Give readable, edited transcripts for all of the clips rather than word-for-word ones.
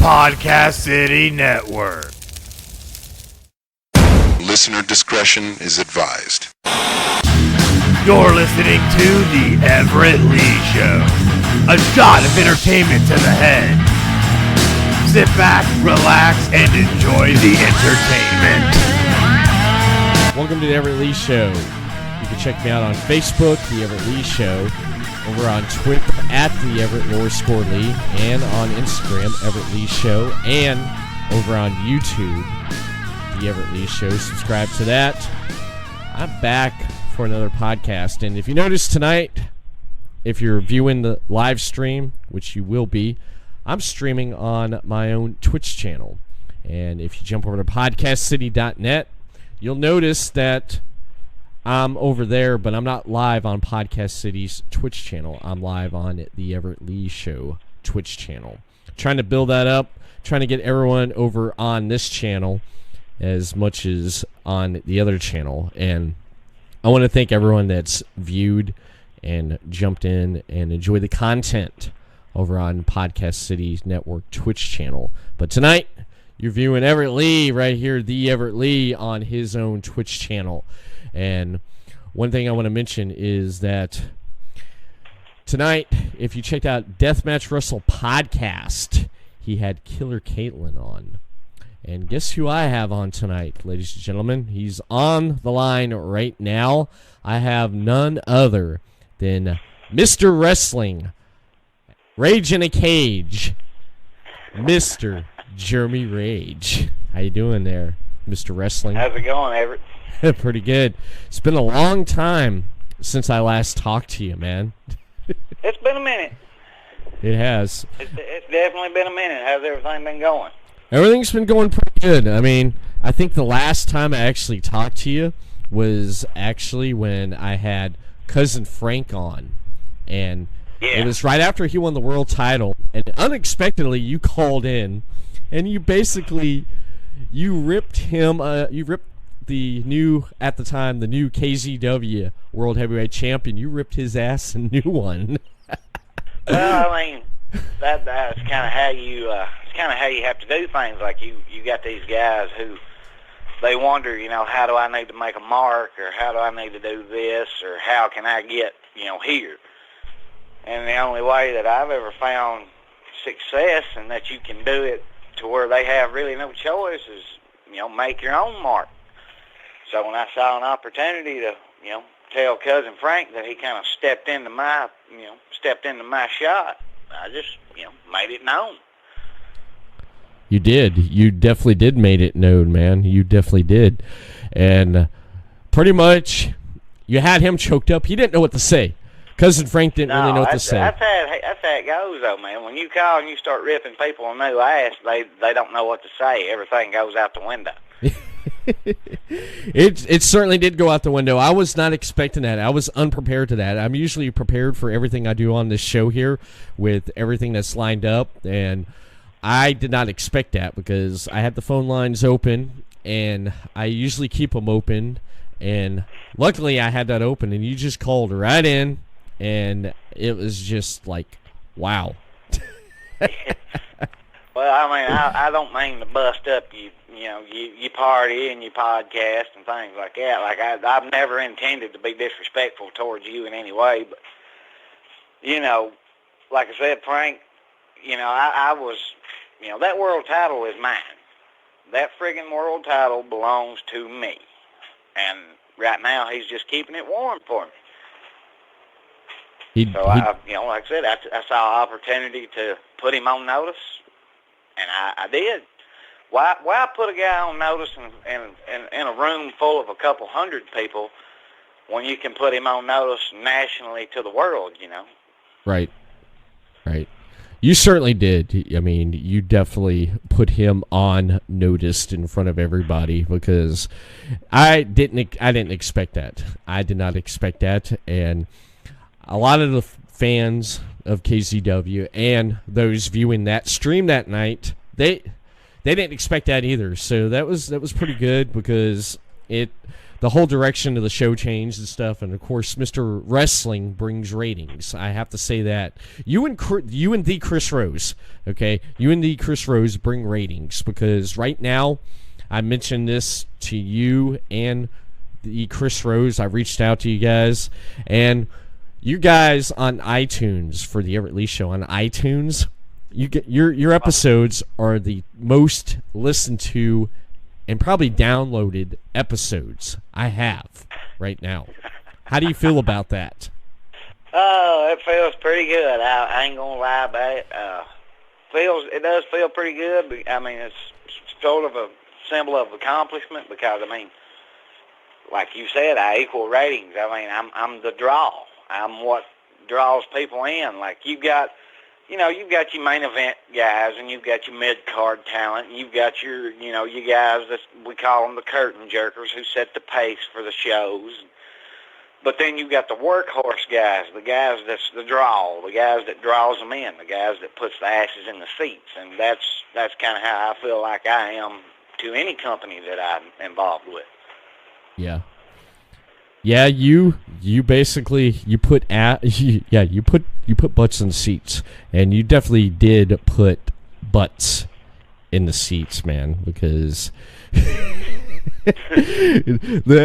Podcast City Network. Listener discretion is advised. You're listening to The Everett Lee Show. A shot of entertainment to the head. Sit back, relax, and enjoy the entertainment. Welcome to The Everett Lee Show. You can check me out on Facebook, The Everett Lee Show, over on Twitter at The Everett _Lee, and on Instagram, Everett Lee Show, and over on YouTube, The Everett Lee Show. Subscribe to that. I'm back for another podcast, and if you notice tonight, if you're viewing the live stream, which you will be, I'm streaming on my own Twitch channel. And if you jump over to podcastcity.net, you'll notice that I'm over there, but I'm not live on Podcast City's Twitch channel. I'm live on the Everett Lee Show Twitch channel. Trying to build that up, trying to get everyone over on this channel as much as on the other channel. And I want to thank everyone that's viewed and jumped in and enjoyed the content over on Podcast City's network Twitch channel. But tonight, you're viewing Everett Lee right here, the Everett Lee, on his own Twitch channel. And one thing I want to mention is that tonight, if you checked out Deathmatch Wrestle Podcast, he had Killer Caitlin on. And guess who I have on tonight, ladies and gentlemen? He's on the line right now. I have none other than Mr. Wrestling, Rage in a Cage, Mr. Jeremy Rage. How you doing there, Mr. Wrestling? How's it going, Everett? Pretty good. It's been a long time since I last talked to you, man. It's been a minute. It has. It's definitely been a minute. How's everything been going? Everything's been going pretty good. I mean, I think the last time I actually talked to you was actually when I had Cousin Frank on. And it was right after he won the world title. And unexpectedly, you called in. And you basically, you ripped him, you ripped the new, at the time, the new KZW World Heavyweight Champion. You ripped his ass a new one. Well, I mean, that's kind of how you, it's kind of how you have to do things. Like you got these guys who, they wonder, you know, how do I need to make a mark, or how do I need to do this, or how can I get, you know, here? And the only way that I've ever found success and that you can do it to where they have really no choice is, you know, make your own mark. So when I saw an opportunity to, you know, tell Cousin Frank that he kind of stepped into my shot, I just, you know, made it known. You did. You definitely did made it known, man. You definitely did. And pretty much you had him choked up. He didn't know what to say. Cousin Frank didn't really know what to say. That's how it goes, though, man. When you call and you start ripping people a new ass, they don't know what to say. Everything goes out the window. It certainly did go out the window. I was not expecting that. I was unprepared to that. I'm usually prepared for everything I do on this show here with everything that's lined up, and I did not expect that because I had the phone lines open, and I usually keep them open, and luckily I had that open, and you just called right in, and it was just like, wow. Well, I mean, I don't mean to bust up you party and you podcast and things like that. Like I've never intended to be disrespectful towards you in any way, but you know, like I said, Frank, you know, I was, you know, that world title is mine. That friggin' world title belongs to me, and right now he's just keeping it warm for me. I, you know, like I said, I saw an opportunity to put him on notice, and I did. Why put a guy on notice in a room full of a couple hundred people when you can put him on notice nationally to the world, you know? Right. You certainly did. I mean, you definitely put him on notice in front of everybody because I didn't expect that. I did not expect that, and a lot of the fans of KZW and those viewing that stream that night, they didn't expect that either. So that was pretty good because the the whole direction of the show changed and stuff. And of course, Mr. Wrestling brings ratings. I have to say that you and the Chris Rose, okay, you and the Chris Rose bring ratings, because right now, I mentioned this to you and the Chris Rose. I reached out to you guys, and you guys on iTunes, for the Everett Lee Show on iTunes, you get your episodes are the most listened to and probably downloaded episodes I have right now. How do you feel about that? Oh, it feels pretty good. I ain't gonna lie about it. It does feel pretty good. But, I mean, it's sort of a symbol of accomplishment, because I mean, like you said, I equal ratings. I mean, I'm the draw. I'm what draws people in. Like you've got your main event guys, and you've got your mid-card talent, and you've got your guys that we call them the curtain jerkers, who set the pace for the shows. But then you've got the workhorse guys, the guys that's the draw, the guys that draws them in, the guys that puts the asses in the seats, and that's kind of how I feel like I am to any company that I'm involved with. Yeah. Yeah, you basically you put butts in the seats, and you definitely did put butts in the seats, man, because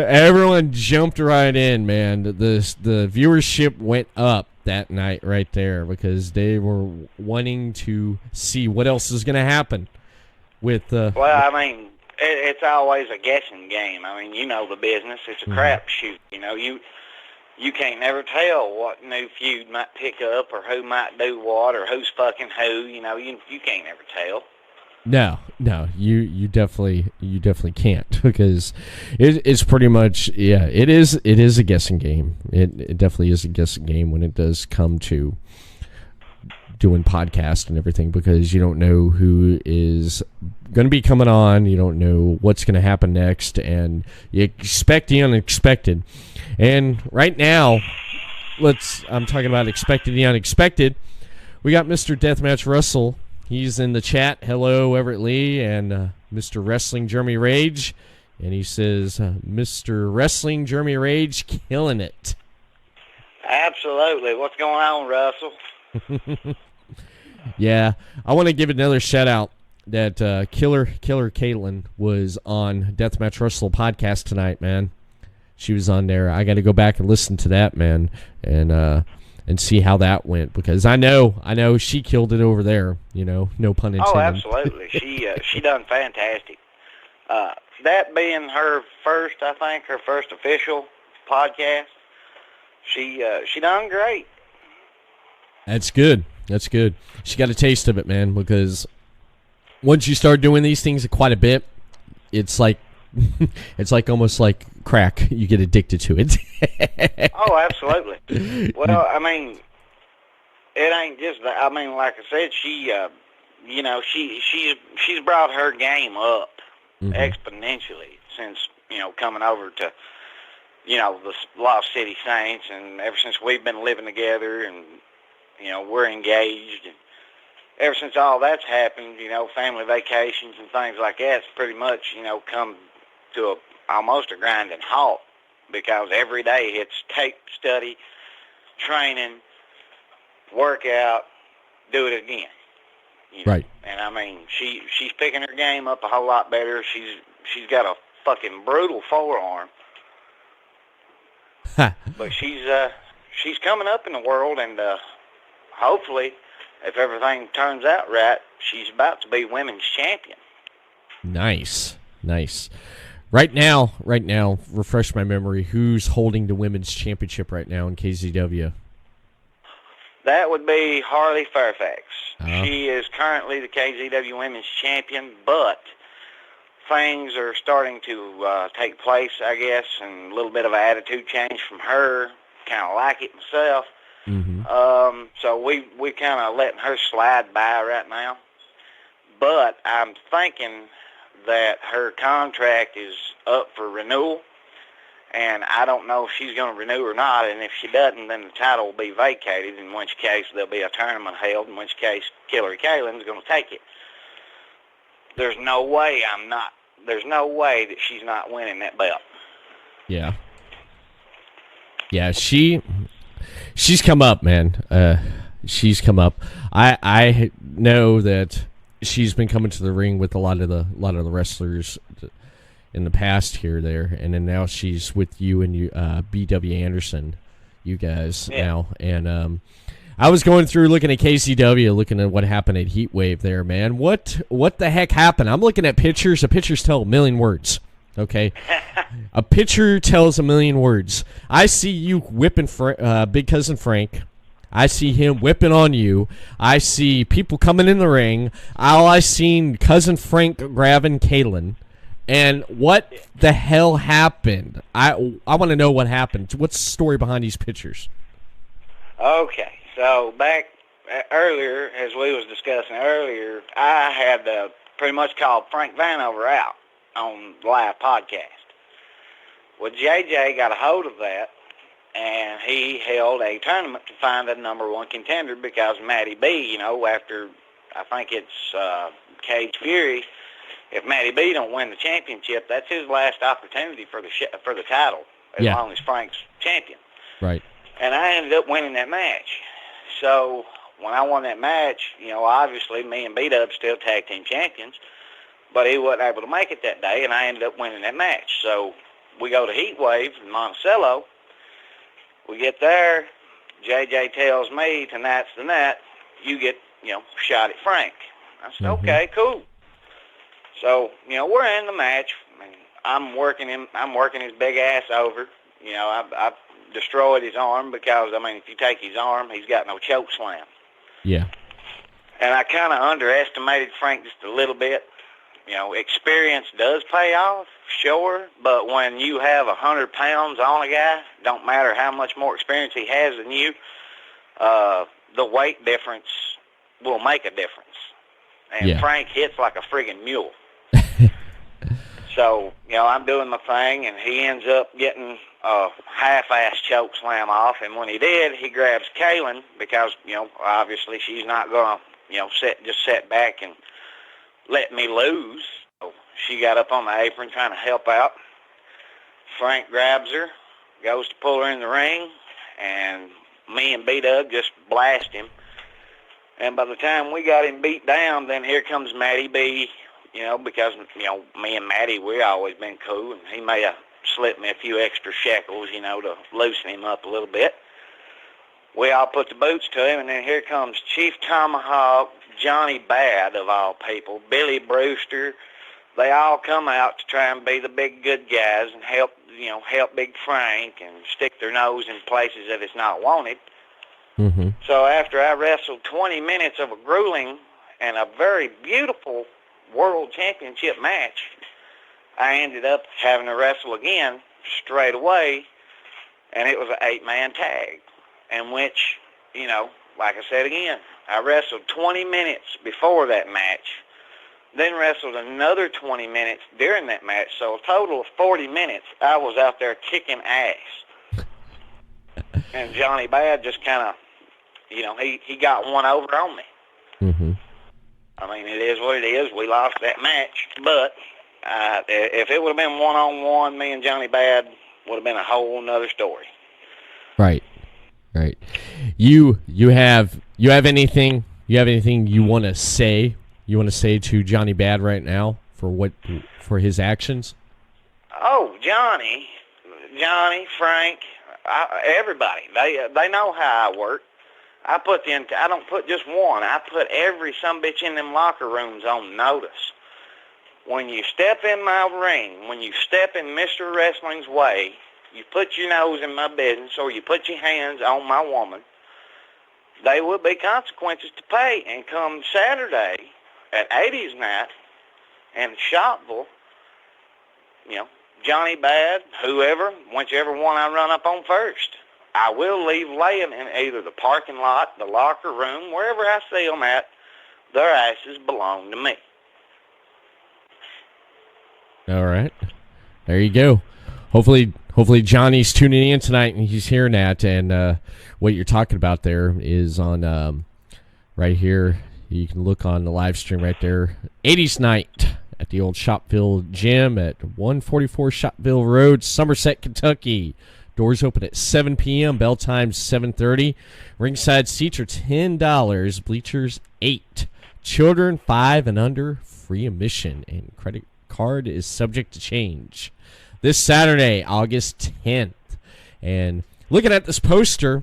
everyone jumped right in, man. The viewership went up that night right there, because they were wanting to see what else is going to happen with well, I mean, it's always a guessing game. I mean, you know the business. It's a crapshoot. You can't never tell what new feud might pick up, or who might do what, or who's fucking who. You can't never tell. No, you definitely can't, because it's pretty much, yeah, it is a guessing game. It definitely is a guessing game when it does come to doing podcasts and everything, because you don't know who is going to be coming on. You don't know what's going to happen next, and you expect the unexpected. And right now, I'm talking about expecting the unexpected. We got Mr. Deathmatch Russell. He's in the chat. Hello, Everett Lee, and Mr. Wrestling Jeremy Rage. And he says, Mr. Wrestling Jeremy Rage, killing it. Absolutely. What's going on, Russell? Yeah, I want to give another shout out that Killer Caitlin was on Deathmatch Russell podcast tonight, man. She was on there. I got to go back and listen to that, man, and see how that went, because I know she killed it over there. No pun intended. Oh, absolutely. She done fantastic. That being her first official podcast, she done great. That's good. She got a taste of it, man, because once you start doing these things quite a bit, it's like almost like crack. You get addicted to it. Oh, absolutely. Well, I mean, it ain't just that. I mean, like I said, she's brought her game up exponentially since coming over to the Lost City Saints, and ever since we've been living together, and we're engaged, and ever since all that's happened, family vacations and things like that's pretty much, come to almost a grinding halt, because every day it's tape, study, training, workout, do it again. Right. And I mean, she's picking her game up a whole lot better. She's got a fucking brutal forearm. But she's coming up in the world, and hopefully, if everything turns out right, she's about to be women's champion. Nice. Right now, refresh my memory. Who's holding the women's championship right now in KZW? That would be Harley Fairfax. She is currently the KZW women's champion, but things are starting to take place, I guess, and a little bit of an attitude change from her. Kind of like it myself. So we kind of letting her slide by right now. But I'm thinking that her contract is up for renewal, and I don't know if she's going to renew or not, and if she doesn't, then the title will be vacated, in which case there'll be a tournament held, in which case Killer Kaylin's going to take it. There's no way that she's not winning that belt. Yeah. Yeah, she's come up, man. She's come up. I know that she's been coming to the ring with a lot of the wrestlers in the past here, there, and then now she's with you and B.W. Anderson, you guys now. And I was going through looking at KCW, looking at what happened at Heatwave there, man. What the heck happened? I'm looking at pictures. The pictures tell a million words. Okay, a picture tells a million words. I see you whipping Big Cousin Frank. I see him whipping on you. I see people coming in the ring. All I seen Cousin Frank grabbing Kaylin. And what the hell happened? I want to know what happened. What's the story behind these pictures? Okay, so back earlier, as we was discussing earlier, I had pretty much called Frank Vanover out on the live podcast. Well, JJ got a hold of that, and he held a tournament to find a number one contender because Matty B, after I think it's Cage Fury, if Matty B don't win the championship, that's his last opportunity for the title, as long as Frank's champion. Right. And I ended up winning that match. So when I won that match, obviously me and B-Dub still tag team champions, but he wasn't able to make it that day, and I ended up winning that match. So we go to Heatwave in Monticello. We get there. JJ tells me, tonight's the night, you get, shot at Frank. I said, okay, cool. So, we're in the match. I'm working his big ass over. I've destroyed his arm because, if you take his arm, he's got no choke slam. Yeah. And I kind of underestimated Frank just a little bit. Experience does pay off, sure, but when you have 100 pounds on a guy, don't matter how much more experience he has than you, the weight difference will make a difference. And Frank hits like a friggin' mule. So, I'm doing my thing, and he ends up getting a half-ass choke slam off, and when he did, he grabs Kaylin because, obviously she's not going to, sit back and let me lose. So she got up on the apron trying to help out. Frank grabs her, goes to pull her in the ring, and me and B-Dub just blast him. And by the time we got him beat down, then here comes Matty B, because, me and Matty, we always been cool, and he may have slipped me a few extra shekels, to loosen him up a little bit. We all put the boots to him, and then here comes Chief Tomahawk, Johnny Bad, of all people, Billy Brewster. They all come out to try and be the big good guys and help Big Frank and stick their nose in places that it's not wanted. Mm-hmm. So after I wrestled 20 minutes of a grueling and a very beautiful world championship match, I ended up having to wrestle again straight away, and it was an 8-man tag, in which, like I said again, I wrestled 20 minutes before that match, then wrestled another 20 minutes during that match, so a total of 40 minutes I was out there kicking ass. And Johnny Bad just kind of, he got one over on me. Mm-hmm. It is what it is. We lost that match, but if it would have been one-on-one, me and Johnny Bad would have been a whole nother story. Right. You have anything you want to say? You want to say to Johnny Bad right now for his actions? Oh, Johnny, Frank, everybody. They know how I work. I don't put just one. I put every sumbitch in them locker rooms on notice. When you step in my ring, when you step in Mr. Wrestling's way, you put your nose in my business or you put your hands on my woman, there will be consequences to pay. And come Saturday at 80s night in Shopville, Johnny Bad, whoever, whichever one I run up on first, I will leave laying in either the parking lot, the locker room, wherever I see them at. Their asses belong to me. All right. There you go. Hopefully Johnny's tuning in tonight and he's hearing that. And what you're talking about there is on right here. You can look on the live stream right there. 80s Night at the old Shopville Gym at 144 Shopville Road, Somerset, Kentucky. Doors open at 7 p.m. Bell time 7:30. Ringside seats are $10. Bleachers $8. Children 5 and under, free admission, and credit card is subject to change. This Saturday, August 10th. And looking at this poster,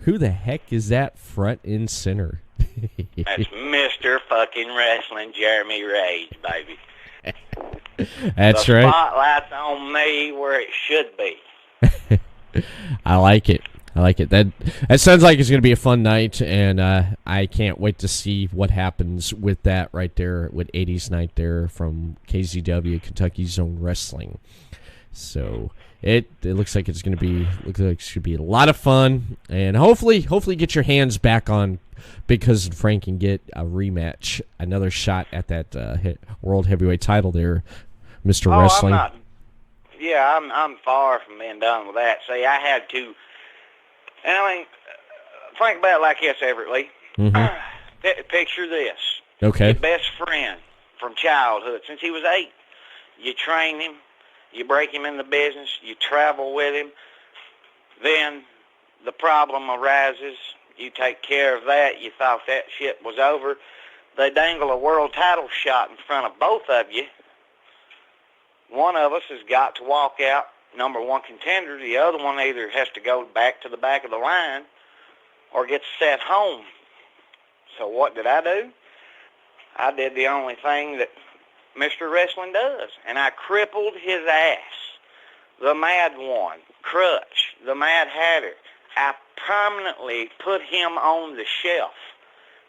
who the heck is that front and center? That's Mr. fucking Wrestling Jeremy Rage, baby. That's the right. Spotlight's on me where it should be. I like it. That sounds like it's going to be a fun night, and I can't wait to see what happens with that right there with 80s Night there from KZW, Kentucky Zone Wrestling. So it looks like it's going to be should be a lot of fun, and hopefully get your hands back on Big Cousin Frank and get a rematch, another shot at that World Heavyweight title there, Mr. Wrestling. I'm far from being done with that. See, I had to, and I mean, think about it like this, Everett Lee. Mm-hmm. Picture this. Okay. Your best friend from childhood, since he was 8. You train him, you break him in the business, you travel with him. Then the problem arises. You take care of that. You thought that shit was over. They dangle a world title shot in front of both of you. One of us has got to walk out number 1 contender. The other one either has to go back to the back of the line or gets set home. So what did I do? I did the only thing that Mr. Wrestling does, and I crippled his ass. The Mad One, Crutch, the Mad Hatter. I permanently put him on the shelf.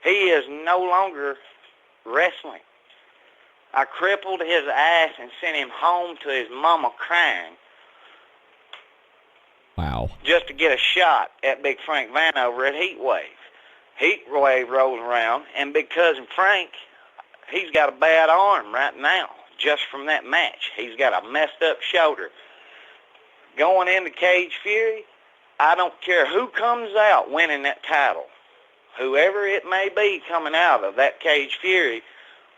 He is no longer wrestling. I crippled his ass and sent him home to his mama crying. Wow. Just to get a shot at Big Frank Vanover at Heatwave. Heatwave rolls around, and Big Cousin Frank, he's got a bad arm right now, just from that match. He's got a messed up shoulder. Going into Cage Fury, I don't care who comes out winning that title. Whoever it may be coming out of that Cage Fury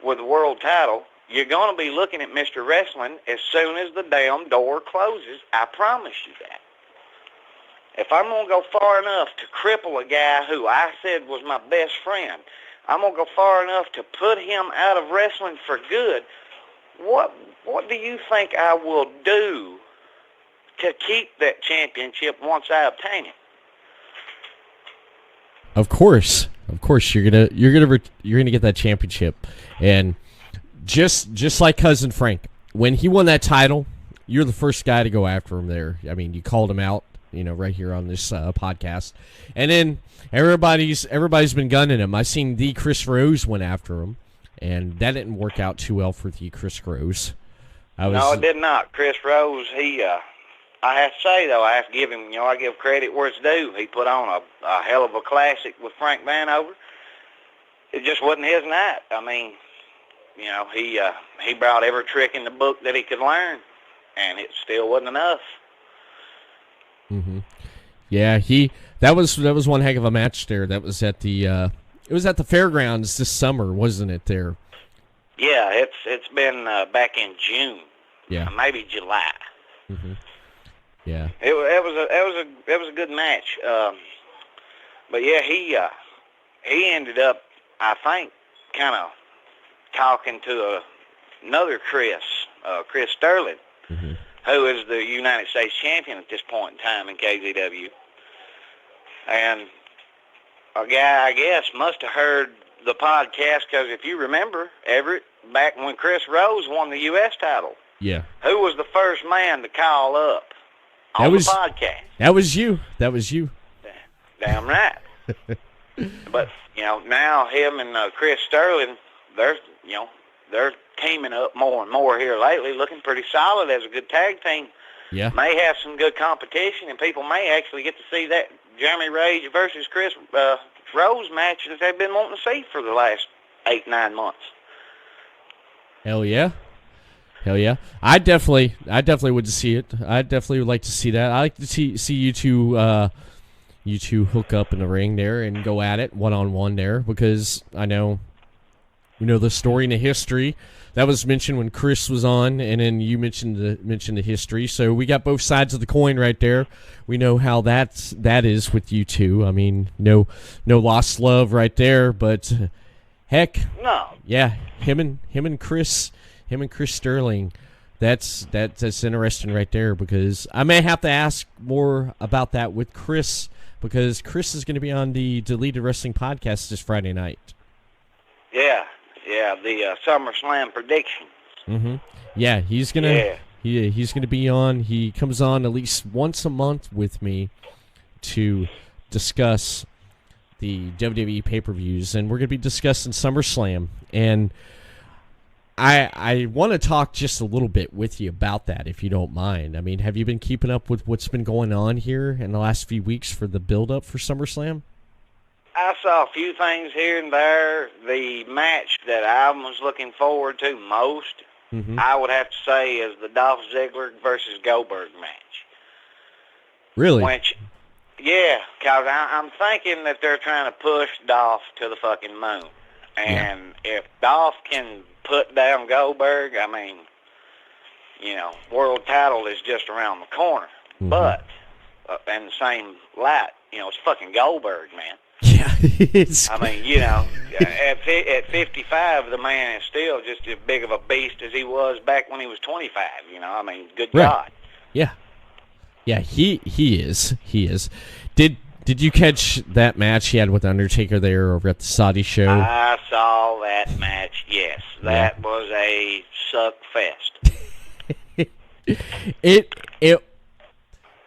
with the world title, you're going to be looking at Mr. Wrestling as soon as the damn door closes. I promise you that. If I'm going to go far enough to cripple a guy who I said was my best friend, I'm going to go far enough to put him out of wrestling for good. What do you think I will do to keep that championship once I obtain it? Of course, you're gonna get that championship, and just like Cousin Frank, when he won that title, you're the first guy to go after him there. I mean, you called him out, right here on this podcast, and then everybody's been gunning him. I seen the Chris Rose went after him, and that didn't work out too well for the Chris Rose. No, it did not. Chris Rose, I have to say, though, I have to give him, I give credit where it's due. He put on a hell of a classic with Frank Vanover. It just wasn't his night. I mean, he brought every trick in the book that he could learn, and it still wasn't enough. Mm-hmm. Yeah, that was one heck of a match there. That was at the fairgrounds this summer, wasn't it? There. Yeah, it's been back in June. Yeah, maybe July. Mm-hmm. Yeah, it was a good match. But yeah, he ended up, I think, kind of talking to another Chris Sterling, mm-hmm. who is the United States champion at this point in time in KZW. And a guy, I guess, must have heard the podcast, because if you remember, Everett, back when Chris Rose won the U.S. title, yeah, who was the first man to call up on the podcast? That was you. Damn right. But, now him and Chris Sterling, they're teaming up more and more here lately, looking pretty solid as a good tag team. Yeah. May have some good competition, and people may actually get to see that Jeremy Rage versus Chris Rose match that they've been wanting to see for the last 8-9 months. Hell yeah. I definitely would see it. I definitely would like to see that. I like to see you two hook up in the ring there and go at it one-on-one there, because I know the story and the history. That was mentioned when Chris was on, and then you mentioned the history. So we got both sides of the coin right there. We know how that is with you two. I mean, no lost love right there, but heck, No. yeah, him and Chris Sterling. That's interesting right there, because I may have to ask more about that with Chris, because Chris is going to be on the Deleted Wrestling podcast this Friday night. Yeah, the SummerSlam predictions. Mm-hmm. Yeah, he's gonna be on. He comes on at least once a month with me to discuss the WWE pay-per-views, and we're gonna be discussing SummerSlam. And I want to talk just a little bit with you about that, if you don't mind. I mean, have you been keeping up with what's been going on here in the last few weeks for the build-up for SummerSlam? I saw a few things here and there. The match that I was looking forward to most, I would have to say, is the Dolph Ziggler versus Goldberg match. Really? Which, yeah, because I'm thinking that they're trying to push Dolph to the fucking moon. And if Dolph can put down Goldberg, I mean, world title is just around the corner. But, in the same light, it's fucking Goldberg, man. Yeah, it's. I mean, at 55, the man is still just as big of a beast as he was back when he was 25. I mean, good God. Yeah, he is. Did you catch that match he had with Undertaker there over at the Saudi show? I saw that match. Yes, that was a suck fest.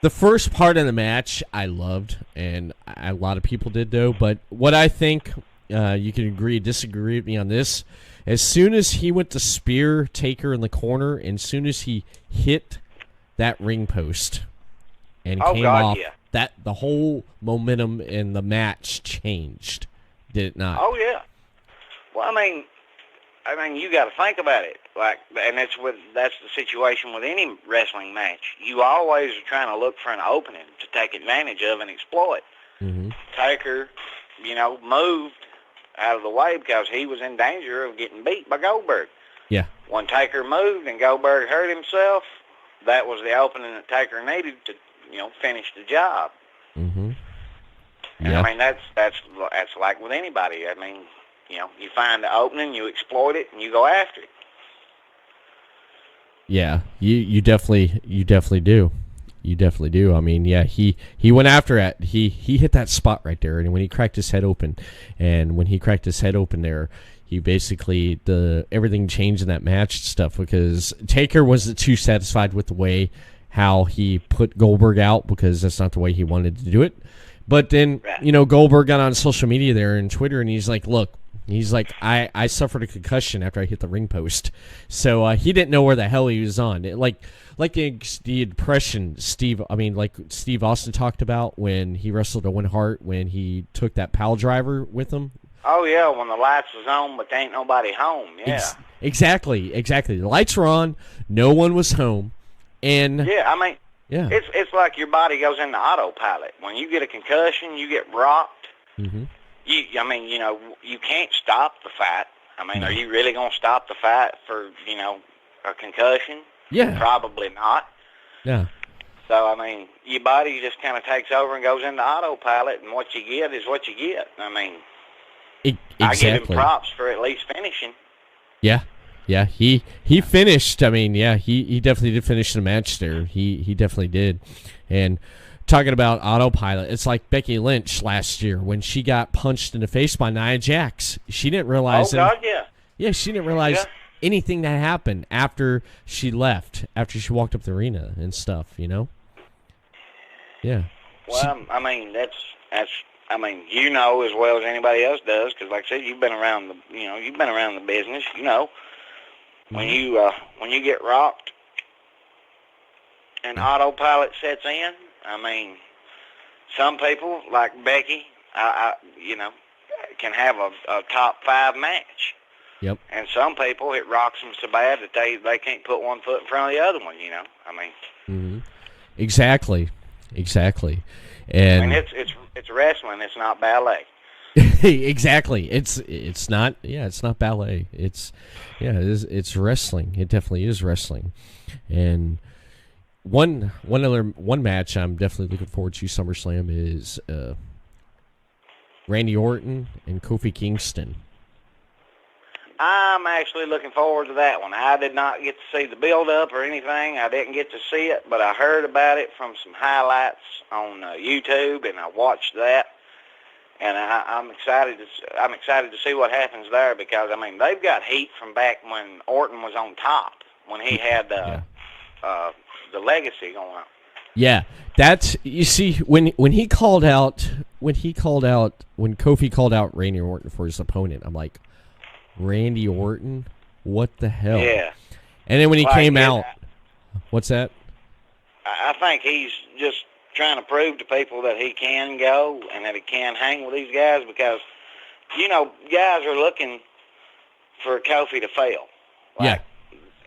The first part of the match I loved, and a lot of people did though, but what I think, you can agree, disagree with me on this, as soon as he went to spear Taker in the corner, and as soon as he hit that ring post and came off, that the whole momentum in the match changed, did it not? Oh, yeah. Well, I mean, you got to think about it. And that's the situation with any wrestling match. You always are trying to look for an opening to take advantage of and exploit. Taker, moved out of the way because he was in danger of getting beat by Goldberg. Yeah. When Taker moved and Goldberg hurt himself, that was the opening that Taker needed to, finish the job. And I mean, that's like with anybody. I mean, you find the opening, you exploit it, and you go after it. Yeah, you definitely do. You definitely do. I mean, yeah, he went after it. He hit that spot right there, and when he cracked his head open, there, he basically everything changed in that match stuff, because Taker wasn't too satisfied with the way how he put Goldberg out, because that's not the way he wanted to do it. But then, Goldberg got on social media there and Twitter, and he's like, look, I suffered a concussion after I hit the ring post. So he didn't know where the hell he was on. Like the impression Steve Austin talked about when he wrestled Owen Hart, when he took that pile driver with him. Oh, yeah, when the lights was on, but there ain't nobody home, yeah. Exactly. The lights were on, no one was home. And yeah, I mean, it's like your body goes into autopilot. When you get a concussion, you get rocked. You can't stop the fight. I mean, are you really going to stop the fight for, a concussion? Yeah. Probably not. Yeah. So, I mean, your body just kind of takes over and goes into autopilot, and what you get is what you get. I mean, exactly. I give him props for at least finishing. Yeah. Yeah, he finished. I mean, yeah, he definitely did finish the match there. He definitely did. And talking about autopilot, it's like Becky Lynch last year when she got punched in the face by Nia Jax. She didn't realize. Oh God, yeah. Yeah, she didn't realize anything that happened after she left, after she walked up the arena and stuff. Yeah. Well, I mean, that's. I mean, as well as anybody else does, because like I said, you've been around the business. When you get rocked and autopilot sets in, I mean, some people like Becky, can have a top 5 match. Yep. And some people, it rocks them so bad that they can't put one foot in front of the other one. I mean. Exactly. And I mean, it's wrestling. It's not ballet. Exactly. It's not. Yeah, it's not ballet. It's wrestling. It definitely is wrestling. And one match I'm definitely looking forward to SummerSlam is Randy Orton and Kofi Kingston. I'm actually looking forward to that one. I did not get to see the build-up or anything. I didn't get to see it, but I heard about it from some highlights on YouTube, and I watched that. And I'm excited to see what happens there because, I mean, they've got heat from back when Orton was on top, when he had the legacy going on. Yeah, that's, you see, when Kofi called out Randy Orton for his opponent, I'm like, Randy Orton? What the hell? Yeah. And then when he came out, what's that? I think he's just trying to prove to people that he can go and that he can hang with these guys because, you know, guys are looking for Kofi to fail. Like,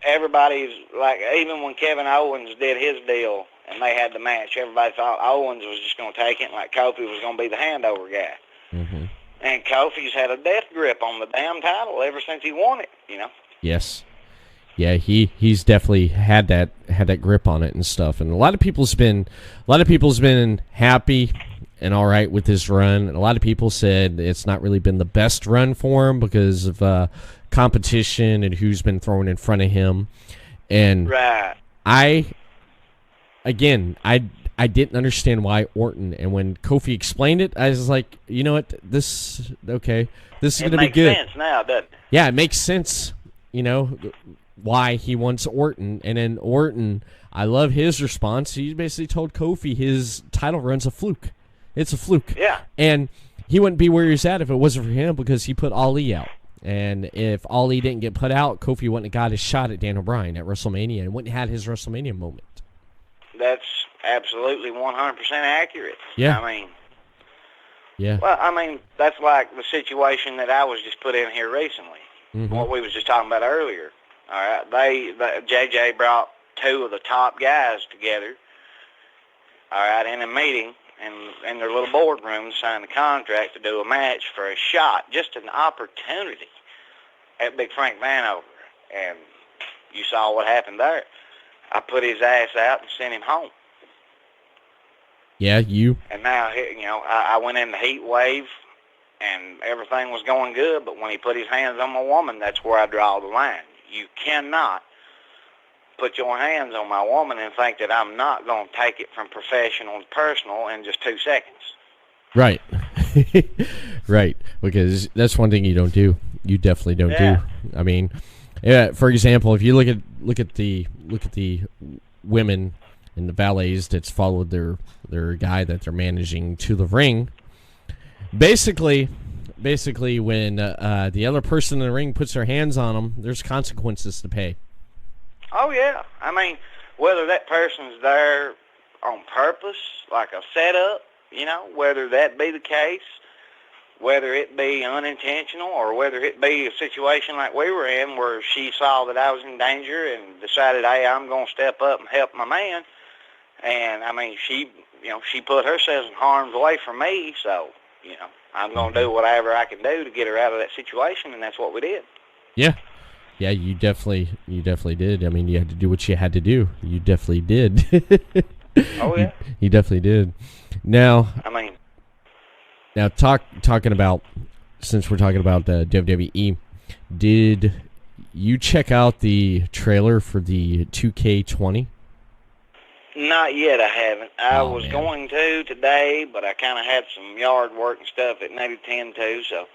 everybody's, like, even when Kevin Owens did his deal and they had the match, everybody thought Owens was just going to take it, like Kofi was going to be the handover guy. Mm-hmm. And Kofi's had a death grip on the damn title ever since he won it, you know? Yes. Yeah, he's definitely had that grip on it and stuff. And a lot of people's been happy and all right with his run. And a lot of people said it's not really been the best run for him because of competition and who's been thrown in front of him. And right. I didn't understand why Orton, and when Kofi explained it, I was like, you know what, this is going to be good. It makes sense now, doesn't it? Yeah, it makes sense, you know, why he wants Orton. And then Orton, I love his response. He basically told Kofi his title run's a fluke. It's a fluke. Yeah. And he wouldn't be where he's at if it wasn't for him because he put Ali out. And if Ali didn't get put out, Kofi wouldn't have got his shot at Daniel Bryan at WrestleMania and wouldn't have had his WrestleMania moment. That's absolutely 100% accurate. Yeah. I mean, yeah. Well, I mean, that's like the situation that I was just put in here recently. Mm-hmm. What we was just talking about earlier. All right, JJ brought two of the top guys together. All right, in a meeting in their little boardroom, signed a contract to do a match for a shot, just an opportunity at Big Frank Vanover, and you saw what happened there. I put his ass out and sent him home. Yeah, you. And now, you know, I went in the heat wave, and everything was going good, but when he put his hands on my woman, that's where I draw the line. You cannot put your hands on my woman and think that I'm not going to take it from professional to personal in just 2 seconds. Right. Right. Because that's one thing you don't do. You definitely don't do. I mean, yeah, for example, if you look at the women and the valets that's followed their guy that they're managing to the ring, basically when the other person in the ring puts their hands on them, there's consequences to pay. Oh, yeah. I mean, whether that person's there on purpose, like a setup, you know, whether that be the case, whether it be unintentional or whether it be a situation like we were in where she saw that I was in danger and decided, hey, I'm going to step up and help my man. And, I mean, she put herself in harm's way for me, so, you know, I'm going to do whatever I can do to get her out of that situation, and that's what we did. Yeah. Yeah, you definitely did. I mean, you had to do what you had to do. You definitely did. Oh, yeah. You definitely did. Now, talking about, since we're talking about the WWE, did you check out the trailer for the 2K20? Not yet, I haven't. I was going to today, but I kind of had some yard work and stuff that needed to tend to, so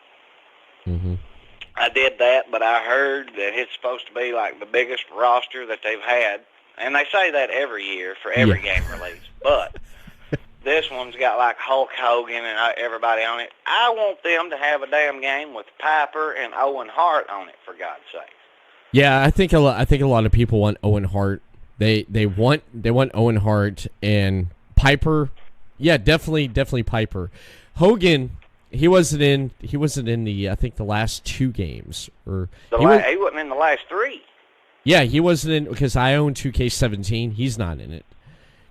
I did that, but I heard that it's supposed to be like the biggest roster that they've had, and they say that every year for every game release, but this one's got like Hulk Hogan and everybody on it. I want them to have a damn game with Piper and Owen Hart on it, for God's sake. Yeah, I think a lot of people want Owen Hart. They want Owen Hart and Piper. Yeah, definitely Piper. Hogan, he wasn't in the I think the last 2 games, or he wasn't in the last 3. Yeah, he wasn't in, because I own 2K17. He's not in it.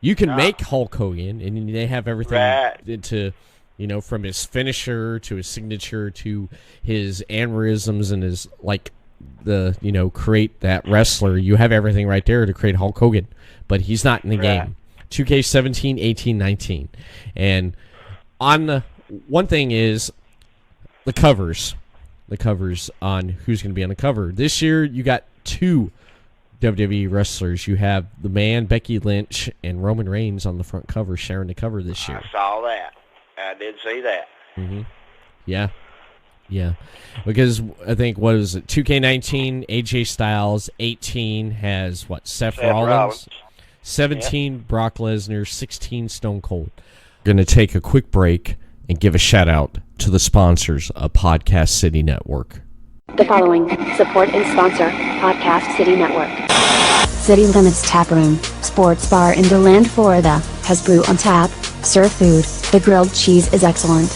You can make Hulk Hogan, and they have everything to You know, from his finisher to his signature to his aneurysms and his, like, create that wrestler. You have everything right there to create Hulk Hogan, but he's not in the game. 2K17, 18, 19. And on the one thing is the covers on who's going to be on the cover. This year, you got 2 WWE wrestlers. You have the Man, Becky Lynch, and Roman Reigns on the front cover, sharing the cover this year. I saw that. I did see that. Mm-hmm. Yeah. Because I think, what is it, 2K19, AJ Styles, 18 has, Seth Rollins. 17, Brock Lesnar, 16, Stone Cold. We're going to take a quick break and give a shout-out to the sponsors of Podcast City Network. The following support and sponsor Podcast City Network. City Limits Tap Room, sports bar in DeLand, Florida, has brew on tap, serve food, the grilled cheese is excellent.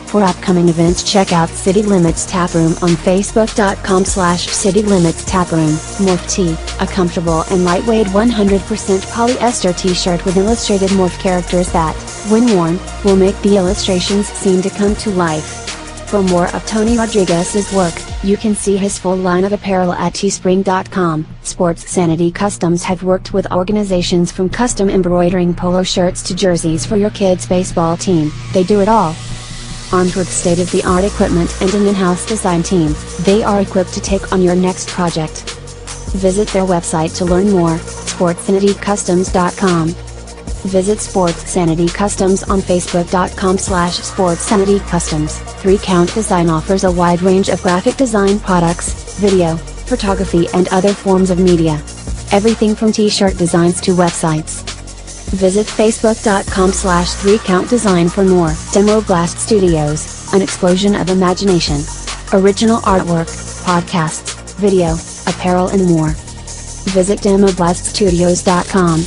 For upcoming events, check out City Limits Tap Room on Facebook.com/City Limits Tap Room. Morph Tee, a comfortable and lightweight 100% polyester t-shirt with illustrated morph characters that, when worn, will make the illustrations seem to come to life. For more of Tony Rodriguez's work, you can see his full line of apparel at teespring.com. Sports Sanity Customs have worked with organizations from custom embroidering polo shirts to jerseys for your kids' baseball team. They do it all. Armed with state-of-the-art equipment and an in-house design team, they are equipped to take on your next project. Visit their website to learn more, sportsanitycustoms.com. Visit Sports Sanity Customs on Facebook.com/SportsSanityCustoms. 3Count Design offers a wide range of graphic design products, video, photography and other forms of media. Everything from t-shirt designs to websites. Visit Facebook.com/3CountDesign for more. Demo Blast Studios, an explosion of imagination. Original artwork, podcasts, video, apparel and more. Visit DemoBlastStudios.com.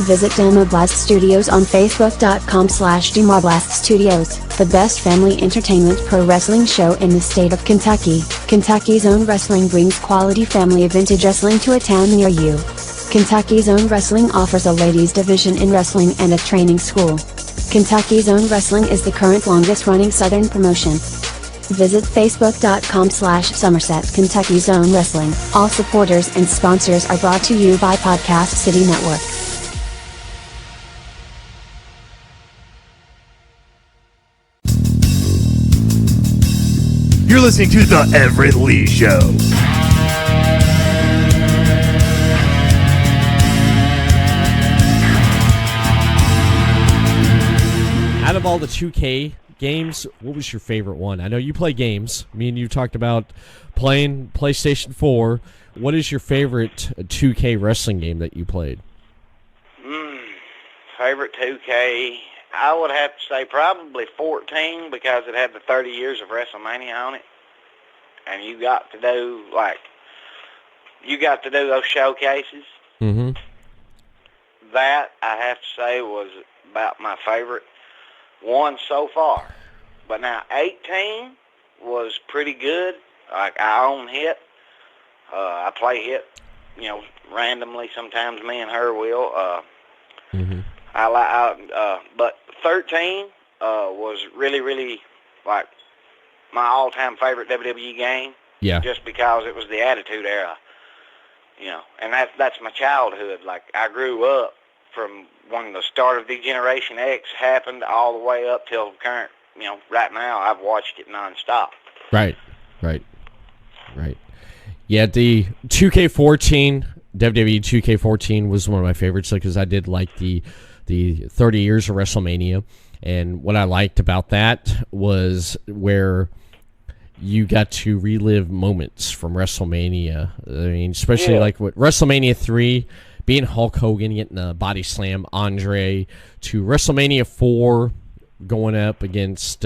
Visit Demoblast Studios on Facebook.com/Demoblast Studios, the best family entertainment pro wrestling show in the state of Kentucky. Kentucky's Own Wrestling brings quality family vintage wrestling to a town near you. Kentucky's Own Wrestling offers a ladies division in wrestling and a training school. Kentucky's Own Wrestling is the current longest running Southern promotion. Visit Facebook.com/Somerset Kentucky's Own Wrestling. All supporters and sponsors are brought to you by Podcast City Network. You're listening to The Everett Lee Show. Out of all the 2K games, what was your favorite one? I know you play games. Me and you talked about playing PlayStation 4. What is your favorite 2K wrestling game that you played? Favorite 2K, I would have to say probably 14 because it had the 30 years of WrestleMania on it. And you got to do those showcases. Mm-hmm. That, I have to say, was about my favorite one so far. But now 18 was pretty good. Like, I own Hit. I play Hit, randomly. Sometimes me and her will. Mm-hmm. But 13 was really, really, like, my all-time favorite WWE game. Yeah. Just because it was the Attitude Era. And that's my childhood. Like, I grew up from when the start of Degeneration X happened all the way up till current, right now I've watched it nonstop. Right. Yeah, the 2K14, WWE 2K14 was one of my favorites because I did like the 30 years of WrestleMania. And what I liked about that was where you got to relive moments from WrestleMania. I mean, especially like with WrestleMania 3, being Hulk Hogan, getting a body slam Andre, to WrestleMania 4, going up against,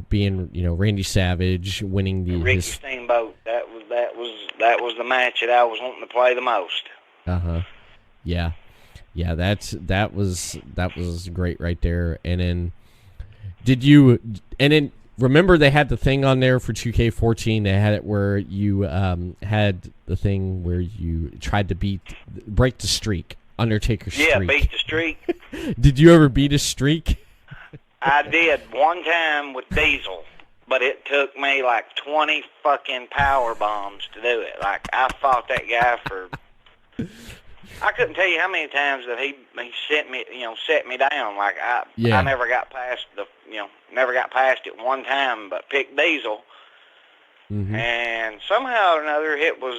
being, Randy Savage, winning the Ricky Steamboat. That was the match that I was wanting to play the most. Yeah, that was great right there. And then remember they had the thing on there for 2K14. They had it where you had the thing where you tried to break the streak, Undertaker's streak. Yeah, beat the streak. Did you ever beat a streak? I did one time with Diesel, but it took me like 20 fucking power bombs to do it. Like, I fought that guy for... I couldn't tell you how many times that he set me down. Like, I never got past it one time, but picked Diesel. Mm-hmm. And somehow or another, it was...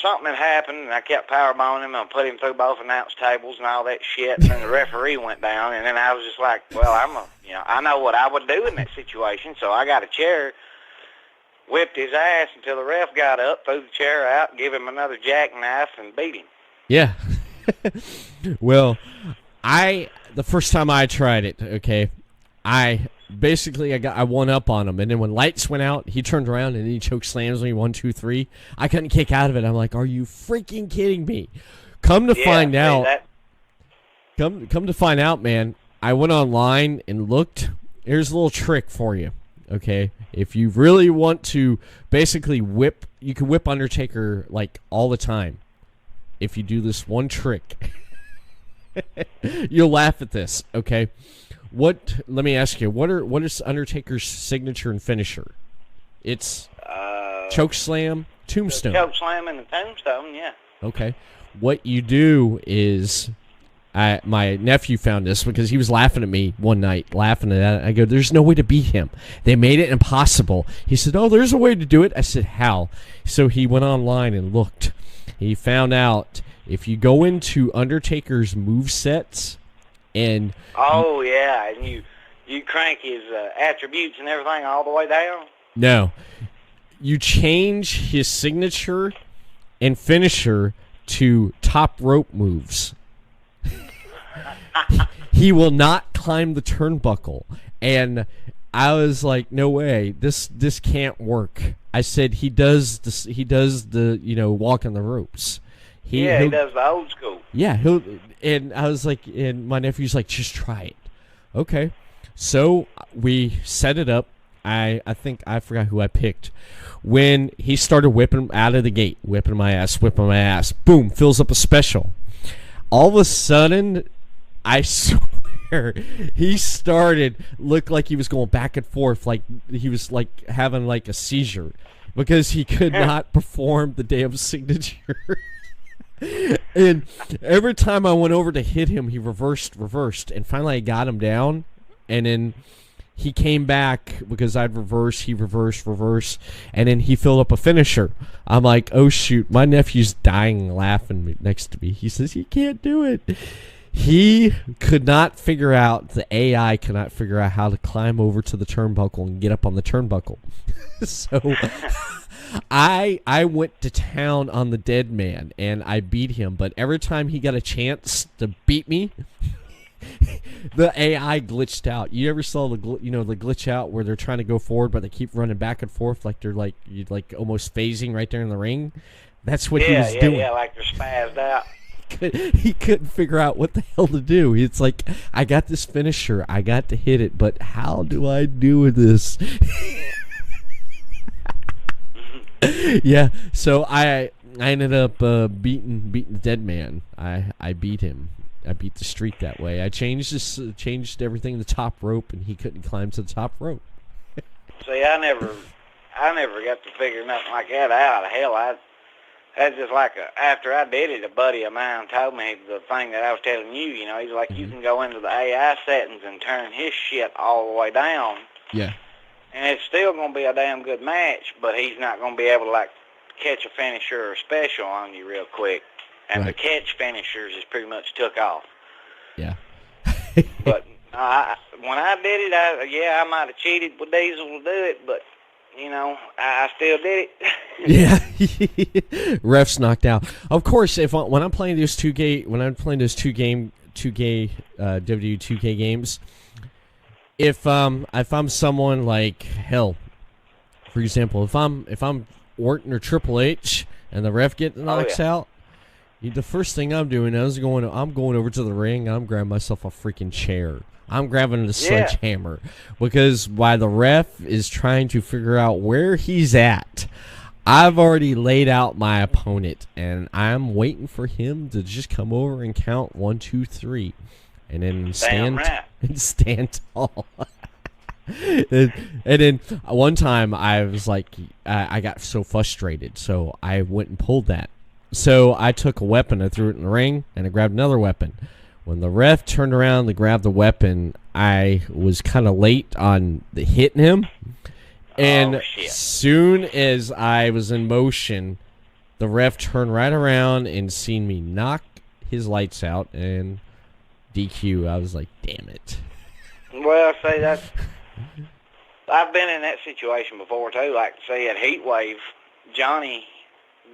Something had happened, and I kept powerbombing him and put him through both announce tables and all that shit, and then the referee went down, and then I was just like, well, I know what I would do in that situation, so I got a chair, whipped his ass until the ref got up, threw the chair out, gave him another jackknife, and beat him. Yeah. Well, the first time I tried it, okay, I won up on him, and then when lights went out, he turned around and he choke slams me 1, 2, 3. I couldn't kick out of it. I'm like, are you freaking kidding me? Come to find out, man, I went online and looked. Here's a little trick for you, okay? If you really want to basically whip, you can whip Undertaker like all the time. If you do this one trick, you'll laugh at this, okay? Let me ask you, what is Undertaker's signature and finisher? It's choke slam, tombstone. Choke slam and the tombstone, yeah. Okay. What you do is, my nephew found this because he was laughing at me one night, laughing at it. I go, there's no way to beat him. They made it impossible. He said, oh, there's a way to do it. I said, how? So he went online and looked. He found out if you go into Undertaker's movesets, and and you crank his attributes and everything all the way down? No. You change his signature and finisher to top rope moves. He will not climb the turnbuckle. And I was like, no way, this can't work. I said he does the walk on the ropes. He does the old school. Yeah, and I was like, and my nephew's like, just try it. Okay. So we set it up. I think I forgot who I picked. When he started whipping out of the gate, whipping my ass, boom, fills up a special. All of a sudden, I swear, he looked like he was going back and forth, like he was like having like a seizure because he could not perform the damn signature. And every time I went over to hit him, he reversed, and finally I got him down, and then he came back because I'd reverse, he reversed, and then he filled up a finisher. I'm like, oh shoot, my nephew's dying laughing next to me. He says he can't do it. He could not figure out, the AI could not figure out how to climb over to the turnbuckle and get up on the turnbuckle. So I went to town on the dead man, and I beat him. But every time he got a chance to beat me, the AI glitched out. You ever saw the glitch out where they're trying to go forward, but they keep running back and forth like they're like almost phasing right there in the ring? That's what he was doing. Yeah, like they're spazzed out. He couldn't figure out what the hell to do. It's like, I got this finisher, I got to hit it, but how do I do this? Yeah, so I ended up beating the dead man. I beat him. I beat the streak that way. I changed everything to the top rope, and he couldn't climb to the top rope. See, I never got to figure nothing like that out. Hell, that's just like after I did it, a buddy of mine told me the thing that I was telling you. He's like, you can go into the AI settings and turn his shit all the way down. Yeah. And it's still going to be a damn good match, but he's not going to be able to, catch a finisher or special on you real quick. And the catch finishers is pretty much took off. Yeah. But when I did it, I might have cheated with Diesel to do it, but, I still did it. Yeah. Refs knocked out. Of course, when I'm playing those 2K WWE 2K games, if I'm someone like, hell, for example, if I'm Orton or Triple H and the ref knocks out, the first thing I'm doing is I'm going over to the ring and I'm grabbing myself a freaking chair. I'm grabbing the sledgehammer because while the ref is trying to figure out where he's at, I've already laid out my opponent and I'm waiting for him to just come over and count 1, 2, 3. and then Damn stand right. and stand tall. and then one time I was like, I got so frustrated, so I went and pulled that. So I took a weapon, I threw it in the ring, and I grabbed another weapon. When the ref turned around to grab the weapon, I was kind of late on hitting him. And soon as I was in motion, the ref turned right around and seen me knock his lights out and DQ. I was like, damn it. Well, see, I've been in that situation before, too. Like, say, at Heatwave, Johnny,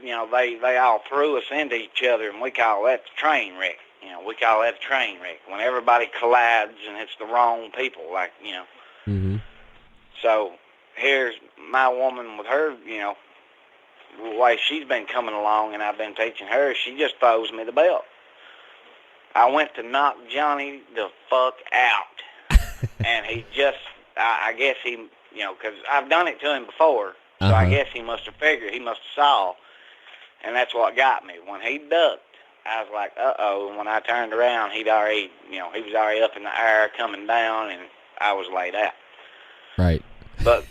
they all threw us into each other, and we call that the train wreck. We call that a train wreck. When everybody collides and it's the wrong people, Mm-hmm. So here's my woman with her, the way she's been coming along, and I've been teaching her, she just throws me the belt. I went to knock Johnny the fuck out, and he just, I guess he, because I've done it to him before, so I guess he must have figured, he must have saw, and that's what got me. When he ducked, I was like, uh-oh, and when I turned around, he was already up in the air, coming down, and I was laid out. Right. But,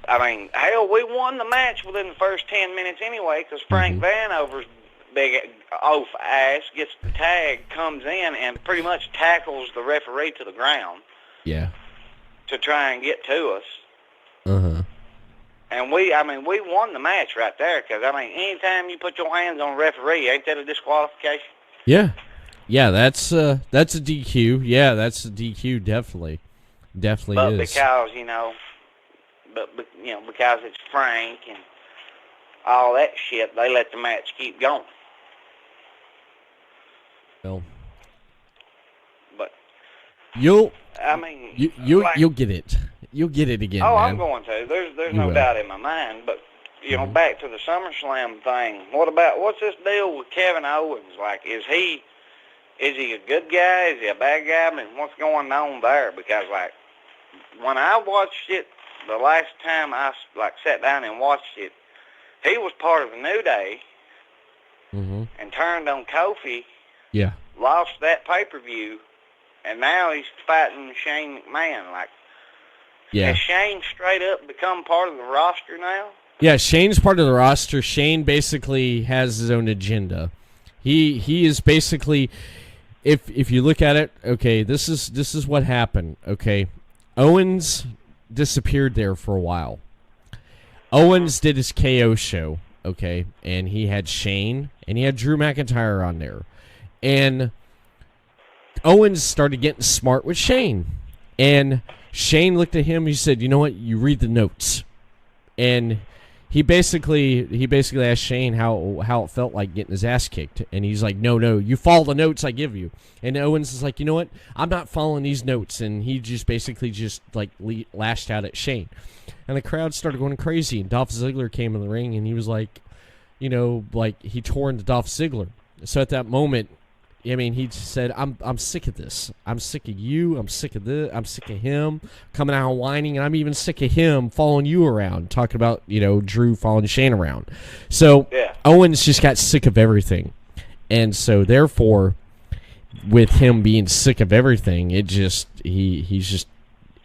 hell, we won the match within the first 10 minutes anyway, because Frank Vanover's big oaf ass gets the tag, comes in, and pretty much tackles the referee to the ground. Yeah. To try and get to us. Uh-huh. And we won the match right there, because, anytime you put your hands on a referee, ain't that a disqualification? Yeah. Yeah, that's a DQ. Yeah, that's a DQ, definitely. Definitely but is. Because, because it's Frank and all that shit, they let the match keep going. Well, but you'll you'll get it. You'll get it again. Oh, man. I'm going to. There's no doubt in my mind. But back to the SummerSlam thing. What's this deal with Kevin Owens? Like, is he a good guy? Is he a bad guy? What's going on there? Because when I watched it the last time I sat down and watched it, he was part of the New Day and turned on Kofi. Yeah. Lost that pay-per-view, and now he's fighting Shane McMahon. Has Shane straight up become part of the roster now? Yeah, Shane's part of the roster. Shane basically has his own agenda. He is basically, if you look at it, okay, this is what happened. Okay, Owens disappeared there for a while. Owens did his KO show, okay, and he had Shane and he had Drew McIntyre on there. And Owens started getting smart with Shane. And Shane looked at him, he said, you know what, you read the notes. And he basically asked Shane how it felt like getting his ass kicked. And he's like, no, you follow the notes I give you. And Owens is like, you know what, I'm not following these notes. And he just basically lashed out at Shane. And the crowd started going crazy. And Dolph Ziggler came in the ring and he was like, he tore into Dolph Ziggler. So at that moment, he said, I'm sick of this. I'm sick of you. I'm sick of this. I'm sick of him coming out and whining, and I'm even sick of him following you around, talking about, Drew following Shane around. So Owens just got sick of everything. And so therefore, with him being sick of everything, it just he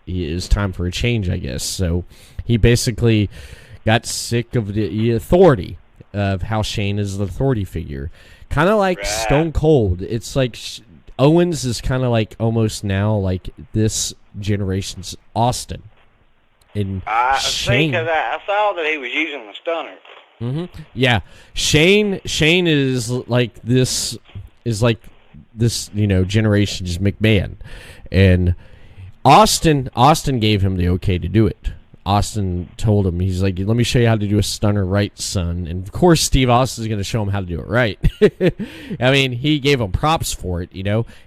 is time for a change, I guess. So he basically got sick of the authority of how Shane is the authority figure. Kind of like Stone Cold. It's like Owens is kind of like almost now like this generation's Austin. And Shane, because I saw that he was using the stunner. Mm-hmm. Yeah, Shane is like this generation's McMahon, and Austin gave him the okay to do it. Austin told him, he's like, let me show you how to do a stunner right, son. And, of course, Steve Austin's going to show him how to do it right. He gave him props for it,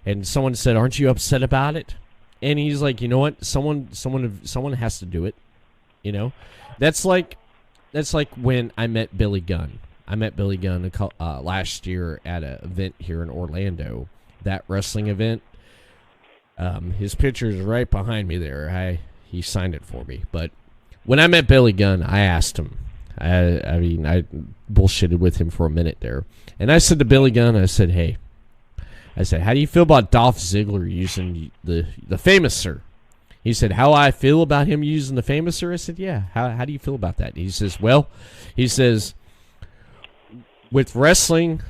And someone said, aren't you upset about it? And he's like, you know what? Someone has to do it, That's like when I met Billy Gunn. I met Billy Gunn last year at an event here in Orlando, that wrestling event. His picture is right behind me there. He signed it for me, but when I met Billy Gunn, I asked him. I bullshitted with him for a minute there, and I said to Billy Gunn, I said, "Hey, I said, how do you feel about Dolph Ziggler using the Famouser? He said, how I feel about him using the Famouser? I said, yeah. How do you feel about that? He says, well, with wrestling,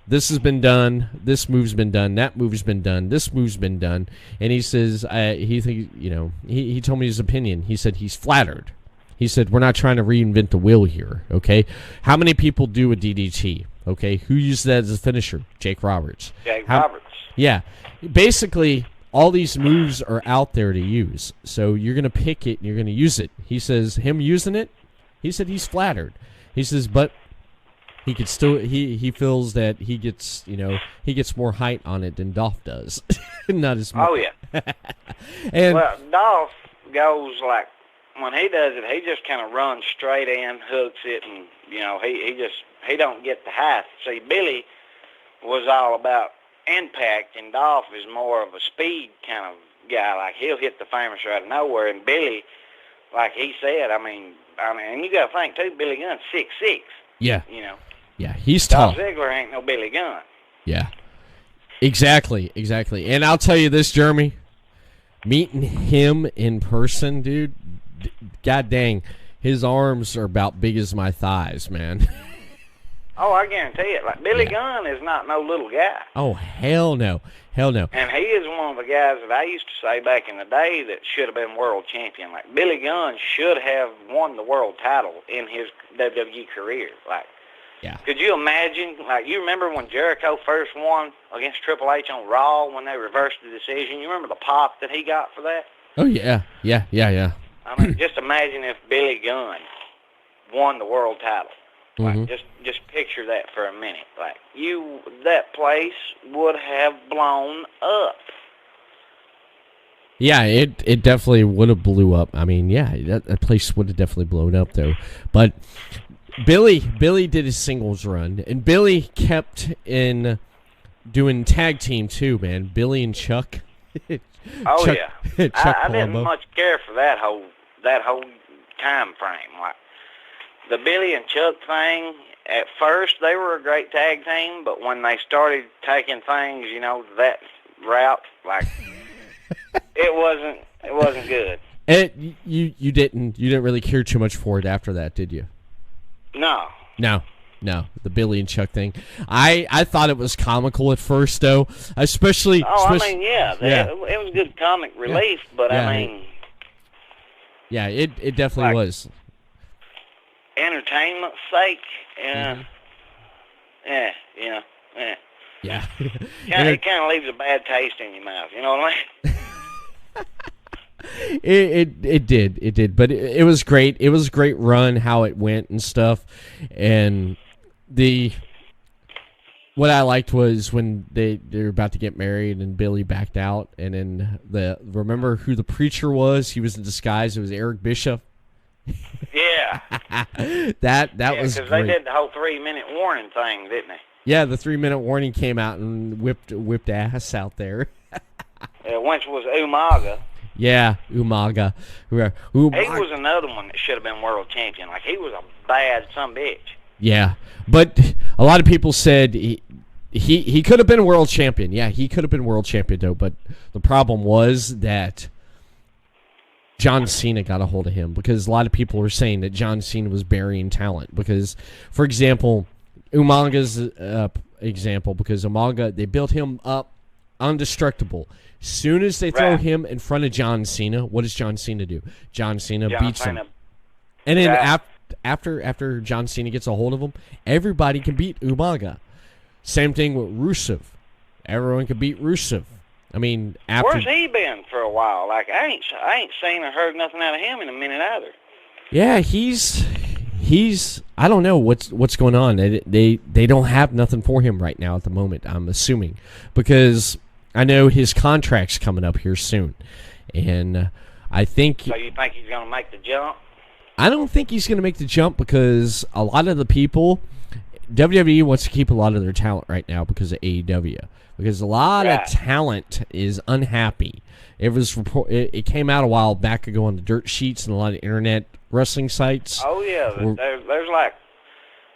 this has been done, this move's been done, that move's been done, this move's been done. And he says, he told me his opinion. He said he's flattered. He said, we're not trying to reinvent the wheel here, okay? How many people do a DDT? Okay, who used that as a finisher? Jake Roberts. Roberts. Yeah. Basically, all these moves are out there to use. So you're going to pick it and you're going to use it. He says, him using it, he said he's flattered. He says, but he could still, he feels that he gets more height on it than Dolph does. Not as much. Oh, yeah. And well, Dolph goes like, when he does it, he just kind of runs straight in, hooks it, and, he don't get the height. See, Billy was all about impact, and Dolph is more of a speed kind of guy. Like, he'll hit the Famouser out of nowhere, and Billy, like he said, I mean, and you got to think, too, Billy Gunn's 6'6". Yeah. Yeah, he's Dolph tall. Ziggler ain't no Billy Gunn. Yeah. Exactly. And I'll tell you this, Jeremy, meeting him in person, dude, god dang, his arms are about big as my thighs, man. Oh, I guarantee it. Like, Billy Gunn is not no little guy. Oh, hell no. And he is one of the guys that I used to say back in the day that should have been world champion. Like, Billy Gunn should have won the world title in his WWE career. Like, yeah. Could you imagine, like, you remember when Jericho first won against Triple H on Raw when they reversed the decision? You remember the pop that he got for that? Oh, yeah. I mean, just imagine if Billy Gunn won the world title. Like, just picture that for a minute. Like, that place would have blown up. Yeah, it definitely would have blew up. I mean, yeah, that place would have definitely blown up, though. But Billy did his singles run, and Billy kept in doing tag team, too, man. Billy and Chuck. Oh, Chuck, yeah. Chuck I didn't much care for that whole time frame. Like, the Billy and Chuck thing, at first they were a great tag team, but when they started taking things, that route, like, it wasn't good. You didn't really care too much for it after that, did you? No. The Billy and Chuck thing. I thought it was comical at first, though, especially. I mean, it was good comic relief, but I mean, it definitely was. Entertainment's sake, Yeah. It kind of leaves a bad taste in your mouth. You know what I mean? It did, but it was great. It was a great run, how it went and stuff. And what I liked was when they were about to get married and Billy backed out, and then remember who the preacher was? He was in disguise. It was Eric Bischoff. Yeah. that was great. Because they did the whole 3-minute warning thing, didn't they? Yeah, the 3-minute warning came out and whipped ass out there. Which was Umaga. Yeah, Umaga. He was another one that should have been world champion. Like, he was a bad sumbitch. Yeah, but a lot of people said he could have been world champion. Yeah, he could have been world champion, though. But the problem was that John Cena got a hold of him, because a lot of people were saying that John Cena was burying talent. Because, for example, Umaga's example, because Umaga, they built him up indestructible. Soon as they throw him in front of John Cena, what does John Cena do? John Cena beats him. And then after John Cena gets a hold of him, everybody can beat Umaga. Same thing with Rusev. Everyone can beat Rusev. I mean, where's he been for a while? Like, I ain't seen or heard nothing out of him in a minute either. Yeah, he's I don't know what's going on. They don't have nothing for him right now at the moment, I'm assuming, because I know his contract's coming up here soon, and I think. So you think he's going to make the jump? I don't think he's going to make the jump, because a lot of the people, WWE wants to keep a lot of their talent right now because of AEW. Because a lot of talent is unhappy. It came out a while back ago on the dirt sheets and a lot of internet wrestling sites. Oh yeah, there's like,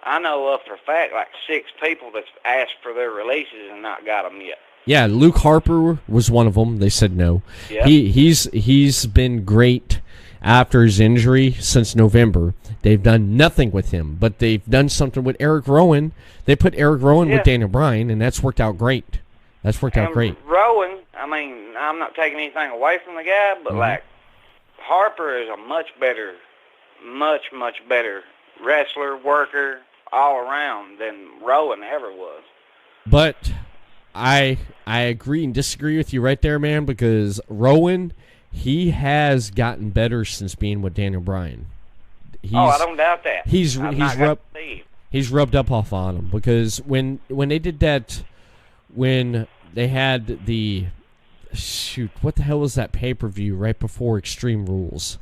I know for a fact, like 6 people that's asked for their releases and not got them yet. Yeah, Luke Harper was one of them. They said no. Yeah. He's been great after his injury since November. They've done nothing with him, but they've done something with Eric Rowan. They put Eric Rowan with Daniel Bryan, and that's worked out great. Rowan, I mean, I'm not taking anything away from the guy, but like Harper is a much much better wrestler, worker, all around than Rowan ever was. But I agree and disagree with you right there, man, because Rowan, he has gotten better since being with Daniel Bryan. I don't doubt that. He's rubbed up off on him, because when they did that, when they had the what the hell was that pay-per-view right before Extreme Rules?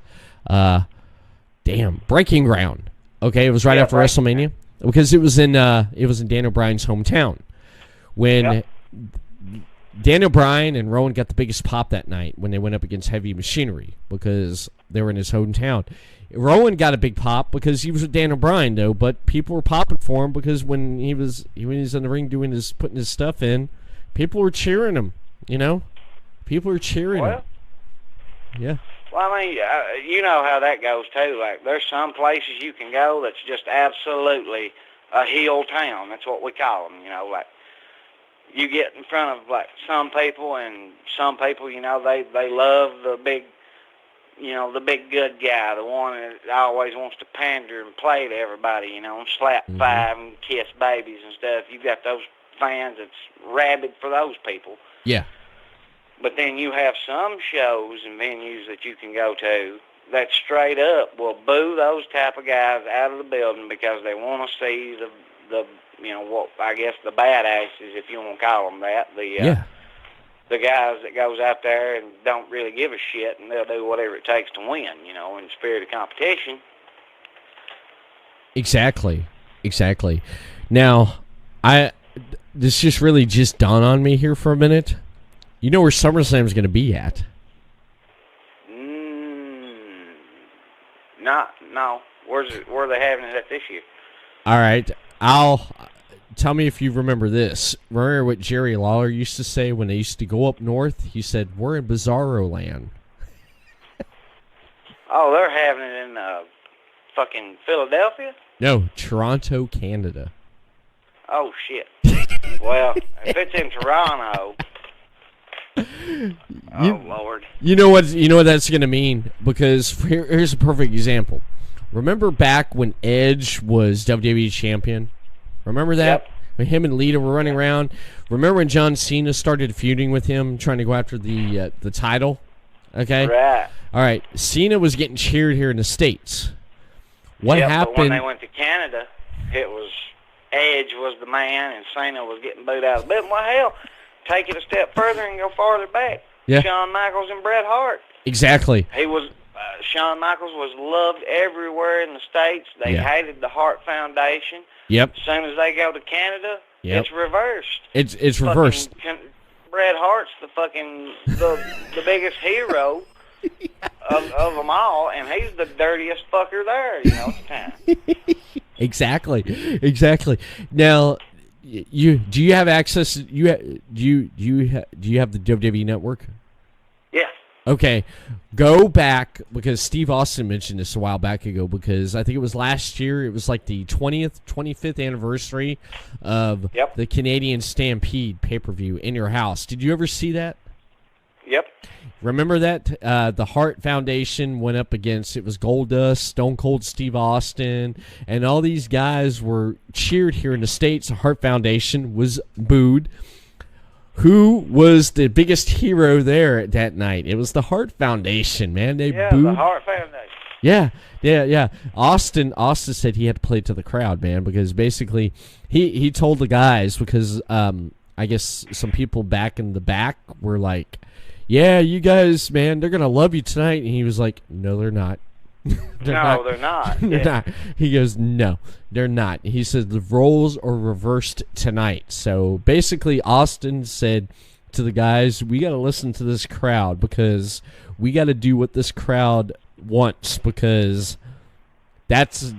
Breaking Ground. Okay, it was right after WrestleMania, because it was in Daniel Bryan's hometown. When Daniel Bryan and Rowan got the biggest pop that night when they went up against Heavy Machinery, because they were in his hometown. Rowan got a big pop because he was with Daniel Bryan, though, but people were popping for him because when he was in the ring putting his stuff in, people were cheering him. You know, people were cheering him. Yeah. Well, I mean, you know how that goes too. Like, there's some places you can go that's just absolutely a heel town. That's what we call them. You know, like you get in front of like some people, and some people, you know, they love the big. You know, the big good guy, the one that always wants to pander and play to everybody, you know, and slap five and kiss babies and stuff. You got those fans that's rabid for those people. Yeah. But then you have some shows and venues that you can go to that straight up will boo those type of guys out of the building because they want to see the you know, what I guess the badasses, if you want to call them that, the guys that goes out there and don't really give a shit, and they'll do whatever it takes to win, you know, in the spirit of competition. Exactly. Now, this just really dawned on me here for a minute. You know where SummerSlam's going to be at? No. Where are they having it at this year? All right. Tell me if you remember this. Remember what Jerry Lawler used to say when they used to go up north? He said, "We're in Bizarro Land." Oh, they're having it in fucking Philadelphia? No, Toronto, Canada. Oh, shit. Well, if it's in Toronto... Lord. You know what that's going to mean? Because here's a perfect example. Remember back when Edge was WWE champion? Remember that? Yep. When him and Lita were running around? Remember when John Cena started feuding with him, trying to go after the title? Okay? Right. All right. Cena was getting cheered here in the States. What happened? But when they went to Canada, it was Edge was the man, and Cena was getting booed out of the building. Well, hell, take it a step further and go farther back. Yeah. Shawn Michaels and Bret Hart. Exactly. He was... Shawn Michaels was loved everywhere in the States. They hated the Hart Foundation. Yep. As soon as they go to Canada, it's reversed. It's reversed. Bret Hart's the biggest hero of them all, and he's the dirtiest fucker there, you know, at the time. Exactly. Now, do you have access? Do you have the WWE Network? Yeah. Okay, go back, because Steve Austin mentioned this a while back ago, because I think it was last year, it was like the 25th anniversary of the Canadian Stampede pay-per-view in your house. Did you ever see that? Yep. Remember that? The Hart Foundation went up against, it was Goldust, Stone Cold Steve Austin, and all these guys were cheered here in the States. The Hart Foundation was booed. Who was the biggest hero there that night? It was the Hart Foundation, man. They booed. The Hart Foundation. Yeah. Austin said he had to play to the crowd, man, because basically he told the guys, because I guess some people back in the back were like, "Yeah, you guys, man, they're gonna love you tonight," and he was like, "No, they're not." They're not. They're not. He goes, "No, they're not." He said the roles are reversed tonight. So basically, Austin said to the guys, "We got to listen to this crowd, because we got to do what this crowd wants, because that's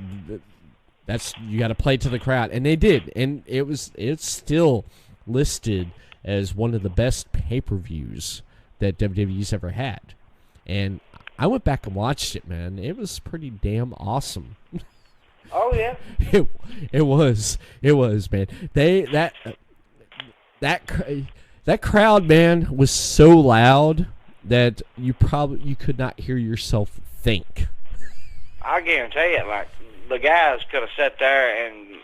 you got to play to the crowd." And they did, and it's still listed as one of the best pay-per-views that WWE's ever had. And I went back and watched it, man. It was pretty damn awesome. Oh yeah. It was, man. That crowd, man, was so loud that you could not hear yourself think. I guarantee it. Like, the guys could have sat there and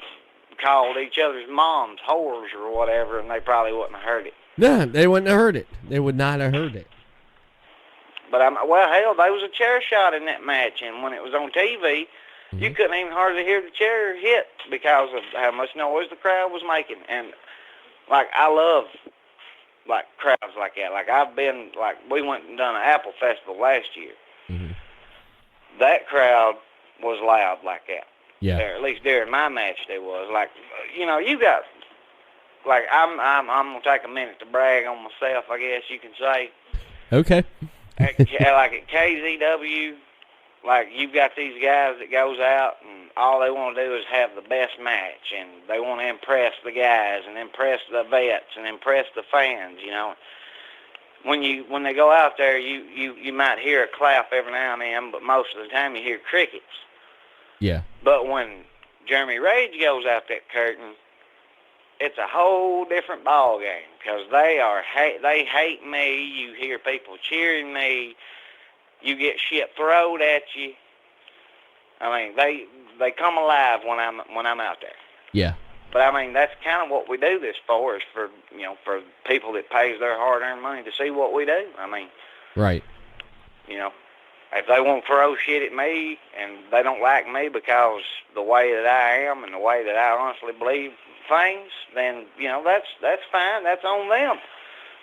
called each other's moms whores or whatever, and they probably wouldn't have heard it. No, they wouldn't have heard it. They would not have heard it. But well, hell, there was a chair shot in that match, and when it was on TV, you couldn't even hardly hear the chair hit because of how much noise the crowd was making. And like, I love like crowds like that. Like, we went and done an Apple Festival last year. Mm-hmm. That crowd was loud like that. Yeah. Or at least during my match, they was. Like, you know, you got, like, I'm gonna take a minute to brag on myself, I guess you can say. Okay. Like at KZW, like, you've got these guys that goes out and all they want to do is have the best match, and they want to impress the guys and impress the vets and impress the fans, you know. When they go out there, you might hear a clap every now and then, but most of the time you hear crickets. Yeah. But when Jeremy Rage goes out that curtain, it's a whole different ball game because they hate me. You hear people cheering me. You get shit thrown at you. I mean, they come alive when I'm out there. Yeah. But I mean, that's kind of what we do this for, is for, you know, for people that pays their hard-earned money to see what we do. I mean, right. You know, if they want to throw shit at me and they don't like me because the way that I am and the way that I honestly believe things, then, you know, that's fine. That's on them.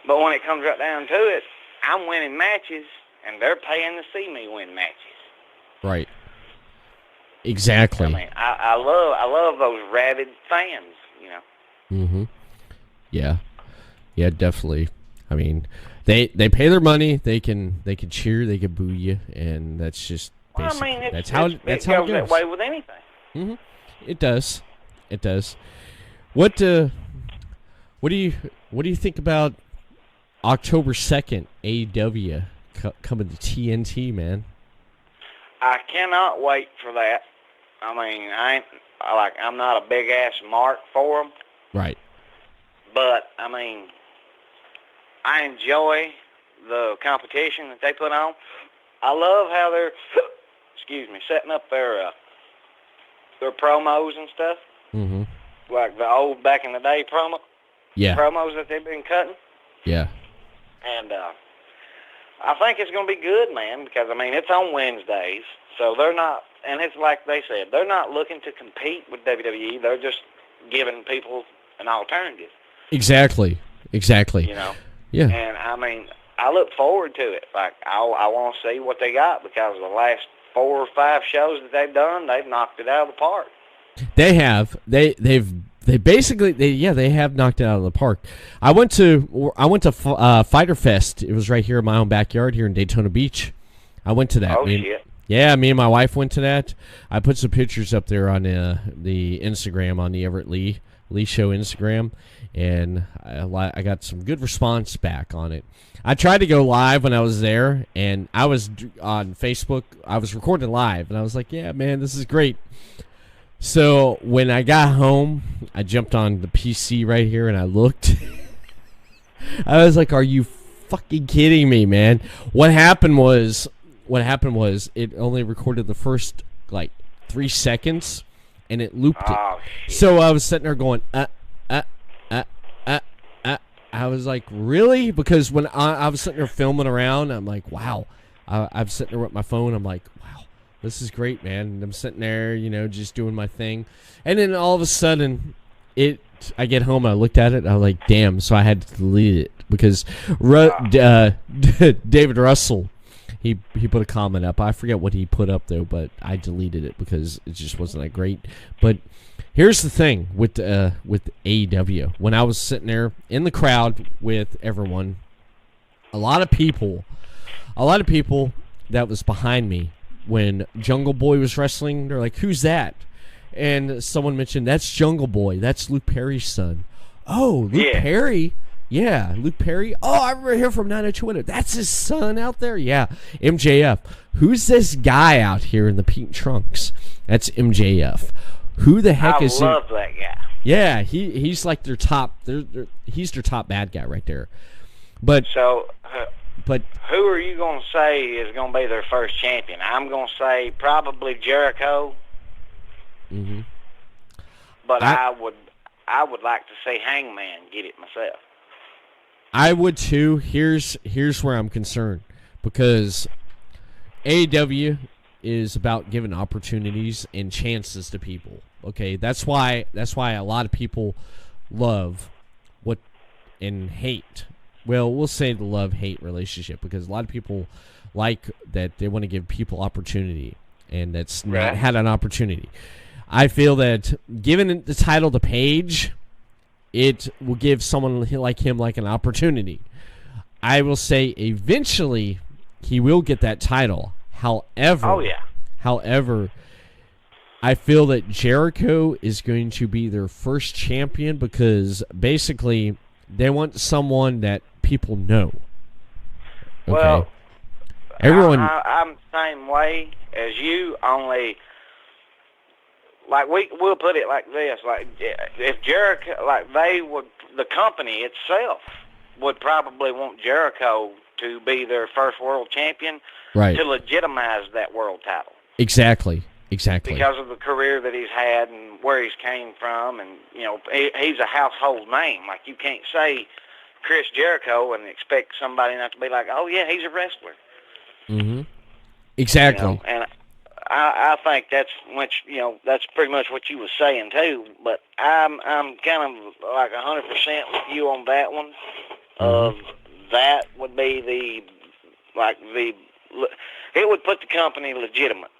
But when it comes right down to it, I'm winning matches and they're paying to see me win matches. Right. Exactly. I mean, I love those rabid fans, you know. Mm-hmm. Yeah. Yeah, definitely. I mean, they pay their money. They can cheer. They can boo you, and that's just basic. Well, I mean, that's how it goes that way with anything. Mm-hmm. It does. It does. What do you think about October 2nd, AEW coming to TNT, man? I cannot wait for that. I mean, I'm not a big ass mark for them. Right. But I mean, I enjoy the competition that they put on. I love how they're, setting up their promos and stuff. Mm-hmm. Like the old back in the day promos that they've been cutting. Yeah. And I think it's going to be good, man, because, I mean, it's on Wednesdays, so they're not, and it's like they said, they're not looking to compete with WWE. They're just giving people an alternative. Exactly. You know? Yeah. And, I mean, I look forward to it. Like, I want to see what they got, because the last 4 or 5 shows that they've done, they've knocked it out of the park. They have. They have knocked it out of the park. I went to Fighter Fest. It was right here in my own backyard here in Daytona Beach. I went to that. Oh, shit. Yeah, me and my wife went to that. I put some pictures up there on the Instagram, on the Everett Lee Show Instagram, and I got some good response back on it. I tried to go live when I was there, and I was on Facebook. I was recording live, and I was like, yeah, man, this is great. So when I got home, I jumped on the PC right here and I looked. I was like, "Are you fucking kidding me, man?" What happened was it only recorded the first like 3 seconds, and it looped it. Shit. So I was sitting there going, I was like, really? Because when I was sitting there filming around, I'm like, wow. I'm sitting there with my phone. I'm like, wow. This is great, man. And I'm sitting there, just doing my thing. And then all of a sudden, I get home, I looked at it, and I was like, damn. So I had to delete it because David Russell, he put a comment up. I forget what he put up, though, but I deleted it because it just wasn't that great. But here's the thing with AEW. When I was sitting there in the crowd with everyone, a lot of people that was behind me, when Jungle Boy was wrestling, they're like, who's that? And someone mentioned, that's Jungle Boy. That's Luke Perry's son. Oh, Luke Perry? Yeah, Luke Perry. Oh, I remember him from 90210. That's his son out there? Yeah, MJF. Who's this guy out here in the pink trunks? That's MJF. Who the heck is... I love that guy. Yeah, he's like their top... he's their top bad guy right there. But... But who are you going to say is going to be their first champion? I'm going to say probably Jericho. Mm-hmm. But I would like to see Hangman get it myself. I would too. Here's where I'm concerned, because AEW is about giving opportunities and chances to people. Okay, that's why a lot of people love and hate. Well, we'll say the love-hate relationship, because a lot of people like that they want to give people opportunity, and that's not had an opportunity. I feel that giving the title to Paige, it will give someone like him like an opportunity. I will say eventually he will get that title. However, I feel that Jericho is going to be their first champion, because basically they want someone that people know. Okay? Well, everyone. I'm the same way as you, only like we'll put it like this: like if Jericho, like the company itself would probably want Jericho to be their first world champion, right, to legitimize that world title. Exactly. Because of the career that he's had and where he's came from, and he's a household name. Like, you can't say Chris Jericho and expect somebody not to be like, oh yeah, he's a wrestler. Mm-hmm. Exactly. And I think that's that's pretty much what you was saying too. But I'm kind of like 100% with you on that one. That would be it would put the company legitimate.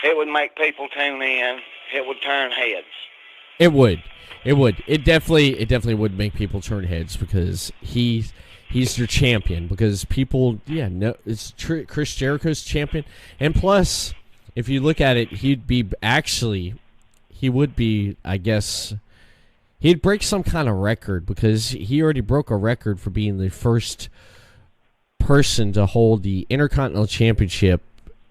It would make people tune in. It would turn heads. It would. It definitely would make people turn heads, because he's their champion. Because people, it's true. Chris Jericho's champion, and plus, if you look at it, he would be, I guess, he'd break some kind of record, because he already broke a record for being the first person to hold the Intercontinental Championship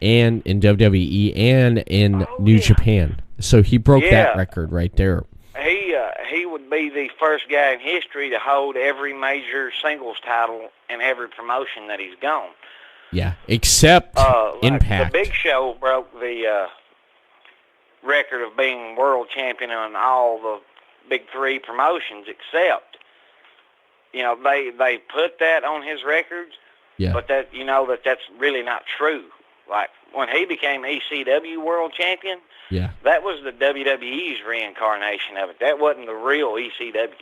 and in WWE and in New Japan. So he broke that record right there. He would be the first guy in history to hold every major singles title in every promotion that he's gone. Yeah, except Impact. The Big Show broke the record of being world champion on all the big three promotions, except they put that on his records. Yeah. But that's really not true. Like, when he became ECW World Champion, that was the WWE's reincarnation of it. That wasn't the real ECW.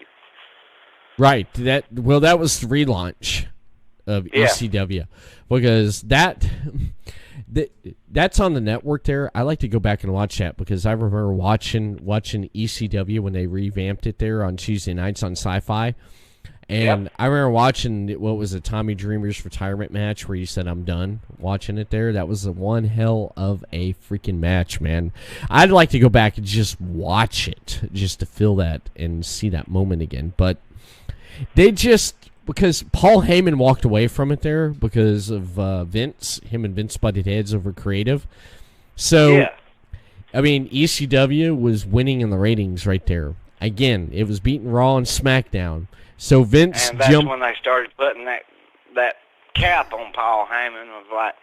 Right. That was the relaunch of ECW, because that's on the network there. I like to go back and watch that, because I remember watching ECW when they revamped it there on Tuesday nights on Sci-Fi. And I remember watching, what was it, Tommy Dreamer's retirement match, where he said, I'm done, watching it there. That was one hell of a freaking match, man. I'd like to go back and just watch it, just to feel that and see that moment again. But because Paul Heyman walked away from it there because of Vince. Him and Vince butted heads over creative. So, I mean, ECW was winning in the ratings right there. Again, it was beating Raw and SmackDown. So Vince and that's when they started putting that cap on Paul Heyman, of like,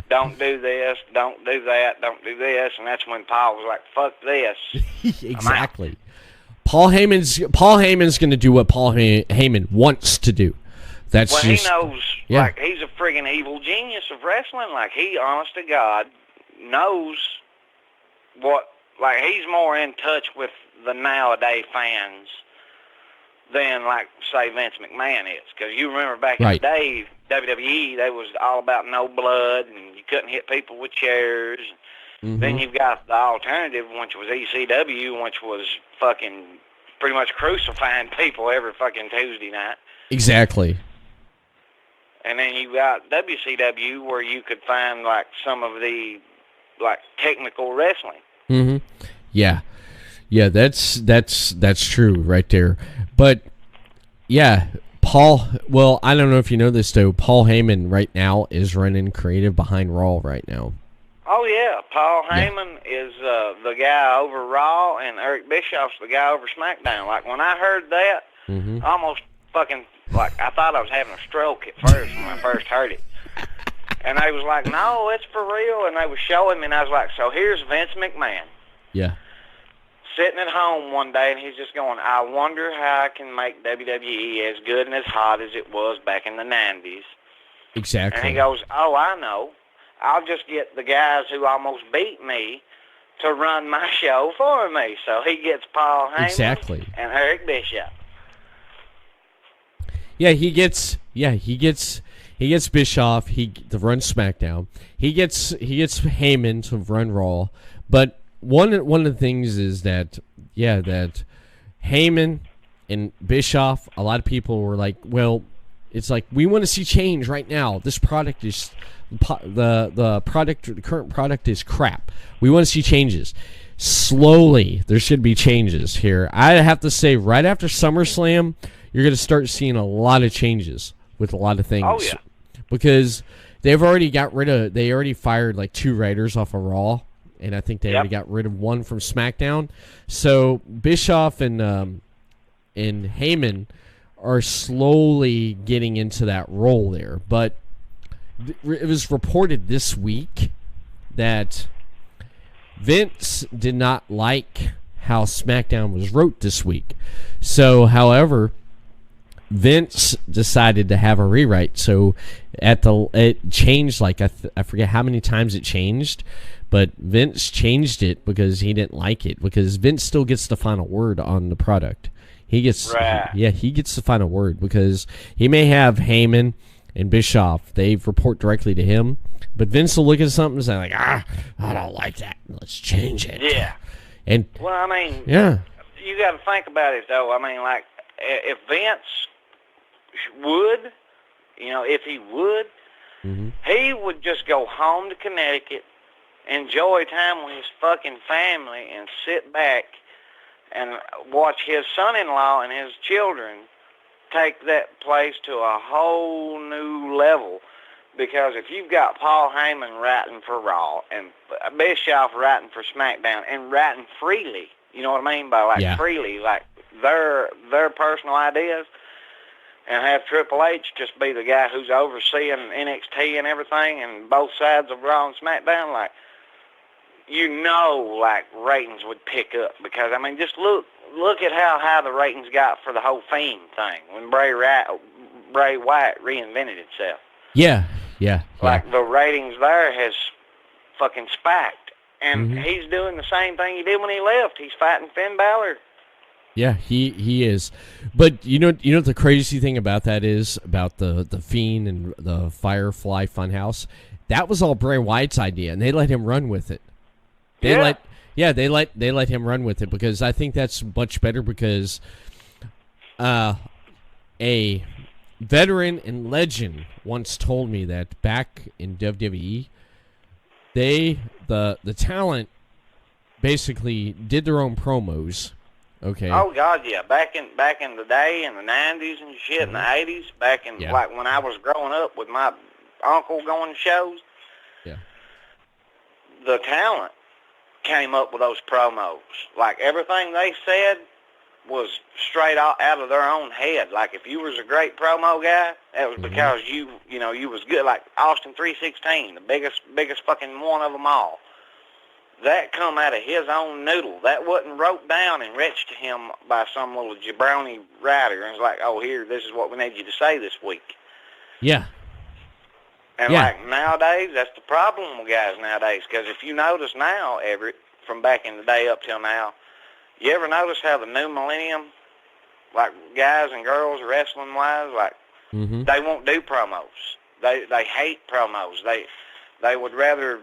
don't do this, don't do that, don't do this, and that's when Paul was like, fuck this. Exactly. Paul Heyman's going to do what Paul Heyman wants to do. He knows, like, he's a friggin' evil genius of wrestling. Like, he, honest to God, knows what, like, he's more in touch with the nowadays fans than, like, say, Vince McMahon is. Because you remember back in the day, WWE, they was all about no blood, and you couldn't hit people with chairs. Mm-hmm. Then you've got the alternative, which was ECW, which was fucking pretty much crucifying people every fucking Tuesday night. Exactly. And then you got WCW, where you could find, like, some of the, like, technical wrestling. Mm-hmm. Yeah. Yeah, that's true right there. But Yeah, Paul. Well, I don't know if you know this though. Paul Heyman right now is running creative behind Raw right now. Oh yeah, Paul Heyman is the guy over Raw, and Eric Bischoff's the guy over SmackDown. Like when I heard that, I almost fucking I thought I was having a stroke at first when I first heard it. And they was like, "No, it's for real." And they was showing me, and I was like, "So here's Vince McMahon." Yeah. Sitting at home one day, and he's just going, "I wonder how I can make WWE as good and as hot as it was back in the 90s. Exactly. And he goes, "Oh, I know. I'll just get the guys who almost beat me to run my show for me." So he gets Paul Heyman and Eric Bischoff. Yeah, he gets Bischoff to run SmackDown. He gets Heyman to run Raw. But one of the things is that Heyman and Bischoff, a lot of people were like, well, it's like we want to see change right now. This product is the current product is crap. We want to see changes. Slowly, there should be changes here. I have to say, right after SummerSlam, you're going to start seeing a lot of changes with a lot of things. Oh yeah, because they've already fired like 2 writers off of Raw, and I think they already got rid of 1 from SmackDown. So Bischoff and Heyman are slowly getting into that role there. But it was reported this week that Vince did not like how SmackDown was wrote this week. So, however, Vince decided to have a rewrite. So it changed, like I forget how many times it changed, but Vince changed it because he didn't like it, because Vince still gets the final word on the product. He gets he gets the final word, because he may have Heyman and Bischoff, they report directly to him, but Vince will look at something and say like, I don't like that, let's change it. Yeah. And well, I mean, you got to think about it though. I mean, like if Vince would, if he would, he would just go home to Connecticut, enjoy time with his fucking family, and sit back and watch his son-in-law and his children take that place to a whole new level. Because if you've got Paul Heyman writing for Raw and Bischoff writing for SmackDown and writing freely, you know what I mean by freely, like their personal ideas, and have Triple H just be the guy who's overseeing NXT and everything and both sides of Raw and SmackDown, like, like ratings would pick up. Because, I mean, just look at how high the ratings got for the whole Fiend thing when Bray Wyatt reinvented itself. Yeah. Like, the ratings there has fucking spiked. And he's doing the same thing he did when he left. He's fighting Finn Balor. Yeah, he is. But you know the crazy thing about that is, about the Fiend and the Firefly Funhouse, that was all Bray Wyatt's idea, and they let him run with it. They let him run with it, because I think that's much better, because a veteran and legend once told me that back in WWE, the talent basically did their own promos. Okay. Oh God, yeah. Back in the day, in the 90s and shit, in the 80s, back in like when I was growing up with my uncle going to shows. Yeah. The talent came up with those promos. Like everything they said was straight out of their own head. Like if you was a great promo guy, that was because you was good. Like Austin 316, the biggest fucking one of them all. That come out of his own noodle. That wasn't wrote down and retched to him by some little jabroni writer. And it's like, oh, here, this is what we need you to say this week. Yeah. And like nowadays, that's the problem with guys nowadays. Because if you notice now, Everett, from back in the day up till now, you ever notice how the new millennium, like guys and girls wrestling-wise, like they won't do promos. They hate promos. They would rather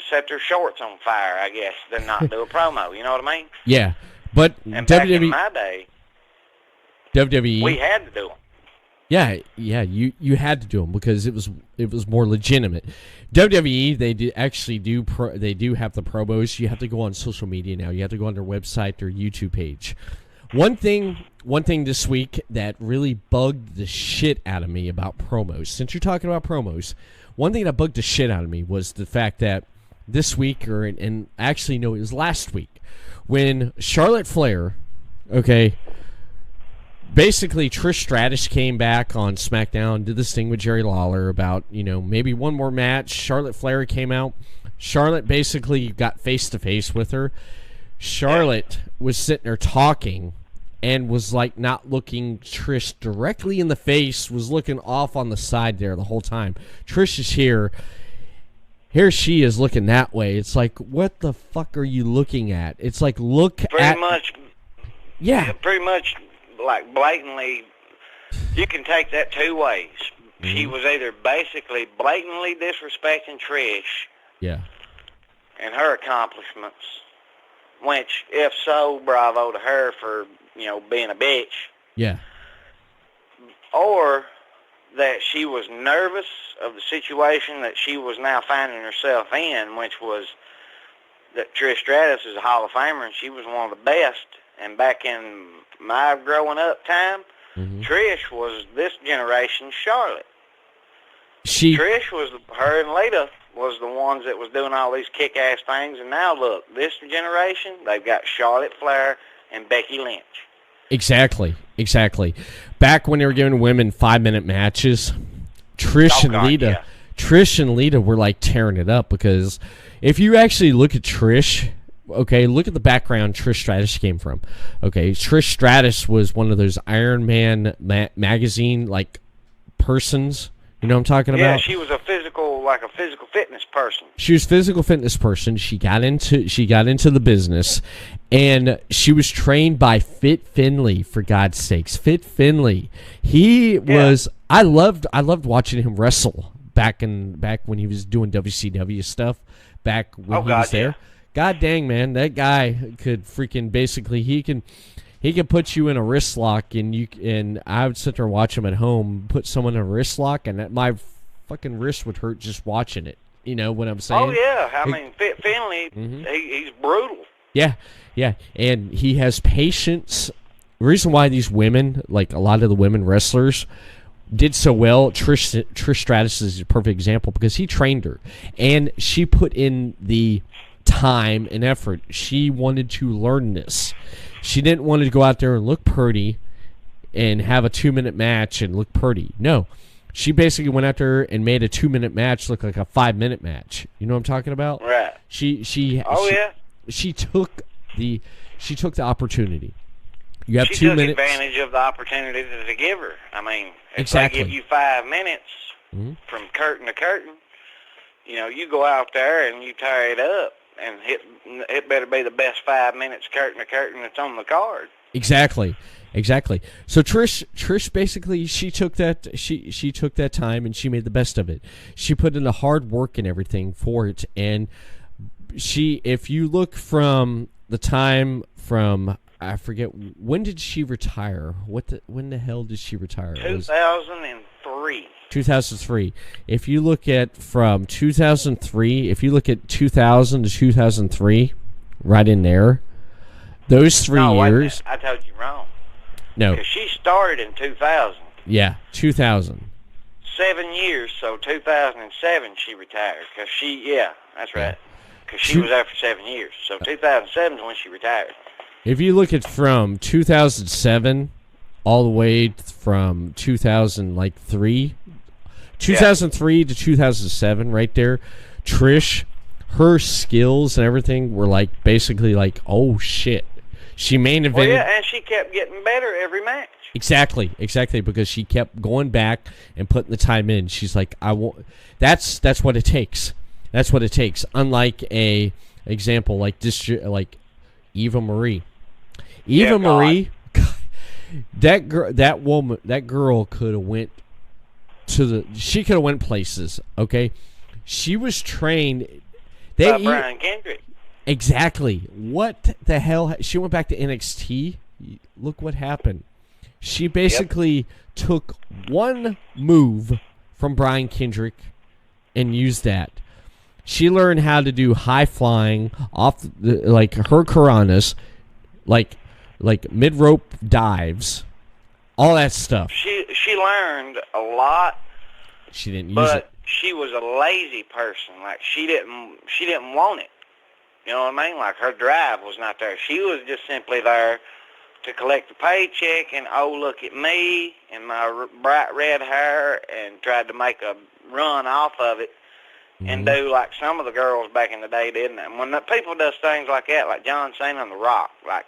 set their shorts on fire, I guess, than not do a promo. You know what I mean? Yeah, but and back in my day, WWE, we had to do them. Yeah, you had to do them because it was more legitimate. WWE, they do have the promos. You have to go on social media now. You have to go on their website, their YouTube page. One thing this week that really bugged the shit out of me about promos, since you're talking about promos, one thing that bugged the shit out of me was the fact that this week, and actually, no, it was last week, when Charlotte Flair, okay, basically Trish Stratus came back on SmackDown, did this thing with Jerry Lawler about, maybe one more match. Charlotte Flair came out. Charlotte basically got face-to-face with her. Charlotte was sitting there talking and was like not looking Trish directly in the face, was looking off on the side there the whole time. Trish is here. Here she is looking that way. It's like, what the fuck are you looking at? It's like, pretty much, like blatantly, you can take that two ways. Mm-hmm. She was either basically blatantly disrespecting Trish and her accomplishments, which, if so, bravo to her for, being a bitch. Yeah. Or that she was nervous of the situation that she was now finding herself in, which was that Trish Stratus is a Hall of Famer and she was one of the best. And back in my growing up time, Trish was this generation's Charlotte. Trish was, her and Lita was the ones that was doing all these kick-ass things. And now look, this generation, they've got Charlotte Flair and Becky Lynch. Exactly. Back when they were giving women 5-minute matches, Trish and Lita were like tearing it up, because if you actually look at Trish, okay, look at the background Trish Stratus came from. Okay, Trish Stratus was one of those Iron Man magazine like persons. You know what I'm talking about? Yeah, she was a physical fitness person. She was a physical fitness person. She got into the business, and she was trained by Fit Finlay, for God's sakes. Fit Finlay. He was. I loved watching him wrestle back when he was doing WCW stuff. Back when he was there. God dang, man, that guy could freaking basically he can put you in a wrist lock, and I would sit there and watch him at home put someone in a wrist lock, and my fucking wrist would hurt just watching it. You know what I'm saying? Oh yeah, I mean Fit Finlay, he's brutal. Yeah, and he has patience. The reason why these women, like a lot of the women wrestlers, did so well, Trish Stratus is a perfect example, because he trained her, and she put in the time and effort. She wanted to learn this. She didn't want to go out there and look pretty and have a 2-minute match and look pretty. No. She basically went out there and made a 2-minute match look like a 5-minute match. You know what I'm talking about? Right. She took the opportunity. You have 2 minutes. She took advantage of the opportunity that they give her. I mean, if they give you 5 minutes from curtain to curtain, you go out there and you tie it up, and it better be the best 5 minutes curtain to curtain that's on the card. Exactly. So Trish basically she took that time and she made the best of it. She put in the hard work and everything for it, and if you look from the time from, I forget, when did she retire? When the hell did she retire? 2003. 2003. If you look at from 2003, if you look at 2000 to 2003, right in there, those 3 years. I told you wrong. No. Because she started in 2000. Yeah, 2000. 7 years, so 2007 she retired. That's right. Because she was there for 7 years. So 2007 is when she retired. If you look at from 2007 all the way from 2003 to 2007, right there, Trish, her skills and everything were like basically like, oh shit. She main evented. Well, yeah, and she kept getting better every match. Exactly, because she kept going back and putting the time in. She's like, I won't. That's what it takes. That's what it takes. Unlike a example like this, like Eva Marie. Eva Marie, that girl could have went she could have went places. Okay, she was trained. By Brian Kendrick. Exactly. What the hell? She went back to NXT. Look what happened. She basically took one move from Brian Kendrick and used that. She learned how to do high flying off like her Karanas, like like mid-rope dives, all that stuff. She learned a lot. She didn't use but it. She was a lazy person. Like she didn't want it. You know what I mean? Like her drive was not there. She was just simply there to collect the paycheck and, oh, look at me and my bright red hair, and tried to make a run off of it and do like some of the girls back in the day did. And when the people does things like that, like John Cena and The Rock, like,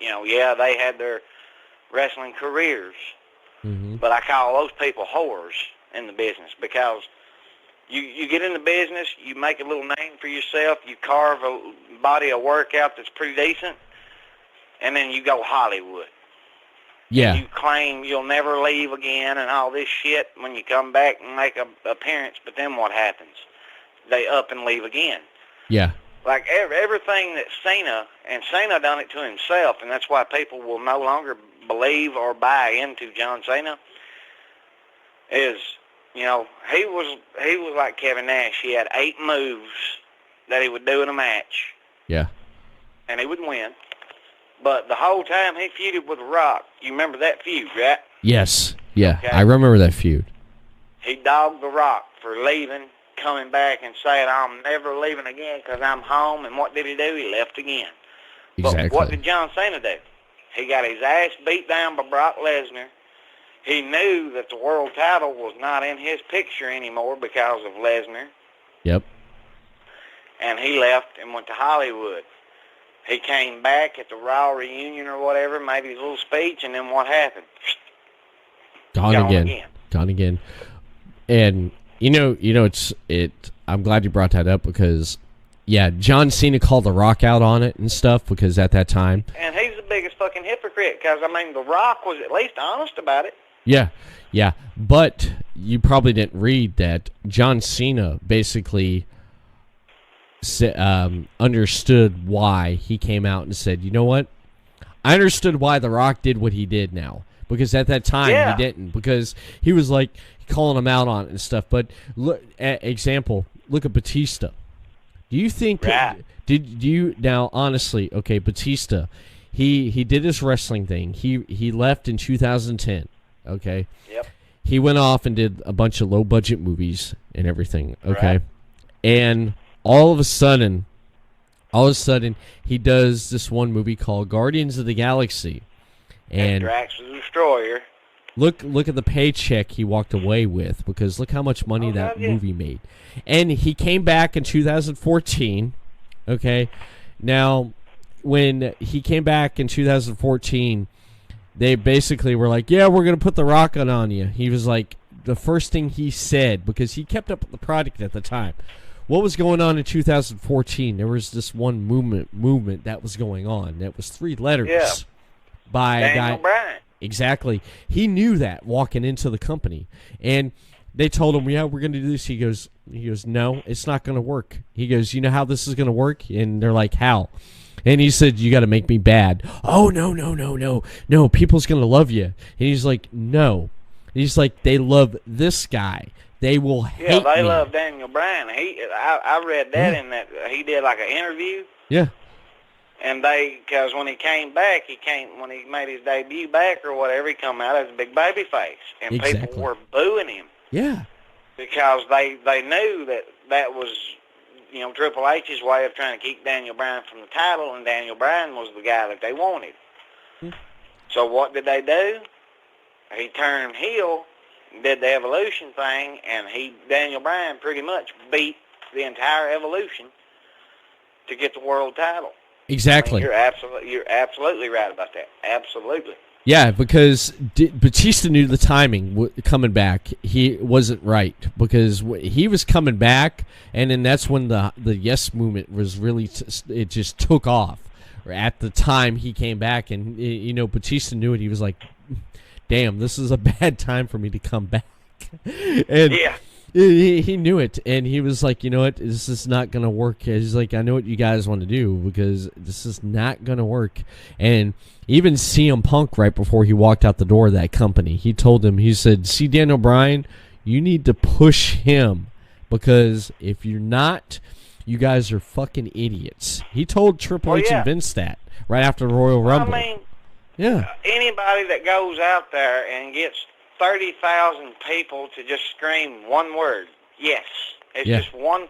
you know, yeah, they had their wrestling careers, but I call those people whores in the business, because you get in the business, you make a little name for yourself, you carve a body of work out that's pretty decent, and then you go Hollywood. Yeah. You claim you'll never leave again and all this shit when you come back and make an appearance, but then what happens? They up and leave again. Yeah. Like everything that Cena done it to himself, and that's why people will no longer believe or buy into John Cena, is, you know, he was like Kevin Nash. He had 8 moves that he would do in a match. Yeah. And he would win. But the whole time he feuded with The Rock, you remember that feud, right? Yes. Yeah. Okay. I remember that feud. He dogged The Rock for leaving, coming back and saying, I'm never leaving again because I'm home. And what did he do? He left again. Exactly. But what did John Cena do? He got his ass beat down by Brock Lesnar. He knew that the world title was not in his picture anymore because of Lesnar. Yep. And he left and went to Hollywood. He came back at the Raw reunion or whatever, made his little speech, and then what happened? Gone again. And you know, I'm glad you brought that up, because yeah, John Cena called The Rock out on it and stuff, because at that time. And he's the biggest fucking hypocrite, because I mean, The Rock was at least honest about it. Yeah. But you probably didn't read that John Cena basically understood why he came out and said, you know what? I understood why The Rock did what he did now. Because at that time he didn't. Because he was like calling him out on it and stuff. But look at look at Batista. Do you think now honestly, okay, Batista, he did his wrestling thing. He left in 2010. Okay. Yep. He went off and did a bunch of low budget movies and everything. Okay. Right. And all of a sudden, he does this one movie called Guardians of the Galaxy. And Drax the Destroyer. Look at the paycheck he walked away with, because look how much money that movie made. And he came back in 2014. Okay. Now, when he came back in 2014, they basically were like, yeah, we're going to put the rock on you. He was like, the first thing he said, because he kept up with the product at the time. What was going on in 2014? There was this one movement that was going on. That was 3 letters by a guy. Bryan. Exactly. He knew that walking into the company. And they told him, yeah, we're going to do this. He goes, no, it's not going to work. He goes, you know how this is going to work? And they're like, how? And he said, you got to make me bad. Oh, no, people's going to love you. And he's like, no. And he's like, they love this guy. They will hate me. Yeah, they love Daniel Bryan. I read that in that he did like an interview. Yeah. And because when he came back, when he made his debut back or whatever, he come out as a big baby face. And people were booing him. Yeah. Because they knew that was, you know, Triple H's way of trying to keep Daniel Bryan from the title, and Daniel Bryan was the guy that they wanted. So what did they do? He turned heel, did the Evolution thing, and Daniel Bryan pretty much beat the entire Evolution to get the world title. Exactly. I mean, you're absolutely right about that. Absolutely. Yeah, because Batista knew the timing coming back. He wasn't right, because he was coming back, and then that's when the Yes movement was really it just took off. At the time he came back, and you know, Batista knew it. He was like, damn, this is a bad time for me to come back. And yeah. He knew it, and he was like, you know what, this is not going to work. He's like, I know what you guys want to do, because this is not going to work. And even CM Punk, right before he walked out the door of that company, he told him, he said, see, Daniel Bryan, you need to push him, because if you're not, you guys are fucking idiots. He told Triple H and Vince that right after the Royal Rumble. I mean, Yeah. Anybody that goes out there and gets 30,000 people to just scream one word, yes. It's just one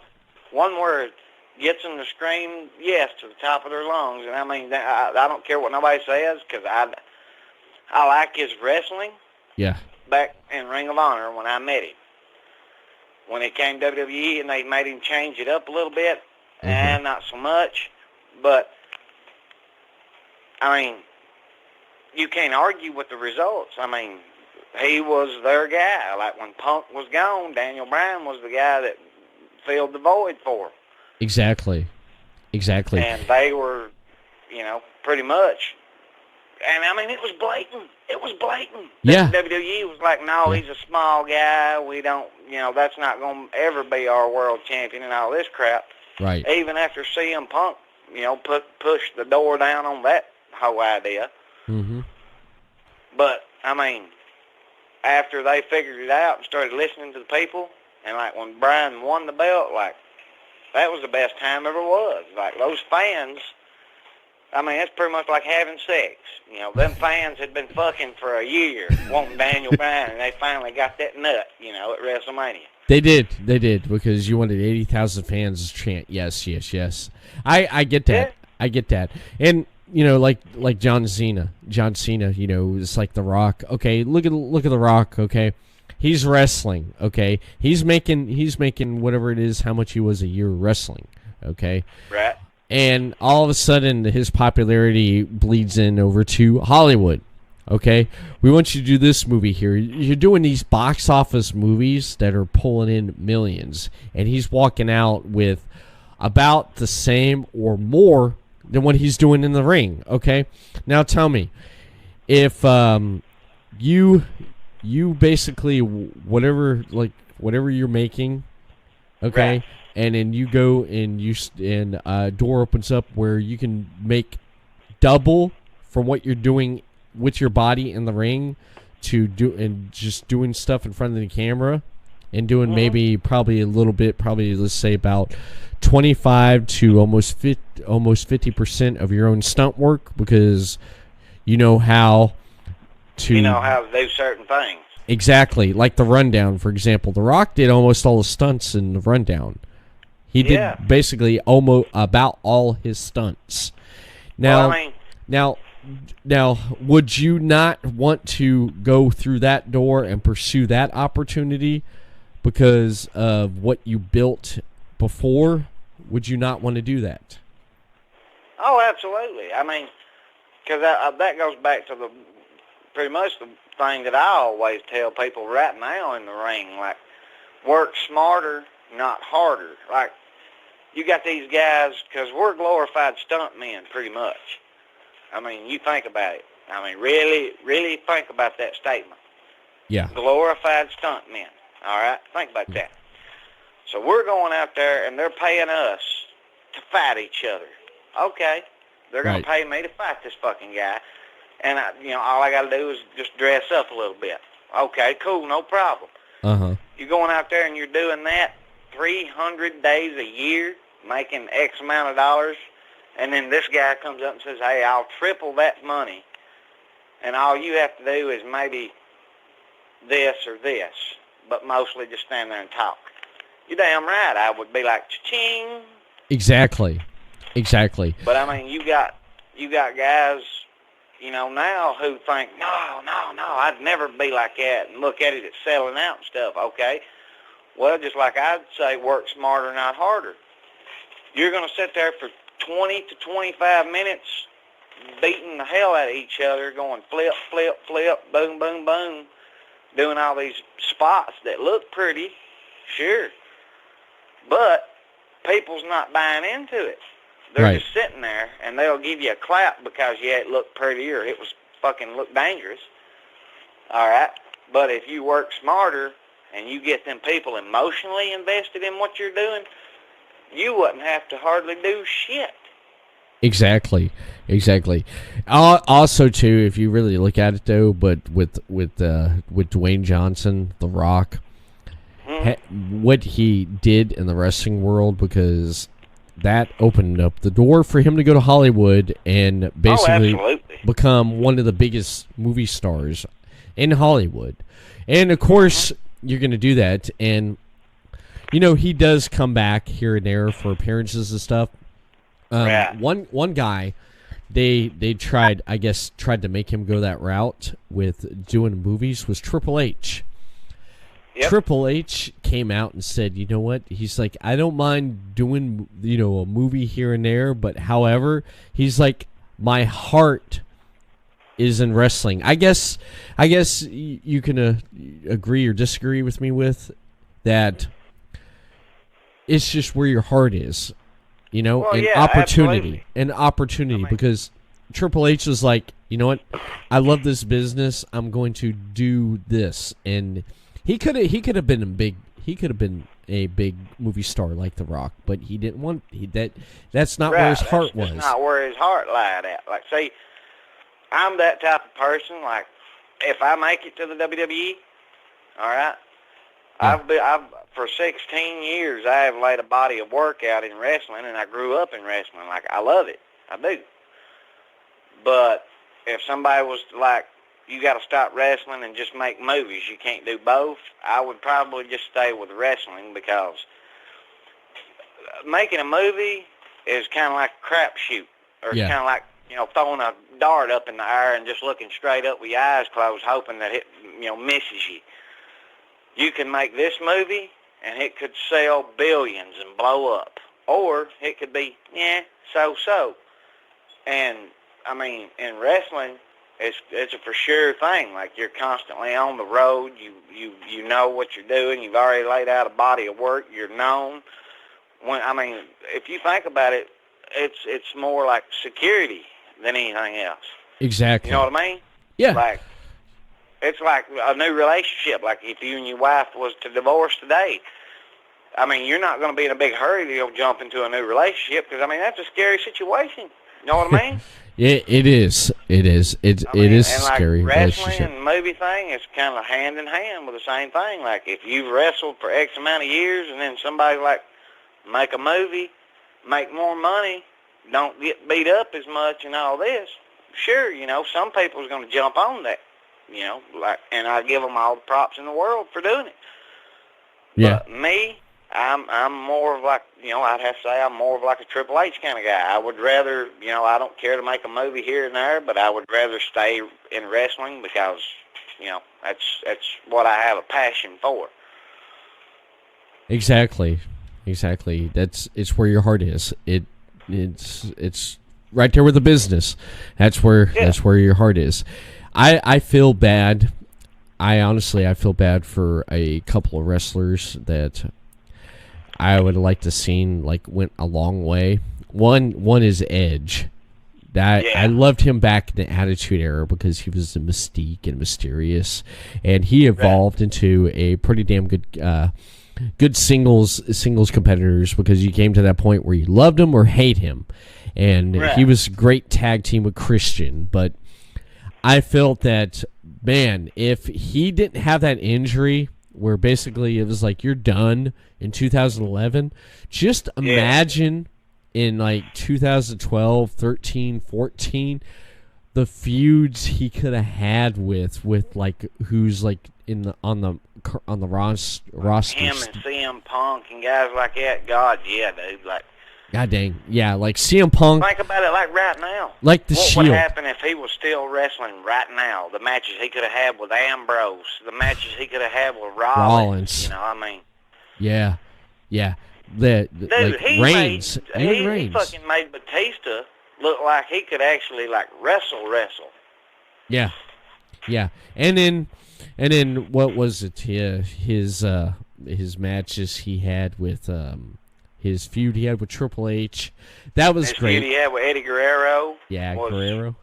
word gets them to scream yes to the top of their lungs. And I mean, I don't care what nobody says, because I like his wrestling. Yeah. Back in Ring of Honor when I met him. When it came WWE and they made him change it up a little bit, and not so much. But, I mean, you can't argue with the results. I mean, he was their guy. Like when Punk was gone, Daniel Bryan was the guy that filled the void for him. Exactly. And they were, pretty much. And, I mean, it was blatant. Yeah. WWE was like, no, he's a small guy. We don't, that's not going to ever be our world champion and all this crap. Right. Even after CM Punk, pushed the door down on that whole idea. Mm-hmm. But, I mean, after they figured it out and started listening to the people, and, like, when Bryan won the belt, like, that was the best time ever was. Like, those fans, I mean, it's pretty much like having sex. Them fans had been fucking for a year wanting Daniel Bryan, and they finally got that nut, at WrestleMania. They did, because you wanted 80,000 fans to chant, yes, yes, yes. I get that. Yeah. I get that. And, like John Cena, it's like The Rock. Okay, look at The Rock, okay? He's wrestling, okay? He's making whatever it is, how much he was a year wrestling, okay? Right. And all of a sudden, his popularity bleeds in over to Hollywood. Okay? We want you to do this movie here. You're doing these box office movies that are pulling in millions. And he's walking out with about the same or more than what he's doing in the ring. Okay? Now tell me, if you basically, whatever you're making, okay? Right. And then you go and a door opens up where you can make double from what you're doing with your body in the ring just doing stuff in front of the camera and doing maybe probably a little bit, let's say about 25 to almost 50% of your own stunt work, because you know how to do certain things. Exactly, like the Rundown, for example. The Rock did almost all the stunts in the Rundown. He did basically almost about all his stunts. Now, now, would you not want to go through that door and pursue that opportunity because of what you built before? Would you not want to do that? Oh, absolutely. I mean, because that goes back to pretty much the thing that I always tell people right now in the ring, like, work smarter, not harder. Like, you got these guys, because we're glorified stuntmen pretty much. I mean, you think about it. I mean, really, really think about that statement. Yeah. Glorified stuntmen. All right? Think about that. So we're going out there, and they're paying us to fight each other. Okay. They're going to pay me to fight this fucking guy. And, all I got to do is just dress up a little bit. Okay, cool, no problem. Uh-huh. You're going out there and you're doing that 300 days a year, making X amount of dollars, and then this guy comes up and says, hey, I'll triple that money, and all you have to do is maybe this or this, but mostly just stand there and talk. You're damn right. I would be like, cha-ching. Exactly. But, I mean, you got guys, now who think, no, I'd never be like that, and look at it as selling out and stuff. Okay. Well, just like I'd say, work smarter, not harder. You're going to sit there for 20 to 25 minutes beating the hell out of each other, going flip, flip, flip, boom, boom, boom, doing all these spots that look pretty, sure. But people's not buying into it. They're just sitting there, and they'll give you a clap because, it looked pretty or it was fucking looked dangerous. All right? But if you work smarter and you get them people emotionally invested in what you're doing, you wouldn't have to hardly do shit. Exactly. Also, too, if you really look at it, though, but with Dwayne Johnson, The Rock, what he did in the wrestling world, because that opened up the door for him to go to Hollywood and basically become one of the biggest movie stars in Hollywood. And, of course, you're going to do that. And, he does come back here and there for appearances and stuff. One guy, they tried to make him go that route with doing movies was Triple H. Yep. Triple H came out and said, you know what? He's like, I don't mind doing, a movie here and there, but however, he's like, my heart is in wrestling. I guess you can agree or disagree with me with that. It's just where your heart is, opportunity. An opportunity, because Triple H was like, you know what? I love this business. I'm going to do this. And he could have been a big movie star like The Rock, but he didn't want that's not where his heart was. That's not where his heart lied at. Like, say, I'm that type of person. Like, if I make it to the WWE, all right, I've for 16 years I have laid a body of work out in wrestling, and I grew up in wrestling. Like, I love it, I do. But if somebody was like, you got to stop wrestling and just make movies, you can't do both, I would probably just stay with wrestling, because making a movie is kind of like a crapshoot, or it's kind of like, throwing a dart up in the air and just looking straight up with your eyes closed, hoping that it, misses you. You can make this movie, and it could sell billions and blow up, or it could be, so-so. And, I mean, in wrestling, it's a for sure thing. Like, you're constantly on the road. You know what you're doing. You've already laid out a body of work. You're known. If you think about it, it's more like security than anything else. Exactly. You know what I mean? Yeah. Like, it's like a new relationship. Like, if you and your wife was to divorce today, you're not going to be in a big hurry to jump into a new relationship, because, that's a scary situation. You know what I mean? It is. It is a scary wrestling relationship. and movie thing is kind of hand in hand with the same thing. Like, if you've wrestled for X amount of years, and then somebody make a movie, make more money, don't get beat up as much and all this, sure, some people's going to jump on that, and I give them all the props in the world for doing it. Yeah. But me, I'm more of like, I'd have to say I'm more of like a Triple H kind of guy. I would rather, I don't care to make a movie here and there, but I would rather stay in wrestling, because, that's what I have a passion for. Exactly. It's where your heart is. It's right there with the business. That's where your heart is. I feel bad. I feel bad for a couple of wrestlers that I would like to seen went a long way. One is Edge. I loved him back in the Attitude Era, because he was a mystique and mysterious, and he evolved into a pretty damn good singles competitors, because you came to that point where you loved him or hate him, and he was a great tag team with Christian. But I felt that, man, if he didn't have that injury where basically it was like, you're done in 2011, just imagine in 2012, 13, 14, the feuds he could have had with who's on the roster. Him and CM Punk and guys like that. God, yeah, dude. God dang, yeah, CM Punk. Think about it right now. What would happen if he was still wrestling right now? The matches he could have had with Ambrose, the matches he could have had with Rollins. Yeah. Dude, Reigns. He fucking made Batista look like he could actually wrestle. Yeah. And then what was it? His matches he had with his feud he had with Triple H. That was great. His feud he had with Eddie Guerrero. Yeah, Guerrero.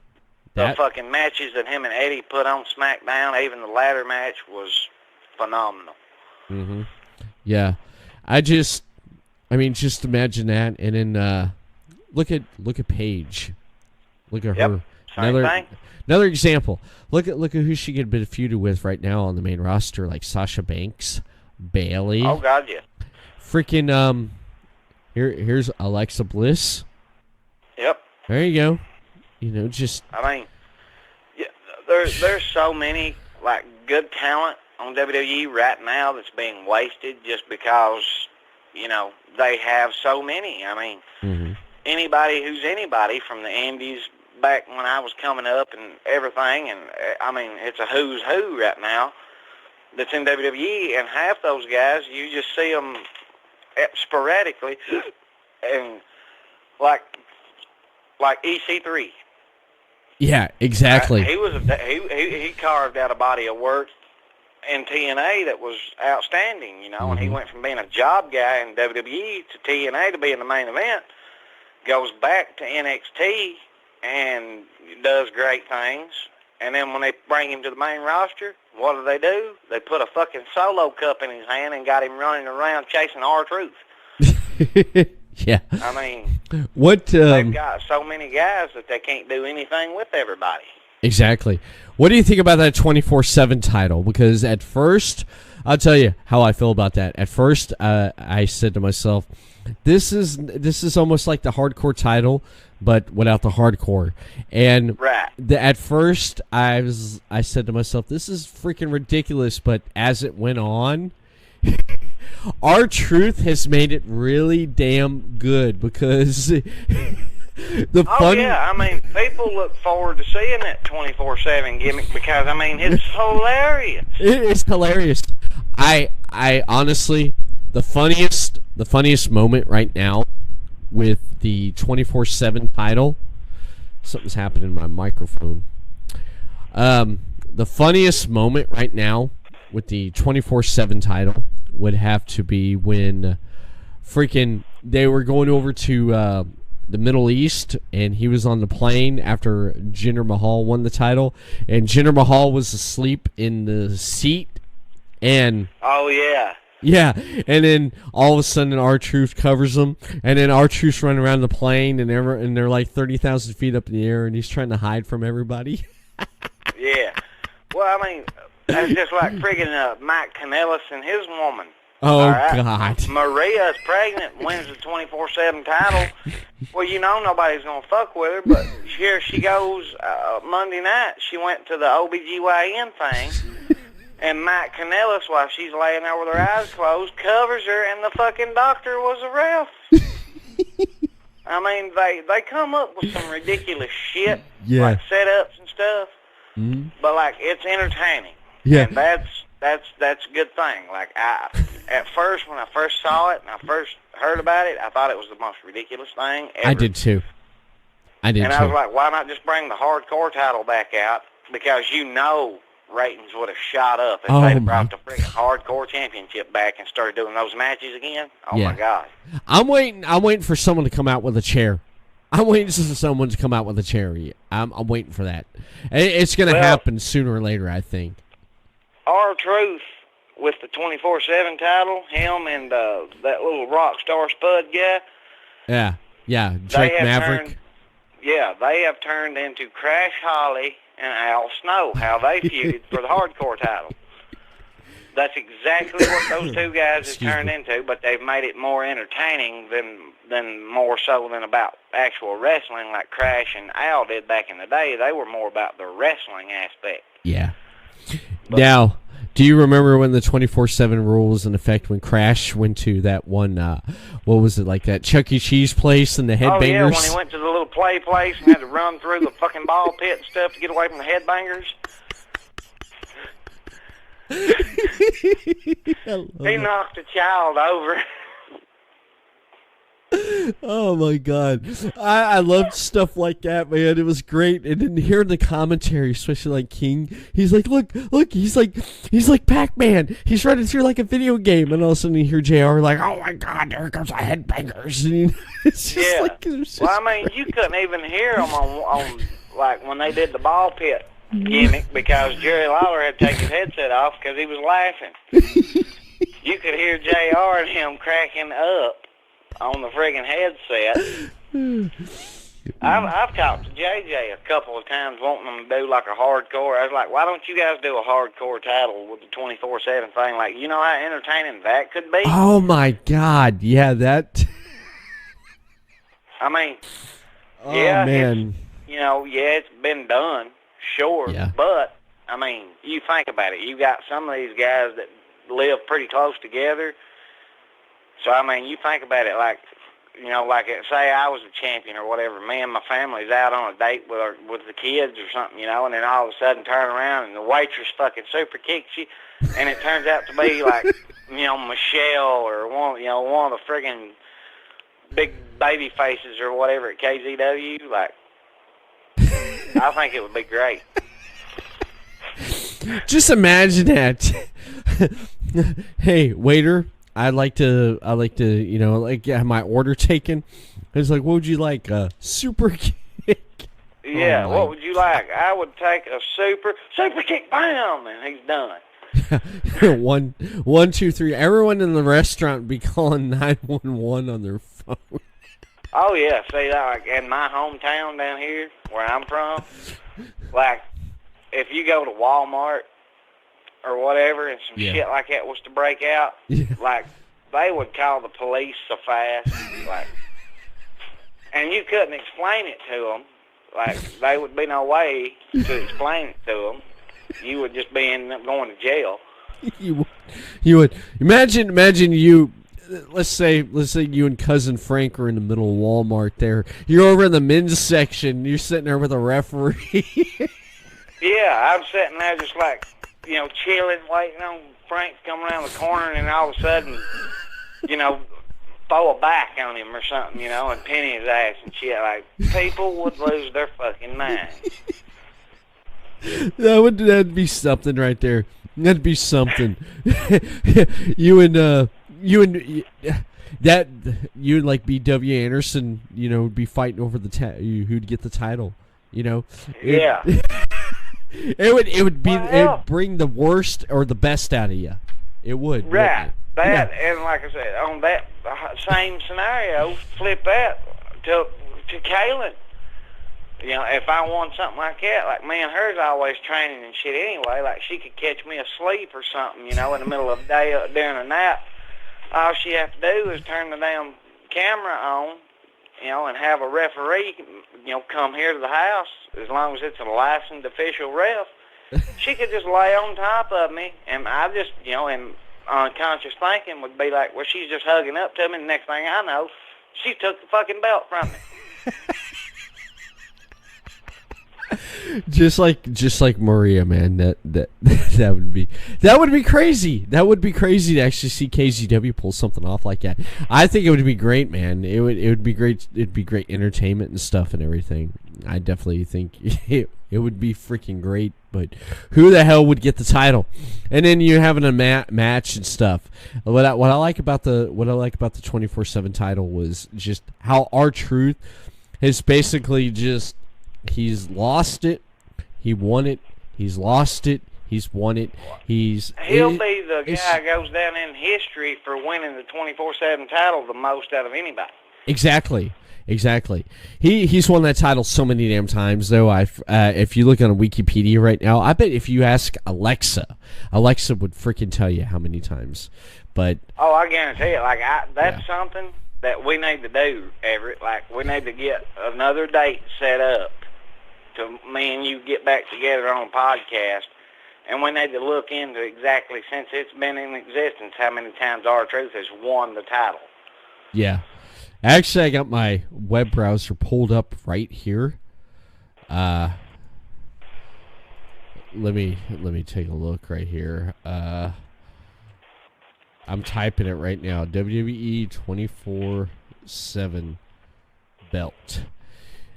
The fucking matches that him and Eddie put on SmackDown, even the ladder match, was phenomenal. Mm-hmm. Yeah. Just imagine that, and then look at Paige. Look at her. Another example. Look at who she could be feuded with right now on the main roster, like Sasha Banks, Bayley. Oh God, yeah. Freaking here's Alexa Bliss. Yep. There you go. Just. There's so many like good talent on WWE right now that's being wasted just because they have so many. I mean, anybody who's anybody from the Indies back when I was coming up and everything, and I mean it's a who's who right now that's in WWE, and half those guys you just see them sporadically, and like EC3. Yeah, exactly. He carved out a body of work in TNA that was outstanding, and he went from being a job guy in WWE to TNA to being the main event, goes back to NXT and does great things, and then when they bring him to the main roster, what do? They put a fucking solo cup in his hand and got him running around chasing R-Truth. Yeah. I mean, they've got so many guys that they can't do anything with everybody. Exactly. What do you think about that 24/7 title? Because at first, I'll tell you how I feel about that. At first, I said to myself, this is almost like the hardcore title, but without the hardcore. And right. At first, I said to myself, this is freaking ridiculous. But as it went on, R-Truth has made it really damn good because yeah, I mean, people look forward to seeing that 24/7 gimmick because I mean it's hilarious. It is hilarious. I honestly, the funniest moment right now with the 24/7 title. Something's happened in my microphone. The funniest moment right now with the 24/7 title would have to be when freaking they were going over to the Middle East, and he was on the plane after Jinder Mahal won the title, and Jinder Mahal was asleep in the seat, and yeah, and then all of a sudden R-Truth covers him, and then R-Truth's running around the plane, and they're like 30,000 feet up in the air, and he's trying to hide from everybody. Yeah, well, I mean, that's just like friggin' Mike Kanellis and his woman. Oh, right? God. Maria's pregnant, wins the 24/7 title. Well, nobody's going to fuck with her, but here she goes Monday night. She went to the OBGYN thing, and Mike Kanellis, while she's laying there with her eyes closed, covers her, and the fucking doctor was a ref. I mean, they come up with some ridiculous shit, like setups and stuff, but, like, it's entertaining. Yeah. And that's a good thing. Like, at first, when I first saw it and I first heard about it, I thought it was the most ridiculous thing ever. I did too. I was like, why not just bring the hardcore title back out? Because ratings would have shot up if they brought the freaking hardcore championship back and started doing those matches again. Oh, my God. I'm waiting for someone to come out with a chair. I'm waiting for someone to come out with a chair. I'm waiting for that. It's going to happen sooner or later, I think. R-Truth with the 24/7 title, him and that little rock star Spud guy. Yeah, Drake Maverick. They have turned into Crash Holly and Al Snow, how they feuded for the hardcore title. That's exactly what those two guys have turned into, but they've made it more entertaining than more so than about actual wrestling like Crash and Al did back in the day. They were more about the wrestling aspect. Yeah. Now, do you remember when the 24/7 rule was in effect when Crash went to that one, what was it, like that Chuck E. Cheese place and the headbangers? Oh, yeah, when he went to the little play place and had to run through the fucking ball pit and stuff to get away from the headbangers. He knocked a child over. Oh my God, I loved stuff like that, man. It was great. And then hearing the commentary, especially like King, he's like, look, he's like Pac-Man. He's running through like a video game, and all of a sudden you hear JR like, oh my God, there comes the headbangers. And it's just like, well, I mean, you couldn't even hear them on like when they did the ball pit gimmick because Jerry Lawler had taken his headset off because he was laughing. You could hear JR and him cracking up on the friggin' headset. I've talked to JJ a couple of times wanting them to do like a hardcore. I was like, why don't you guys do a hardcore title with the 24/7 thing? Like, you know how entertaining that could be? Oh my God, yeah, that. I mean, man. it's been done. sure. Yeah. But, I mean, you think about it. You got some of these guys that live pretty close together. So, I mean, you think about it like, like say I was a champion or whatever. Me and my family's out on a date with the kids or something, and then all of a sudden turn around and the waitress fucking super kicks you, and it turns out to be like, Michelle or one of the friggin' big baby faces or whatever at KZW. Like, I think it would be great. Just imagine that. Hey, waiter. I'd like to, have my order taken. It's like, what would you like? A super kick? Yeah, what would you like? I would take a super kick, bam, and he's done. 1, 2, 3. Everyone in the restaurant would be calling 911 on their phone. Oh yeah, see, like in my hometown down here, where I'm from, like if you go to Walmart or whatever, and some shit like that was to break out, like they would call the police so fast, like, and you couldn't explain it to them. Like there would be no way to explain it to them. You would just be end up going to jail. You would imagine you. Let's say you and cousin Frank are in the middle of Walmart. There, you're over in the men's section. You're sitting there with a referee. Yeah, I'm sitting there just like, chilling, waiting on Frank to come around the corner, and all of a sudden, throw a back on him or something, and pin his ass and shit. Like, people would lose their fucking minds. That'd be something right there. That'd be something. you and like BW Anderson, would be fighting over who'd get the title. Yeah. It would bring the worst or the best out of you. It would. Right. And like I said, on that same scenario, flip that to Kaylin. If I won something like that, like me and her's always training and shit anyway, like she could catch me asleep or something, in the middle of the day during a nap. All she have to do is turn the damn camera on, and have a referee, come here to the house, as long as it's a licensed official ref. She could just lay on top of me, and I just, and unconscious thinking would be like, well, she's just hugging up to me, and the next thing I know, she took the fucking belt from me. Just like Maria, man. That would be crazy. That would be crazy to actually see KZW pull something off like that. I think it would be great, man. It would be great. It'd be great entertainment and stuff and everything. I definitely think it would be freaking great. But who the hell would get the title? And then you're having a match and stuff. What I like about the 24/7 title was just how R-Truth has basically just. He's lost it. He won it. He's lost it. He's won it. He'll be the guy that goes down in history for winning the 24/7 title the most out of anybody. Exactly. He's won that title so many damn times, though. If you look on Wikipedia right now, I bet if you ask Alexa would freaking tell you how many times. But I guarantee it. Like that's something that we need to do, Everett. Like we need to get another date set up. To me and you get back together on a podcast, and we need to look into exactly, since it's been in existence, how many times R-Truth has won the title. Yeah. Actually, I got my web browser pulled up right here. Let me take a look right here. I'm typing it right now. WWE 24/7 belt.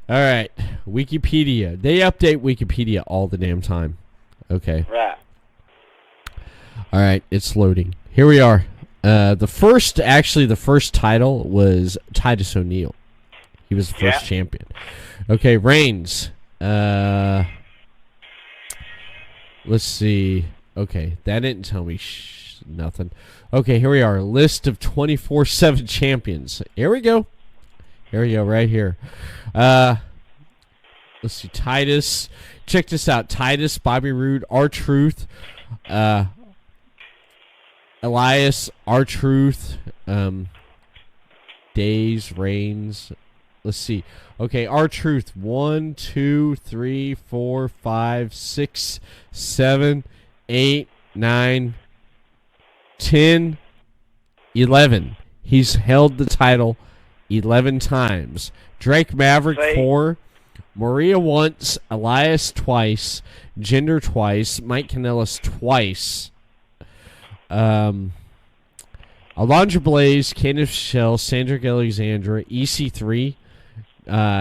All right, Wikipedia. They update Wikipedia all the damn time. Okay. Right. All right, it's loading. Here we are. The first title was Titus O'Neil. He was the first champion. Okay, Reigns. Let's see. Okay, that didn't tell me nothing. Okay, here we are. List of 24/7 champions. Here we go. Right here. Let's see. Titus. Check this out. Titus, Bobby Roode, R-Truth, Elias, R-Truth, Days, Reigns, Let's see. Okay, R-Truth. 1, 2, 3, 4, 5, 6, 7, 8, 9, 10, 11. He's held the title 11 times. Drake Maverick 4, Maria once, Elias twice, Jinder twice, Mike Kanellis twice. Alondra Blaze, Candice Michelle, Sandra Alexandra, EC3,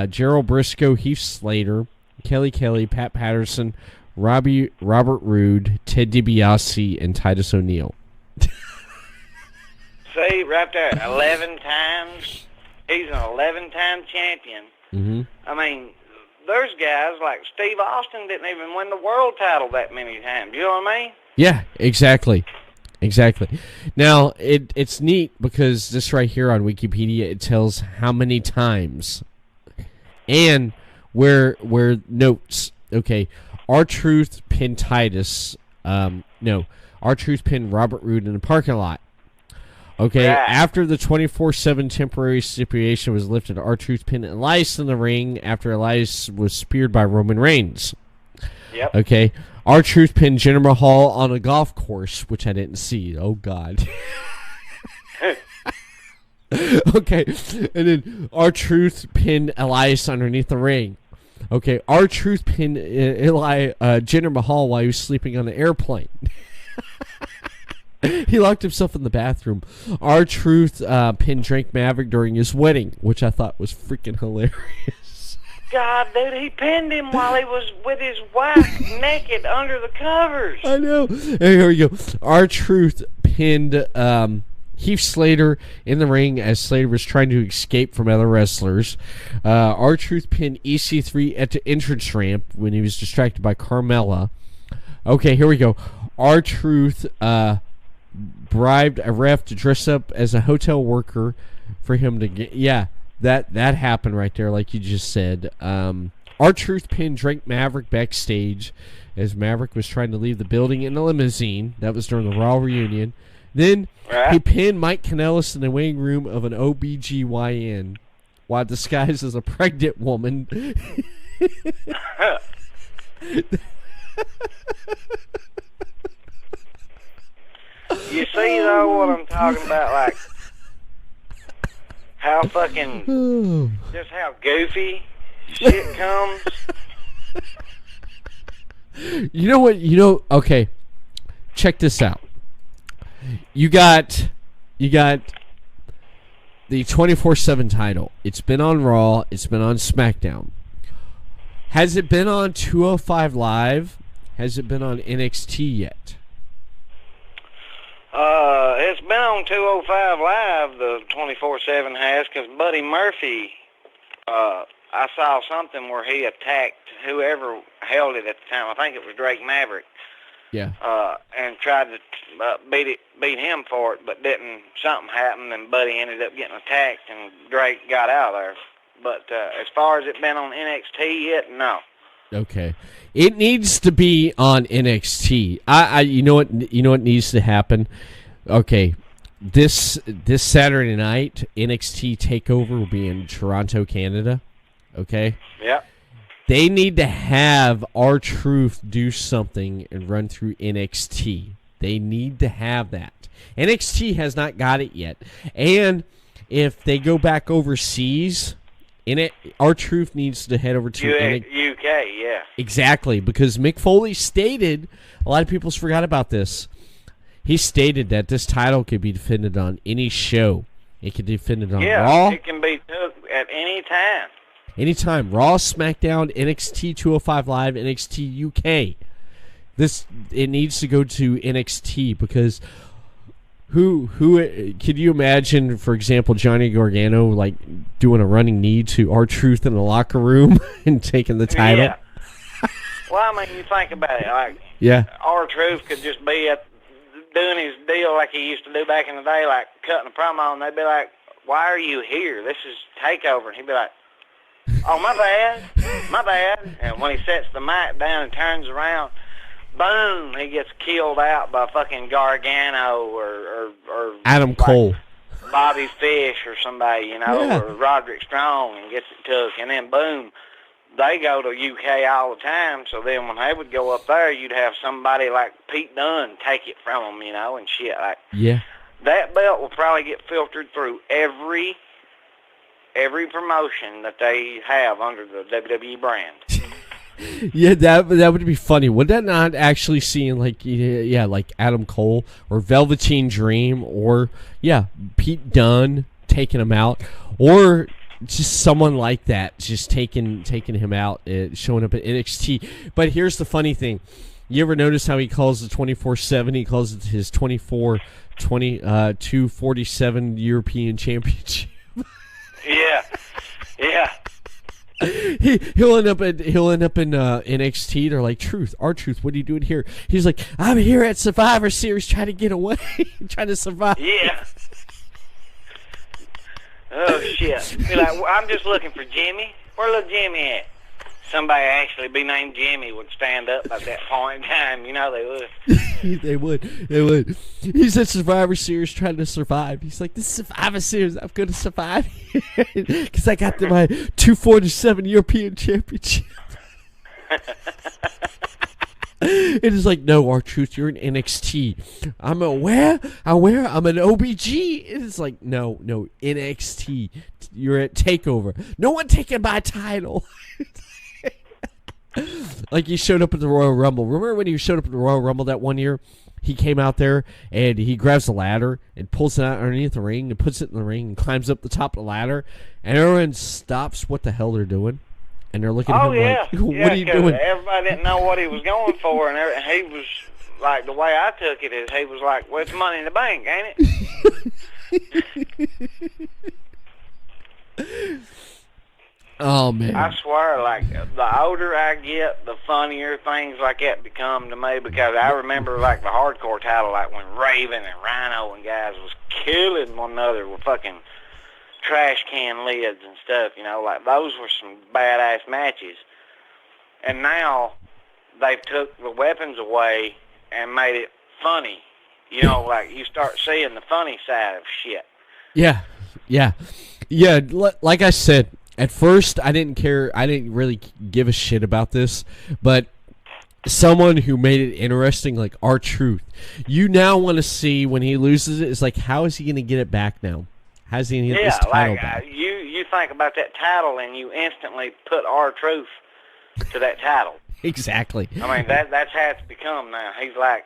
Gerald Briscoe, Heath Slater, Kelly, Pat Patterson, Robert Roode, Ted DiBiase, and Titus O'Neil. See, right there, 11 times. He's an 11-time champion. Mm-hmm. I mean, there's guys like Steve Austin didn't even win the world title that many times. You know what I mean? Yeah, exactly. Now, it's neat because this right here on Wikipedia, it tells how many times and where notes. Okay, R-Truth pinned Titus. R-Truth pinned Robert Roode in the parking lot. Okay, right. After the 24/7 temporary stipulation was lifted, R-Truth pinned Elias in the ring after Elias was speared by Roman Reigns. Yep. Okay, R-Truth pinned Jinder Mahal on a golf course, which I didn't see. Oh, God. Okay, and then R-Truth pinned Elias underneath the ring. Okay, R-Truth pinned Jinder Mahal while he was sleeping on the airplane. He locked himself in the bathroom. R-Truth pinned Drake Maverick during his wedding, which I thought was freaking hilarious. God, dude, he pinned him while he was with his wife naked under the covers. I know. Hey, here we go. R-Truth pinned Heath Slater in the ring as Slater was trying to escape from other wrestlers. R-Truth pinned EC3 at the entrance ramp when he was distracted by Carmella. Okay, here we go. R-Truth bribed a ref to dress up as a hotel worker for him to get... Yeah, that happened right there, like you just said. R-Truth pinned Drake Maverick backstage as Maverick was trying to leave the building in a limousine. That was during the Raw reunion. Then he pinned Mike Kanellis in the waiting room of an OBGYN while disguised as a pregnant woman. You see, though, what I'm talking about? Like, how fucking, just how goofy shit comes. You know what? Okay, check this out. You got the 24/7 title. It's been on Raw. It's been on SmackDown. Has it been on 205 Live? Has it been on NXT yet? It's been on 205 Live, the 24/7 has, because Buddy Murphy, I saw something where he attacked whoever held it at the time. I think it was Drake Maverick. Yeah. And tried to beat him for it, but didn't. Something happened, and Buddy ended up getting attacked, and Drake got out of there. But as far as it been on NXT yet, no. Okay. It needs to be on NXT. You know what needs to happen? Okay. This Saturday night, NXT TakeOver will be in Toronto, Canada. Okay? Yep. They need to have R-Truth do something and run through NXT. They need to have that. NXT has not got it yet. And if they go back overseas, R-Truth needs to head over to UK, yeah. Exactly, because Mick Foley stated, a lot of people's forgot about this. He stated that this title could be defended on any show. It could be defended on Raw. Yeah, it can be took at any time. Anytime. Raw, SmackDown, NXT 205 Live, NXT UK. It needs to go to NXT because who could you imagine, for example, Johnny Gargano like doing a running knee to R-Truth in the locker room and taking the title? Yeah. Well, I mean, you think about it, like R-Truth could just be doing his deal like he used to do back in the day, like cutting a promo, and they'd be like, "Why are you here? This is TakeOver." And he'd be like, "Oh, my bad." And when he sets the mic down and turns around, boom, he gets killed out by fucking Gargano or Adam Cole. Bobby Fish or somebody, Yeah. or Roderick Strong and gets it took, and then boom, they go to UK all the time. So then when they would go up there, you'd have somebody like Pete Dunne take it from them, and shit. Like, Yeah. that belt will probably get filtered through every promotion that they have under the WWE brand. Yeah, that would be funny. Would that not actually seem like like Adam Cole or Velveteen Dream or Pete Dunne taking him out, or just someone like that just taking him out, showing up at NXT. But here's the funny thing: you ever notice how he calls the 24/7? He calls it his 247 European Championship. Yeah. He'll end up in NXT. They're like, R-Truth, what are you doing here? He's like, I'm here at Survivor Series trying to get away, trying to survive. Yeah. Oh shit! Be like, I'm just looking for Jimmy. Where little Jimmy at? Somebody actually be named Jimmy would stand up at that point in time. They would. They would. He's at Survivor Series trying to survive. He's like, this is Survivor Series. I'm going to survive because I got my 247 European Championship. It is like, no, R-Truth, you're in NXT. I'm aware. I'm an OBG. It is like, no, NXT. You're at TakeOver. No one taking my title. Like he showed up at the Royal Rumble. Remember when he showed up at the Royal Rumble that one year? He came out there and he grabs the ladder and pulls it out underneath the ring and puts it in the ring and climbs up the top of the ladder. And everyone stops what the hell they're doing. And they're looking at him like, what are you doing? Everybody didn't know what he was going for. And he was like, the way I took it is he was like, well, it's Money in the Bank, ain't it? Oh, man. I swear, like, the older I get, the funnier things like that become to me, because I remember, like, the hardcore title, like when Raven and Rhino and guys was killing one another with fucking trash can lids and stuff, like, those were some badass matches. And now they've took the weapons away and made it funny. Like, you start seeing the funny side of shit. Yeah. Like I said, at first, I didn't care. I didn't really give a shit about this, but someone who made it interesting, like R-Truth, you now want to see when he loses it. It's like, how is he going to get it back now? How's he going to get this title back? You think about that title and you instantly put R-Truth to that title. Exactly. I mean, that's how it's become now. He's like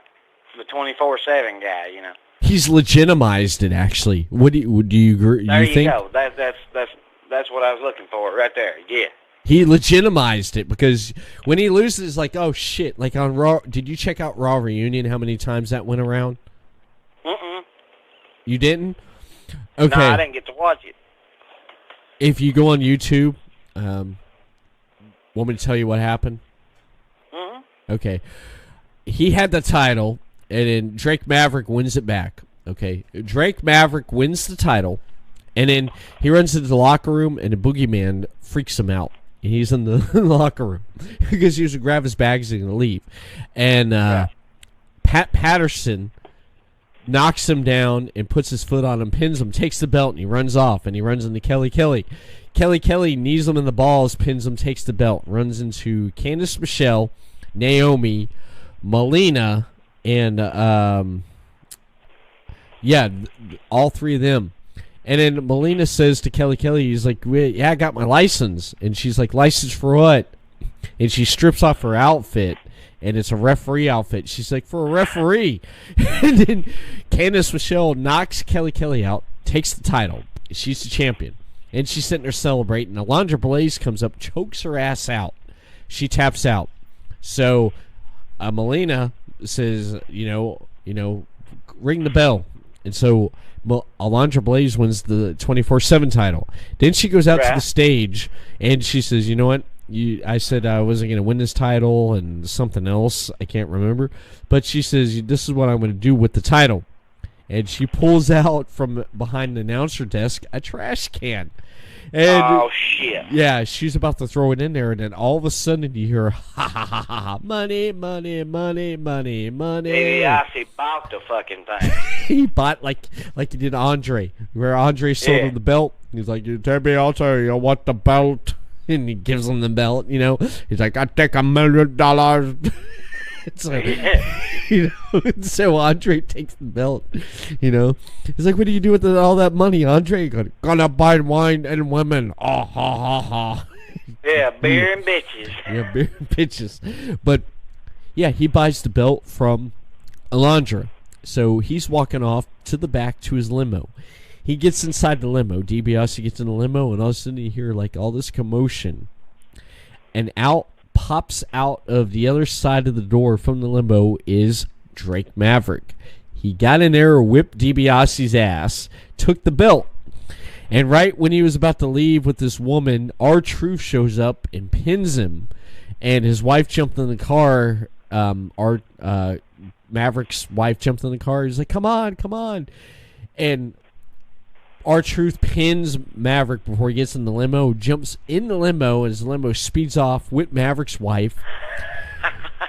the 24/7 guy, He's legitimized it, actually. What do you agree? There you think? Go. That's what I was looking for right there. Yeah. He legitimized it because when he loses, it's like, oh shit! Like on Raw, did you check out Raw Reunion? How many times that went around? You didn't? Okay. No, I didn't get to watch it. If you go on YouTube, want me to tell you what happened? Okay. He had the title, and then Drake Maverick wins it back. Okay. Drake Maverick wins the title. And then he runs into the locker room, and the boogeyman freaks him out. And he's in the locker room because he was going to grab his bags and leave. And Pat Patterson knocks him down and puts his foot on him, pins him, takes the belt, and he runs off. And he runs into Kelly Kelly. Kelly Kelly knees him in the balls, pins him, takes the belt, runs into Candice Michelle, Naomi, Melina, and all three of them. And then Melina says to Kelly Kelly, he's like, yeah, I got my license. And she's like, license for what? And she strips off her outfit, and it's a referee outfit. She's like, for a referee. And then Candice Michelle knocks Kelly Kelly out, takes the title. She's the champion. And she's sitting there celebrating. Alundra Blaze comes up, chokes her ass out. She taps out. So Melina says, ring the bell. And so Alundra Blaze wins the 24/7 title. Then she goes out to the stage and she says, you know what? I said I wasn't going to win this title and something else. I can't remember. But she says, this is what I'm going to do with the title. and she pulls out from behind the announcer desk a trash can. And, oh, shit. Yeah, she's about to throw it in there, and then all of a sudden you hear, ha, ha, ha, ha, ha, money, money, money, money, money. DiBiase bought the fucking thing. He bought, like he did Andre, where Andre sold him the belt. He's like, you tell me also you want the belt. And he gives him the belt, you know. He's like, I take $1 million. So, you know, so Andre takes the belt, you know. He's like, what do you do with all that money, Andre? Gonna buy wine and women. Oh, ha, ha, ha. Yeah, beer and bitches. Yeah, beer and bitches. But, yeah, he buys the belt from Alundra. So he's walking off to the back to his limo. He gets inside the limo. DiBiase gets in the limo, and all of a sudden you hear, like, all this commotion. And pops out of the other side of the door from the limo is Drake Maverick. He got in there, whipped DiBiase's ass, took the belt, and right when he was about to leave with this woman, R-Truth shows up and pins him, and his wife jumped in the car. Maverick's wife jumped in the car. He's like, come on, and R-Truth pins Maverick before he gets in the limo, jumps in the limo as the limo speeds off with Maverick's wife.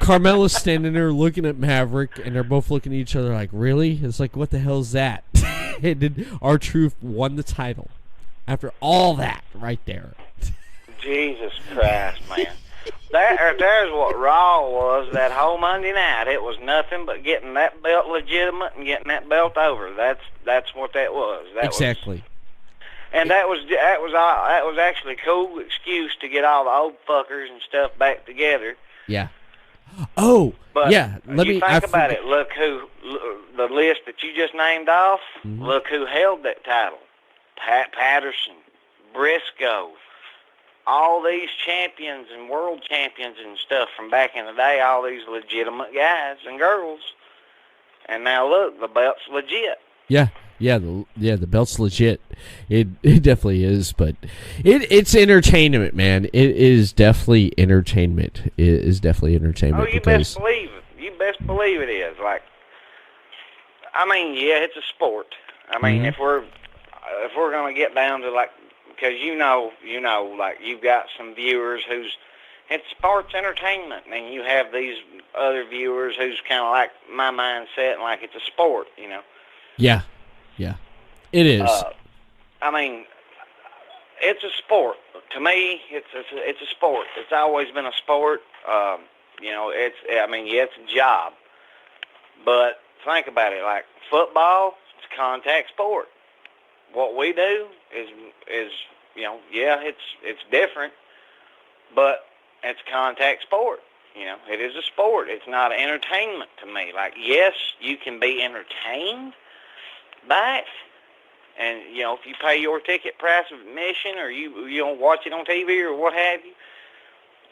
Carmella's standing there looking at Maverick, and they're both looking at each other like, really? It's like, what the hell is that? And then R-Truth won the title after all that right there. Jesus Christ, man. There's what Raw was that whole Monday night. It was nothing but getting that belt legitimate and getting that belt over. That's what that was. Exactly. And that was actually a cool excuse to get all the old fuckers and stuff back together. Yeah. Oh, but yeah. Think about it. Look the list that you just named off. Mm-hmm. Look who held that title: Pat Patterson, Briscoe. All these champions and world champions and stuff from back in the day, all these legitimate guys and girls. And now look, the belt's legit. Yeah, the belt's legit. It definitely is, but it's entertainment, man. It is definitely entertainment. It is definitely entertainment. Oh, you best believe it. You best believe it is. Like, I mean, yeah, it's a sport. I mean, if we're gonna get down to like. Because you know, like you've got some viewers it's sports entertainment, and you have these other viewers who's kind of like my mindset, and like it's a sport, you know. Yeah, it is. I mean, it's a sport. To me, it's a sport. It's always been a sport. You know, it's a job. But think about it, like football, it's a contact sport. What we do is you know, yeah, it's different, but it's contact sport. You know, it is a sport. It's not entertainment to me. Like, yes, you can be entertained by it, and you know, if you pay your ticket price of admission, or you don't watch it on TV or what have you,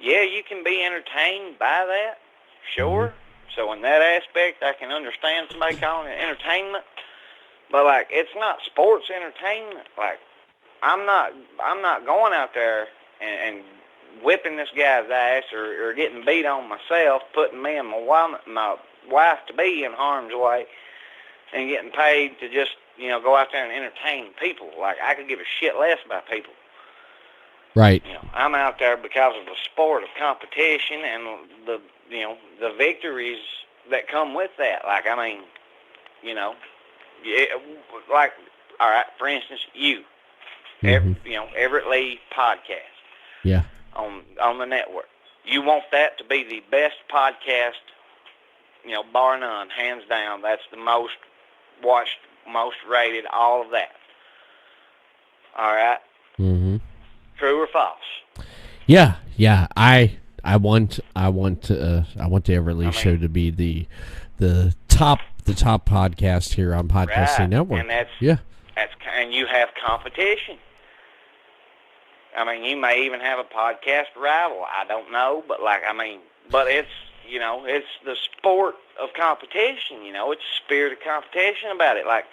yeah, you can be entertained by that, sure. So in that aspect, I can understand somebody calling it entertainment. But like, it's not sports entertainment. Like, I'm not going out there and whipping this guy's ass or getting beat on myself, putting me and my wife to be in harm's way, and getting paid to just, you know, go out there and entertain people. Like, I could give a shit less about people. Right. You know, I'm out there because of the sport of competition and the victories that come with that. Like, I mean, you know. Yeah, like, all right, for instance, Everett Lee podcast. Yeah. On the network. You want that to be the best podcast, you know, bar none, hands down. That's the most watched, most rated, all of that. All right? Mm-hmm. True or false? Yeah. I want the Everett Lee show to be the top podcast here on Podcasting Network. And and you have competition. I mean, you may even have a podcast rival. I don't know, but it's, you know, it's the sport of competition. You know, it's the spirit of competition about it. Like,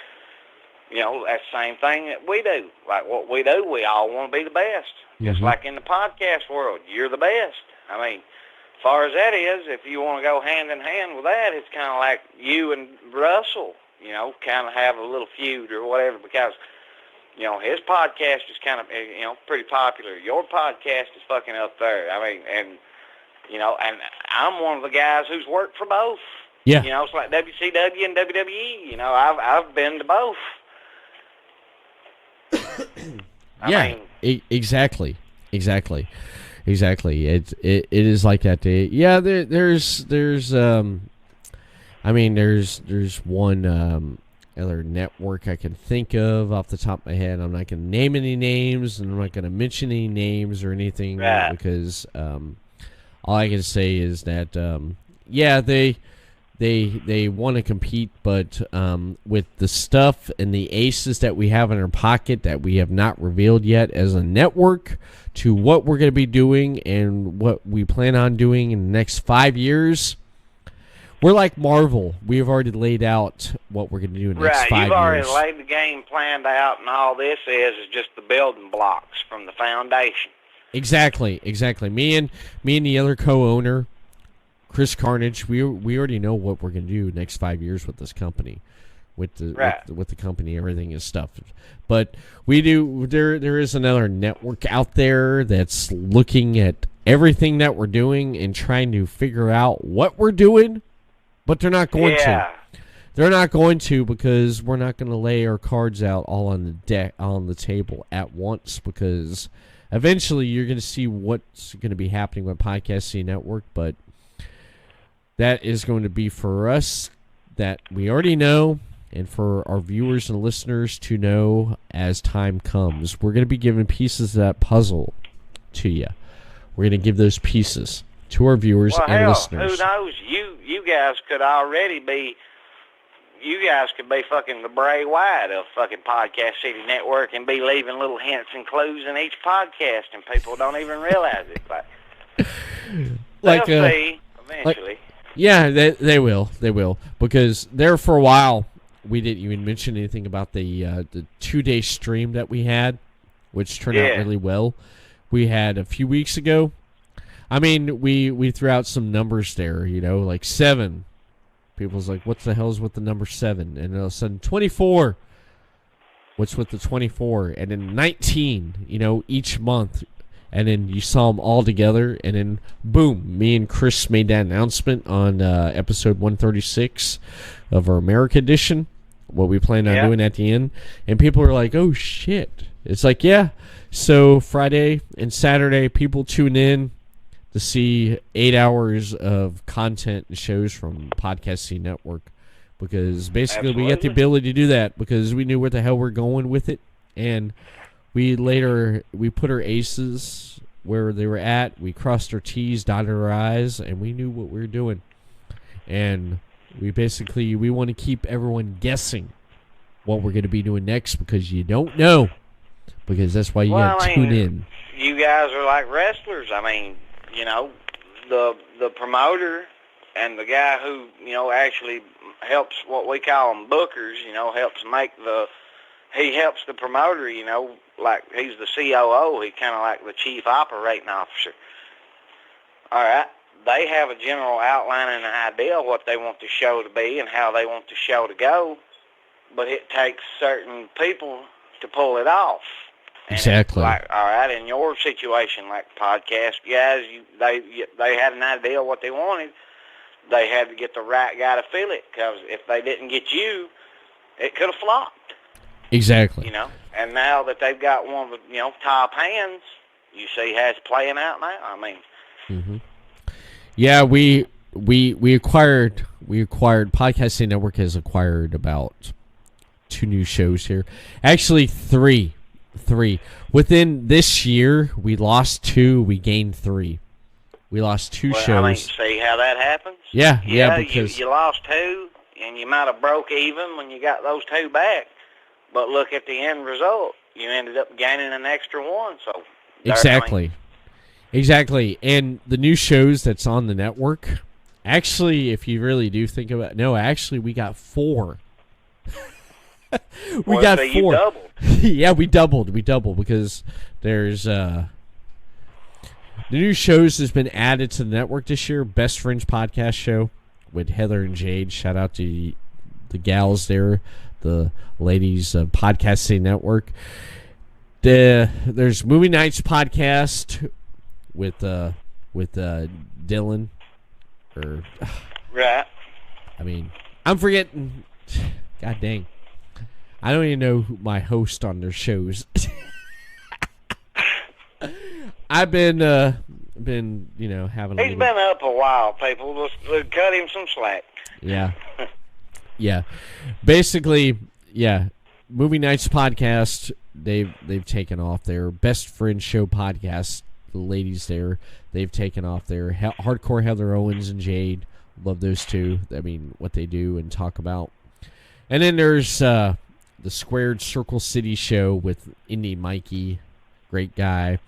you know, that's the same thing that we do. Like, what we do, we all want to be the best. Just like in the podcast world, you're the best. I mean, far as that is, if you want to go hand in hand with that, it's kind of like you and Russell. you know, kind of have a little feud or whatever, because, you know, his podcast is kind of, you know, pretty popular. Your podcast is fucking up there. I mean, and, you know, and I'm one of the guys who's worked for both. Yeah. You know, it's like WCW and WWE. You know, I've been to both. Exactly. It is like that. Yeah, there's one other network I can think of off the top of my head. I'm not going to name any names, and I'm not going to mention any names or anything, right, because all I can say is that they want to compete, but with the stuff and the aces that we have in our pocket that we have not revealed yet as a network to what we're going to be doing and what we plan on doing in the next 5 years, we're like Marvel. We've already laid out what we're going to do in the next 5 years. Right, you've already laid the game planned out, and all this is just the building blocks from the foundation. Exactly. Me and the other co-owner, Chris Carnage, we already know what we're going to do next 5 years with this company, with the company, everything and stuff. But we do. There is another network out there that's looking at everything that we're doing and trying to figure out what we're doing, but they're not going to. They're not going to, because we're not going to lay our cards out all on the table at once, because eventually you're going to see what's going to be happening with Podcasting Network, but that is going to be for us that we already know, and for our viewers and listeners to know as time comes. We're going to be giving pieces of that puzzle to you. We're going to give those pieces to our viewers and listeners. Who knows? You guys could already be. You guys could be fucking the Bray Wyatt of fucking Podcast City Network and be leaving little hints and clues in each podcast, and people don't even realize it. They'll see eventually. Yeah, they will, because there for a while we didn't even mention anything about the 2-day stream that we had, which turned out really well. We had a few weeks ago. I mean, we threw out some numbers there, you know, like 7. People's like, what the hell's with the number 7? And all of a sudden, 24. What's with the 24? And then 19, you know, each month. And then you saw them all together, and then boom, me and Chris made that announcement on episode 136 of our America edition, what we planned on doing at the end. And people are like, oh shit. It's like, yeah. So Friday and Saturday, people tune in to see 8 hours of content and shows from Podcasting Network, because basically we got the ability to do that because we knew where the hell we're going with it. And we put our aces where they were at. We crossed our T's, dotted our I's, and we knew what we were doing. And we want to keep everyone guessing what we're going to be doing next, because you don't know. Because that's why you got to tune in. You guys are like wrestlers. I mean, you know, the promoter and the guy who, you know, actually helps, what we call them bookers, you know, he helps the promoter, you know, like he's the COO. He's kind of like the chief operating officer. All right. They have a general outline and an idea of what they want the show to be and how they want the show to go, but it takes certain people to pull it off. Exactly. Like, all right, in your situation, like podcast guys, they had an idea of what they wanted. They had to get the right guy to fill it, because if they didn't get you, it could have flopped. Exactly. You know, and now that they've got one of the, you know, top hands, you see how it's playing out now. I mean, yeah, we acquired Podcasting Network has acquired about 2 new shows here. Actually, 3. Within this year, we lost 2, we gained 3. We lost 2 shows. I mean, see how that happens? Yeah, because you lost 2, and you might have broke even when you got those 2 back. But look at the end result. You ended up gaining an extra 1. So exactly. And the new shows that's on the network, actually, if you really do think about it, no, actually, we got 4. we got 4. You doubled. Yeah, we doubled because there's the new shows has been added to the network this year. Best Friends podcast show with Heather and Jade. Shout out to gals there, the ladies Podcast City Network. There's Movie Nights podcast with Dylan, or Right. I mean, I'm forgetting. God dang, I don't even know who my host on their shows. I've been having. He's been up a while. People just cut him some slack. Yeah. Yeah. Basically, yeah. Movie Nights podcast, they've taken off their Best Friend Show podcast. The ladies there, they've taken off their Hardcore Heather Owens and Jade. Love those two. I mean, what they do and talk about. And then there's the Squared Circle City show with Indy Mikey. Great guy.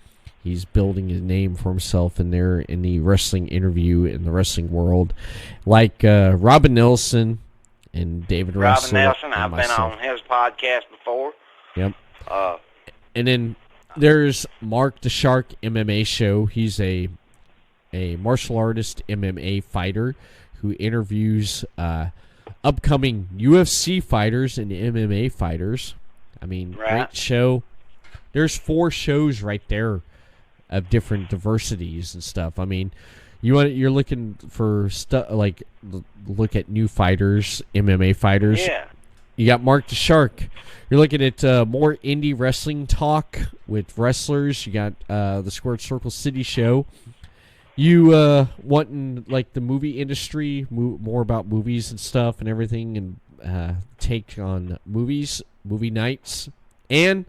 He's building his name for himself in there in the wrestling interview in the wrestling world. Like Robin Nelson and David Russell. Robin Nelson, I've been on his podcast before. Yep. And then there's Mark the Shark MMA show. He's a martial artist MMA fighter who interviews upcoming UFC fighters and MMA fighters. I mean, Great show. There's 4 shows right there of different diversities and stuff. I mean, you're looking for stuff like look at new fighters, MMA fighters. Yeah. You got Mark the Shark. You're looking at more indie wrestling talk with wrestlers. You got the Squared Circle City show. You wanting like the movie industry, more about movies and stuff and everything, and take on movies, movie nights, and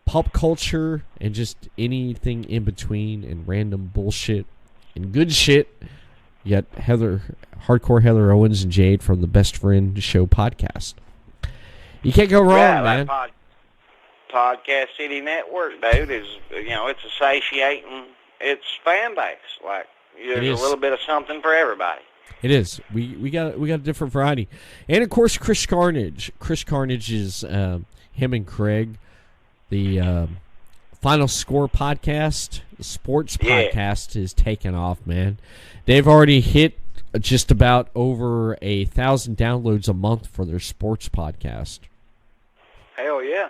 pop culture, and just anything in between, and random bullshit and good shit. You got Hardcore Heather Owens and Jade from the Best Friend Show podcast. You can't go wrong, man. Podcast City Network, dude, is it's satiating its fan base. Like there's a little bit of something for everybody. It is. We got a different variety, and of course Chris Carnage. Chris Carnage is him and Craig. The Final Score podcast, the sports podcast, is taking off, man. They've already hit just about over 1,000 downloads a month for their sports podcast. Hell yeah.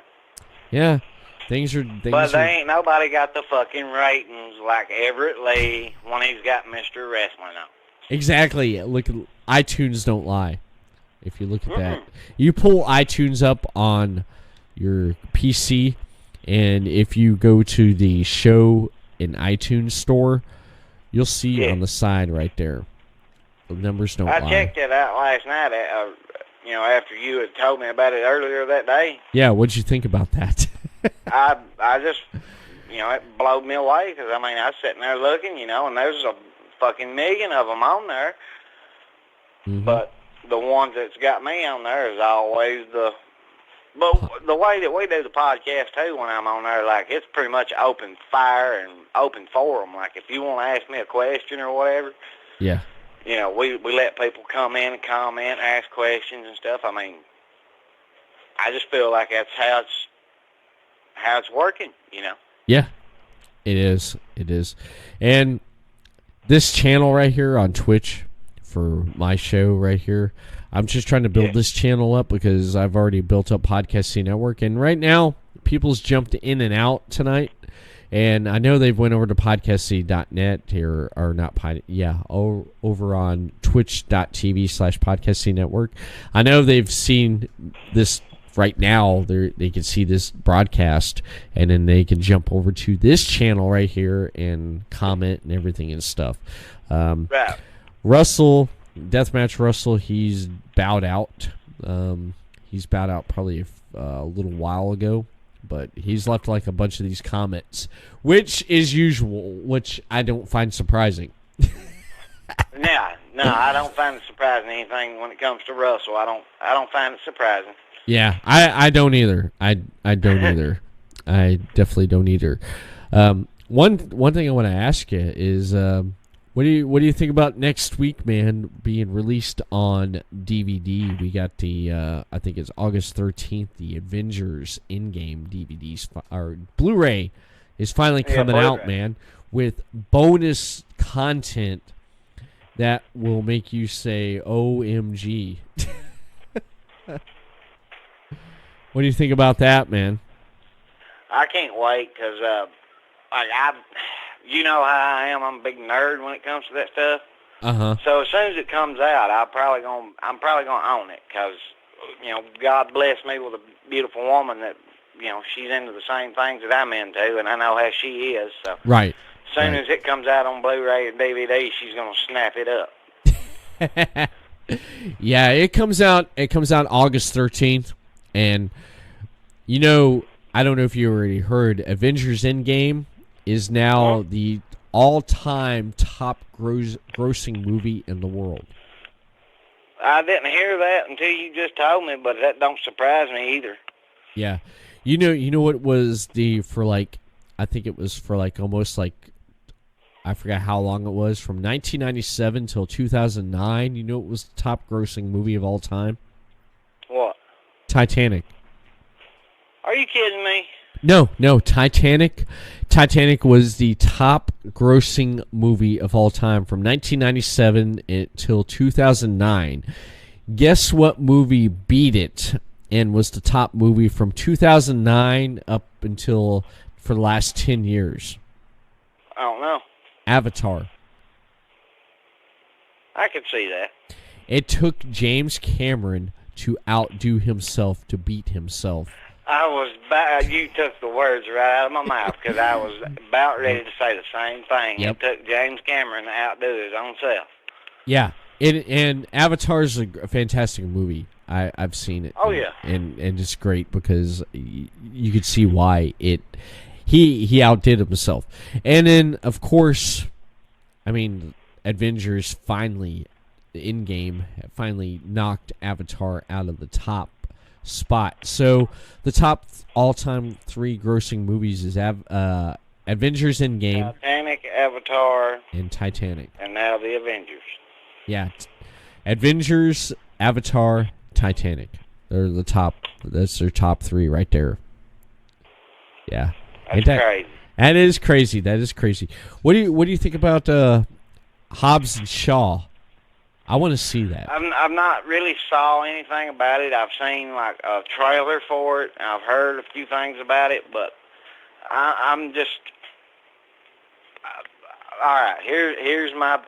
Yeah. But they ain't nobody got the fucking ratings like Everett Lee when he's got Mr. Wrestling on. Exactly. Look, iTunes don't lie. If you look at that. You pull iTunes up on your PC, and if you go to the show in iTunes store, you'll see on the side right there. The numbers don't lie. I checked it out last night, after you had told me about it earlier that day. Yeah, what'd you think about that? I just, it blew me away, because, I was sitting there looking, and there's a fucking million of them on there. Mm-hmm. But the ones that's got me on there is always But the way that we do the podcast, too, when I'm on there, like, it's pretty much open fire and open forum. Like, if you want to ask me a question or whatever, yeah, we let people come in and comment, ask questions and stuff. I just feel like that's how it's working, Yeah, it is. It is. And this channel right here on Twitch for my show right here, I'm just trying to build this channel up because I've already built up Podcast City Network, and right now people's jumped in and out tonight, and I know they've went over to podcastcity.net or not over on twitch.tv/podcastcity network. I know they've seen this right now. They can see this broadcast, and then they can jump over to this channel right here and comment and everything and stuff. Russell, Deathmatch Russell, he's bowed out. He's bowed out probably a little while ago, but he's left like a bunch of these comments, which is usual, which I don't find surprising. No, I don't find it surprising anything when it comes to Russell. I don't find it surprising. Yeah, I don't either. I don't either. I definitely don't either. One thing I want to ask you is, what do you think about next week, man, being released on DVD? We got the I think it's August 13th, the Avengers Endgame DVDs or Blu-ray is finally coming out, man, with bonus content that will make you say OMG. What do you think about that, man? I can't wait because, you know how I am. I'm a big nerd when it comes to that stuff. Uh-huh. So as soon as it comes out, I'm probably gonna own it because, God bless me with a beautiful woman that, she's into the same things that I'm into, and I know how she is. So Right. As soon as it comes out on Blu-ray and DVD, she's gonna snap it up. Yeah, it comes out August 13th, and I don't know if you already heard, Avengers Endgame is now the all-time top grossing movie in the world. I didn't hear that until you just told me, but that don't surprise me either. Yeah. You know what was I think it was for almost I forgot how long it was, from 1997 till 2009. You know what was the top grossing movie of all time? What? Titanic. Are you kidding me? No, Titanic. Titanic was the top grossing movie of all time from 1997 until 2009. Guess what movie beat it and was the top movie from 2009 up until for the last 10 years? I don't know. Avatar. I could see that. It took James Cameron to outdo himself, to beat himself. You took the words right out of my mouth because I was about ready to say the same thing. Yep. It took James Cameron to outdo his own self. Yeah, and Avatar is a fantastic movie. I've seen it. Oh yeah, and it's great because you could see why he outdid himself. And then of course, Avengers finally, Endgame finally knocked Avatar out of the top spot. So the top all-time 3 grossing movies is Avengers Endgame, Titanic, Avatar, and Titanic. And now the Avengers. Yeah, Avengers, Avatar, Titanic. They're the top. That's their top 3 right there. Yeah, that's crazy. That is crazy. That is crazy. What do you think about Hobbs and Shaw? I want to see that. I've not really saw anything about it. I've seen a trailer for it, and I've heard a few things about it, but I'm just all right. Here's my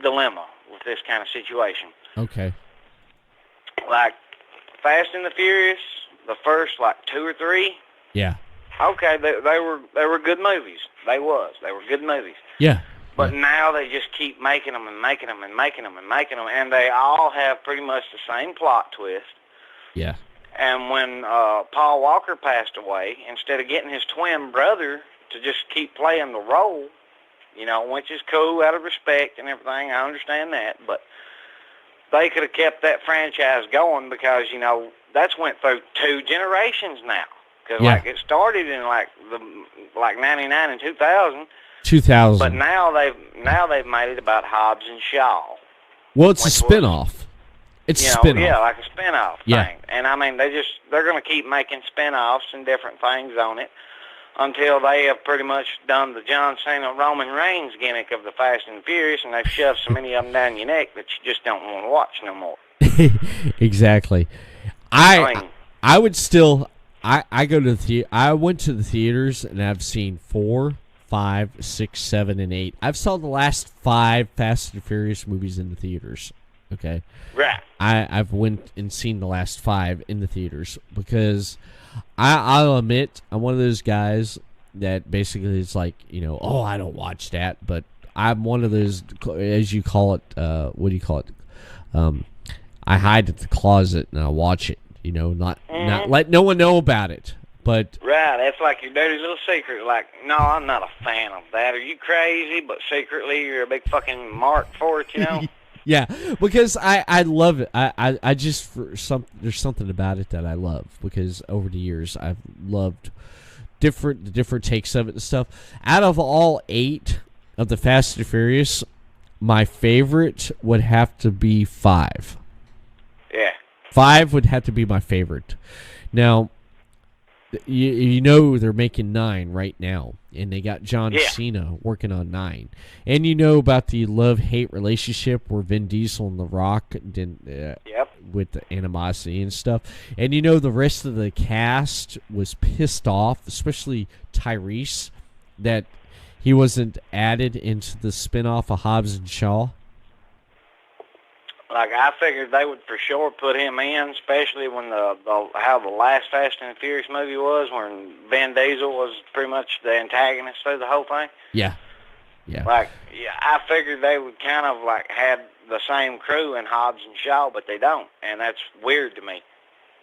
dilemma with this kind of situation. Okay. Like Fast and the Furious, the first 2 or 3. Yeah. Okay, they were good movies. They were good movies. Yeah. But now they just keep making them and making them and making them and making them, and they all have pretty much the same plot twist. Yeah. And when Paul Walker passed away, instead of getting his twin brother to just keep playing the role, which is cool out of respect and everything, I understand that, but they could have kept that franchise going because, that's went through 2 generations now. Because, it started in, 99 and 2000. 2000. But now they've made it about Hobbs and Shaw. Well, it's a spin-off. It's a spin-off. Yeah, like a spin-off thing. And they're going to keep making spin-offs and different things on it until they have pretty much done the John Cena Roman Reigns gimmick of the Fast and Furious, and they've shoved so many of them down your neck that you just don't want to watch no more. Exactly. I would still. I go to the I went to the theaters and I've seen 4, 5, 6, 7, and 8. I've saw the last 5 Fast and Furious movies in the theaters. Okay. Right. I've went and seen the last 5 in the theaters because I'll admit I'm one of those guys that basically is I don't watch that, but I'm one of those, as you call it, what do you call it? I hide at the closet and I watch it. Not let no one know about it. But right, that's like your dirty little secret. No, I'm not a fan of that. Are you crazy? But secretly, you're a big fucking mark for it, Yeah, because I love it. I just there's something about it that I love because over the years I've loved the different takes of it and stuff. Out of all 8 of the Fast and Furious, my favorite would have to be 5. Yeah. 5 would have to be my favorite. Now, they're making 9 right now, and they got John Cena working on 9. And about the love-hate relationship where Vin Diesel and The Rock with the animosity and stuff. And the rest of the cast was pissed off, especially Tyrese, that he wasn't added into the spinoff of Hobbs and Shaw. Like, I figured they would for sure put him in, especially when how the last Fast and Furious movie was, when Vin Diesel was pretty much the antagonist through the whole thing. Yeah. Like, I figured they would kind of, like, had the same crew in Hobbs and Shaw, but they don't, and that's weird to me.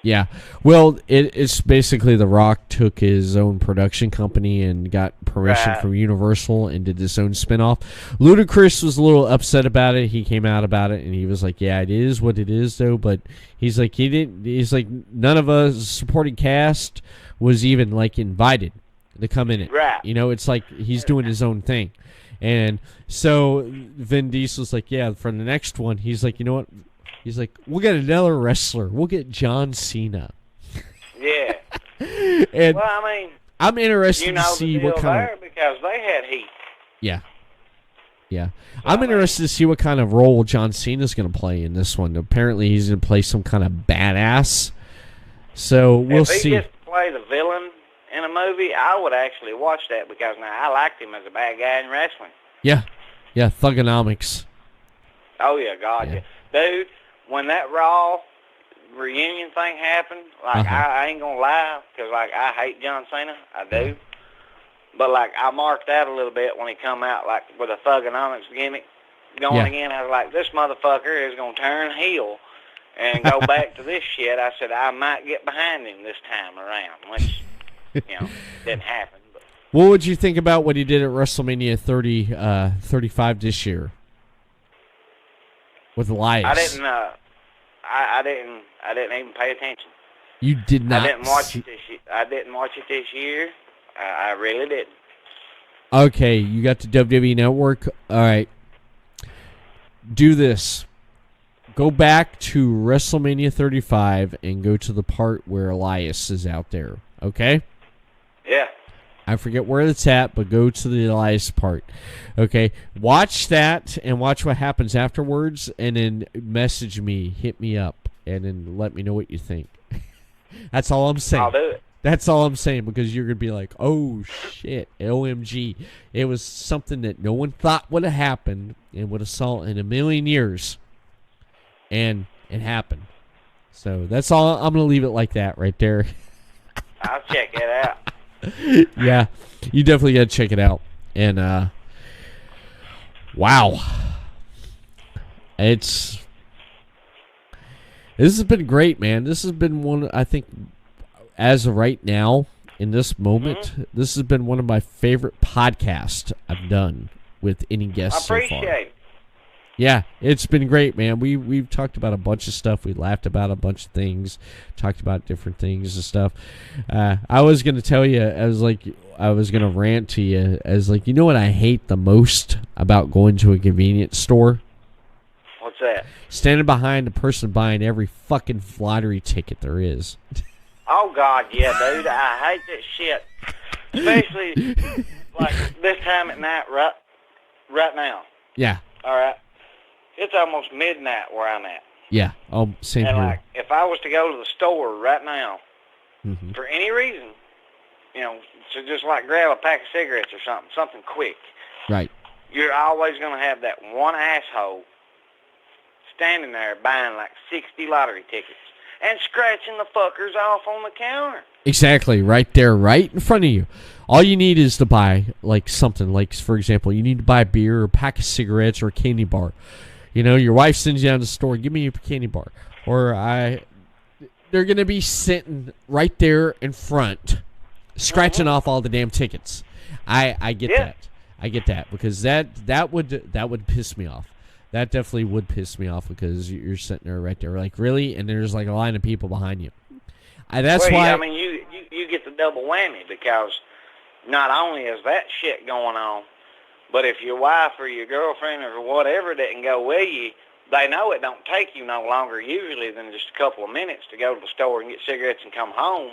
Yeah. Well, it's basically The Rock took his own production company and got permission from Universal and did his own spinoff. Ludacris was a little upset about it. He came out about it, and he was like, yeah, it is what it is, though. But he's like, none of us supporting cast was even, like, invited to come in it. Right. It's like he's doing his own thing. And so Vin Diesel's like, yeah, for the next one, he's like, you know what? He's like, we'll get another wrestler. We'll get John Cena. Yeah. And well, I mean, I'm interested to see what kind of... because they had heat. Yeah. So I'm interested to see what kind of role John Cena's going to play in this one. Apparently, he's going to play some kind of badass. So we'll see. If he gets to play the villain in a movie, I would actually watch that because now I liked him as a bad guy in wrestling. Yeah, Thugonomics. Oh, yeah, God, yeah. Dude, when that Raw reunion thing happened, like, I ain't going to lie, because, like, I hate John Cena. I do. But, like, I marked out a little bit when he come out, like, with a Thugonomics gimmick going again. I was like, this motherfucker is going to turn heel and go back to this shit. I said, I might get behind him this time around, which, didn't happen. But. What would you think about what he did at WrestleMania 35 this year? With Elias. I didn't even pay attention. You did not. I didn't watch it this year. I really didn't. Okay, you got the WWE Network. All right. Do this. Go back to WrestleMania 35 and go to the part where Elias is out there. Okay? Yeah. I forget where it's at, but go to the Elias part. Okay? Watch that and watch what happens afterwards, and then message me, hit me up, and then let me know what you think. That's all I'm saying. I'll do it. That's all I'm saying, because you're going to be like, oh, shit, OMG. It was something that no one thought would have happened and would have saw in a million years, and it happened. So that's all. I'm going to leave it like that right there. I'll check it out. Yeah, you definitely got to check it out. And, wow. This has been great, man. This has been one, I think, as of right now, in this moment, this has been one of my favorite podcasts I've done with any guests so far. I appreciate it. Yeah, it's been great, man. We've talked about a bunch of stuff. We laughed about a bunch of things, talked about different things and stuff. I was going to tell you, I was going to rant to you, as like, you know what I hate the most about going to a convenience store? What's that? Standing behind the person buying every fucking lottery ticket there is. Oh, God, yeah, dude. I hate that shit. Especially, like, this time at night, right now. Yeah. All right? It's almost midnight where I'm at. Yeah. Same and here. Like, if I was to go to the store right now, for any reason, to just like grab a pack of cigarettes or something quick. Right. You're always going to have that one asshole standing there buying like 60 lottery tickets and scratching the fuckers off on the counter. Exactly. Right there, right in front of you. All you need is to buy like something. Like, for example, you need to buy a beer or a pack of cigarettes or a candy bar. Your wife sends you down to the store, give me a candy bar. Or they're going to be sitting right there in front, scratching off all the damn tickets. I get that. I get that, because that would piss me off. That definitely would piss me off, because you're sitting there right there, like, really? And there's like a line of people behind you. That's why. I mean, you get the double whammy, because not only is that shit going on, but if your wife or your girlfriend or whatever didn't go with you, they know it don't take you no longer usually than just a couple of minutes to go to the store and get cigarettes and come home.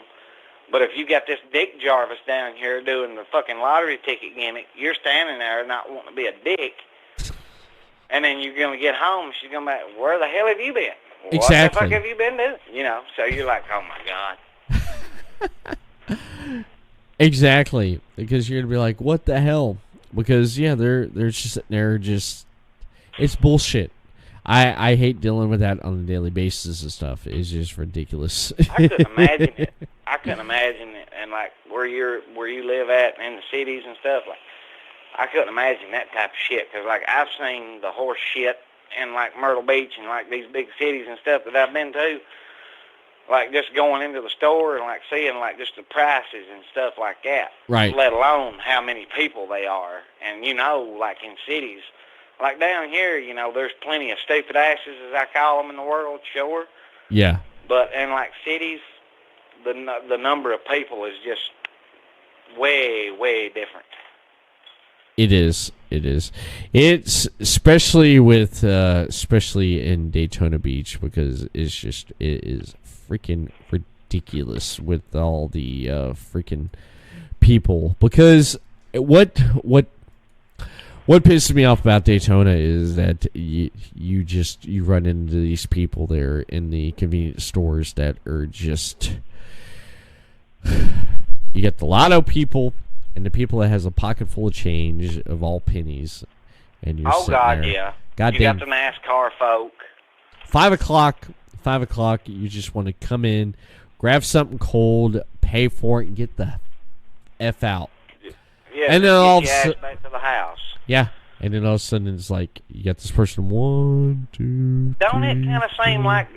But if you got this Dick Jarvis down here doing the fucking lottery ticket gimmick, you're standing there not wanting to be a dick. And then you're going to get home, she's going to be like, where the hell have you been? Exactly. What the fuck have you been doing? You know, so you're like, oh my God. Exactly, because you're gonna be like, what the hell? Because yeah, they're just sitting there, just it's bullshit. I hate dealing with that on a daily basis and stuff. It's just ridiculous. I couldn't imagine it. I couldn't imagine it, and like where you live at in the cities and stuff. Like, I couldn't imagine that type of shit. Because like I've seen the horse shit in like Myrtle Beach and like these big cities and stuff that I've been to. Like just going into the store and like seeing like just the prices and stuff like that. Right. Let alone how many people they are. And you know, like in cities, like down here, you know, there's plenty of stupid asses, as I call them in the world, sure. Yeah. But in like cities, the number of people is just way, way different. It is. It's especially with especially in Daytona Beach, because it is freaking ridiculous with all the freaking people. Because what pisses me off about Daytona is that you run into these people there in the convenience stores that are just, you get the lotto people and the people that has a pocket full of change of all pennies, and you're sitting there. Yeah. God you damn. got the NASCAR folk. 5 o'clock, you just want to come in, grab something cold, pay for it, and get the F out. Yeah, and then all of a sudden, back to the house. Yeah, and then all of a sudden it's like you got this person 1, 2. Don't 3, it kind of seem like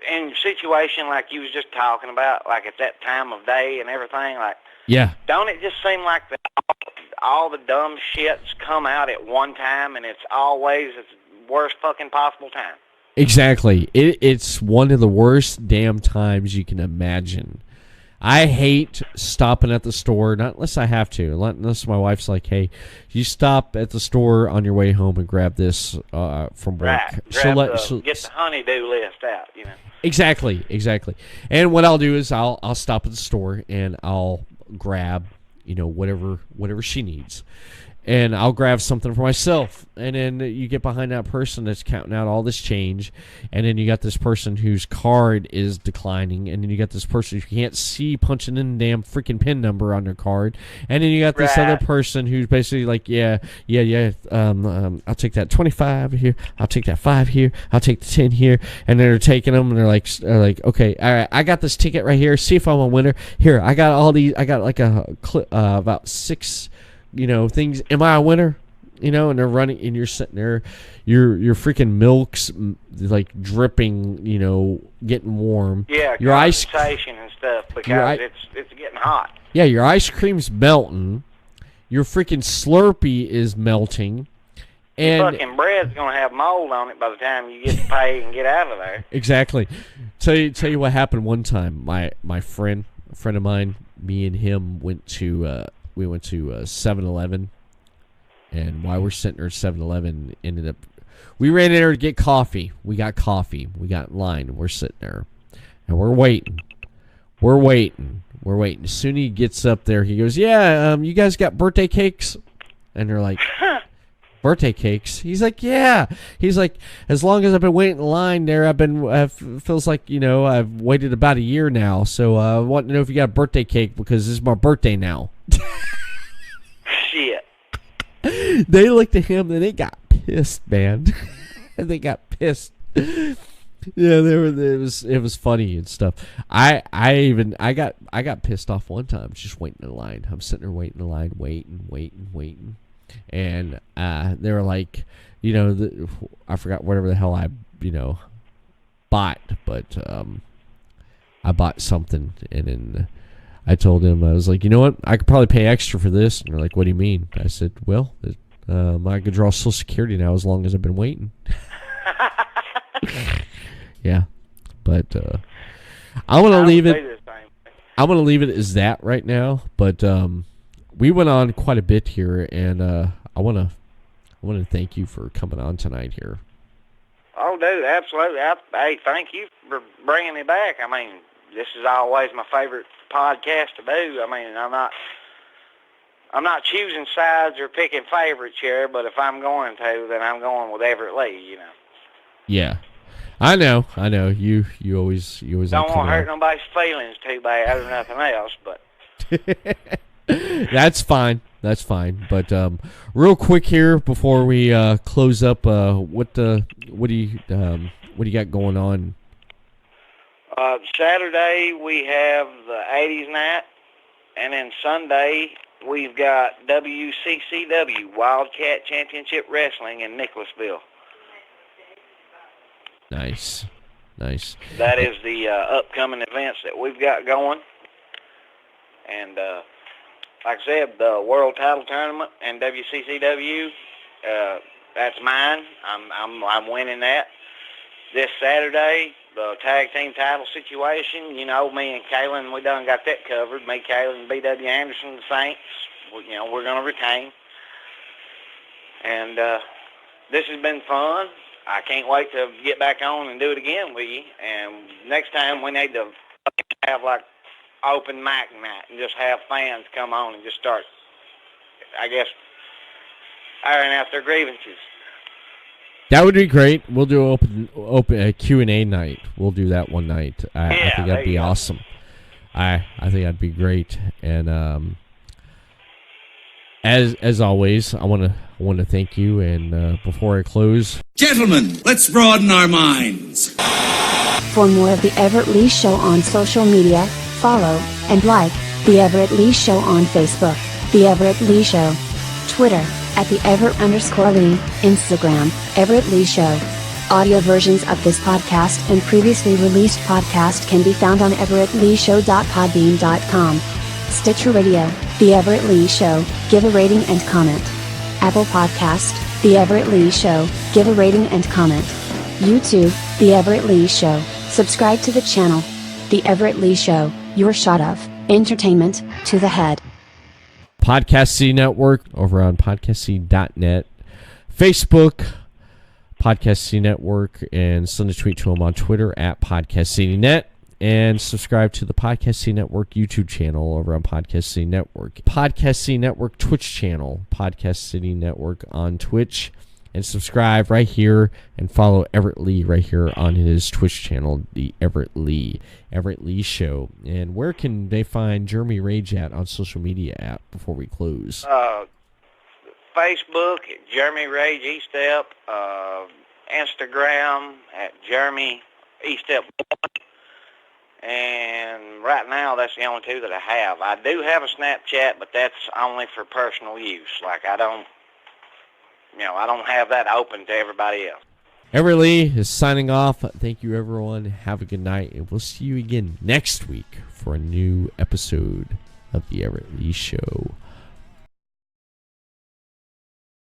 in your situation like you was just talking about, like at that time of day and everything, like yeah. Don't it just seem like that all the dumb shits come out at one time, and it's always the worst fucking possible time? Exactly. It's one of the worst damn times you can imagine. I hate stopping at the store, not unless I have to. Unless my wife's like, hey, you stop at the store on your way home and grab this from work. Right. Get the honey-do list out, you know. Exactly. And what I'll do is I'll stop at the store and I'll grab, whatever she needs. And I'll grab something for myself. And then you get behind that person that's counting out all this change. And then you got this person whose card is declining. And then you got this person who can't see punching in the damn freaking PIN number on their card. And then you got this other person who's basically like, I'll take that 25 here. I'll take that 5 here. I'll take the 10 here. And they're taking them and they're like, okay, all right, I got this ticket right here. See if I'm a winner. Here, I got all these. I got like a clip, about 6 things. Am I a winner? And they're running, and you're sitting there, your freaking milk's like dripping, getting warm. Yeah, your ice and stuff, because it's getting hot. Yeah, your ice cream's melting. Your freaking Slurpee is melting. And your fucking bread's gonna have mold on it by the time you get to pay and get out of there. Exactly. Tell you what happened one time. My friend, a friend of mine, me and him went to 7-Eleven, and while we're sitting there at 7-Eleven, we ran in there to get coffee. We got coffee. We got in line. We're sitting there, and we're waiting. As soon as he gets up there, he goes, "Yeah, you guys got birthday cakes?" And they're like, "Birthday cakes?" He's like, "Yeah." He's like, "As long as I've been waiting in line there, feels like, I've waited about a year now. So I want to know if you got a birthday cake, because this is my birthday now." Shit. They looked at him and they got pissed, man. They got pissed. Yeah, it was funny and stuff. I got pissed off one time just waiting in line. I'm sitting there waiting in line, waiting. And they were like, I forgot whatever the hell I bought, but I bought something, and then I told him, I was like, you know what, I could probably pay extra for this. And they're like, what do you mean? I said, well, I could draw Social Security now as long as I've been waiting. Yeah, but I want to leave it. I want to leave it as that right now. But we went on quite a bit here, and I want to thank you for coming on tonight here. Oh, dude, absolutely. Hey, thank you for bringing me back. I mean, this is always my favorite podcast to do. I mean, I'm not choosing sides or picking favorites here, but if I'm going to, then I'm going with Everett Lee, Yeah. I know. You always don't want to hurt nobody's feelings too bad or nothing else, but That's fine. But real quick here before we close up, what do you got going on? Saturday we have the 80s night, and then Sunday we've got WCCW Wildcat Championship Wrestling in Nicholasville. Nice. That is the upcoming events that we've got going. And like I said, the World Title Tournament and WCCW, that's mine. I'm winning that. This Saturday, the tag team title situation, me and Kaylin, we done got that covered. Me, Kaylin, and B.W. Anderson, the Saints, we're going to retain. And this has been fun. I can't wait to get back on and do it again with you. And next time we need to have like open mic night and just have fans come on and just start, I guess, airing out their grievances. That would be great. We'll do open Q&A night. We'll do that one night. I think that'd be awesome. I think that'd be great. And as always, I want to thank you. And before I close, gentlemen, let's broaden our minds. For more of the Everett Lee Show on social media, follow and like the Everett Lee Show on Facebook, the Everett Lee Show, Twitter at the Everett_Lee, Instagram, Everett Lee Show. Audio versions of this podcast and previously released podcast can be found on everettleeshow.podbean.com. Stitcher Radio, The Everett Lee Show, give a rating and comment. Apple Podcast, The Everett Lee Show, give a rating and comment. YouTube, The Everett Lee Show, subscribe to the channel. The Everett Lee Show, your shot of entertainment to the head. Podcast City Network over on podcastcity.net, Facebook, Podcast City Network, and send a tweet to them on Twitter at PodcastCityNet, and subscribe to the Podcast City Network YouTube channel over on Podcast City Network. Podcast City Network Twitch channel, Podcast City Network on Twitch, and subscribe right here and follow Everett Lee right here on his Twitch channel, the Everett Lee Show. And where can they find Jeremy Rage at on social media at before we close? Facebook at Jeremy Rage Estep, Instagram at Jeremy Estep, and right now that's the only two that I have. I do have a Snapchat, but that's only for personal use. Like I don't have that open to everybody else. Everett Lee is signing off. Thank you, everyone. Have a good night, and we'll see you again next week for a new episode of the Everett Lee Show.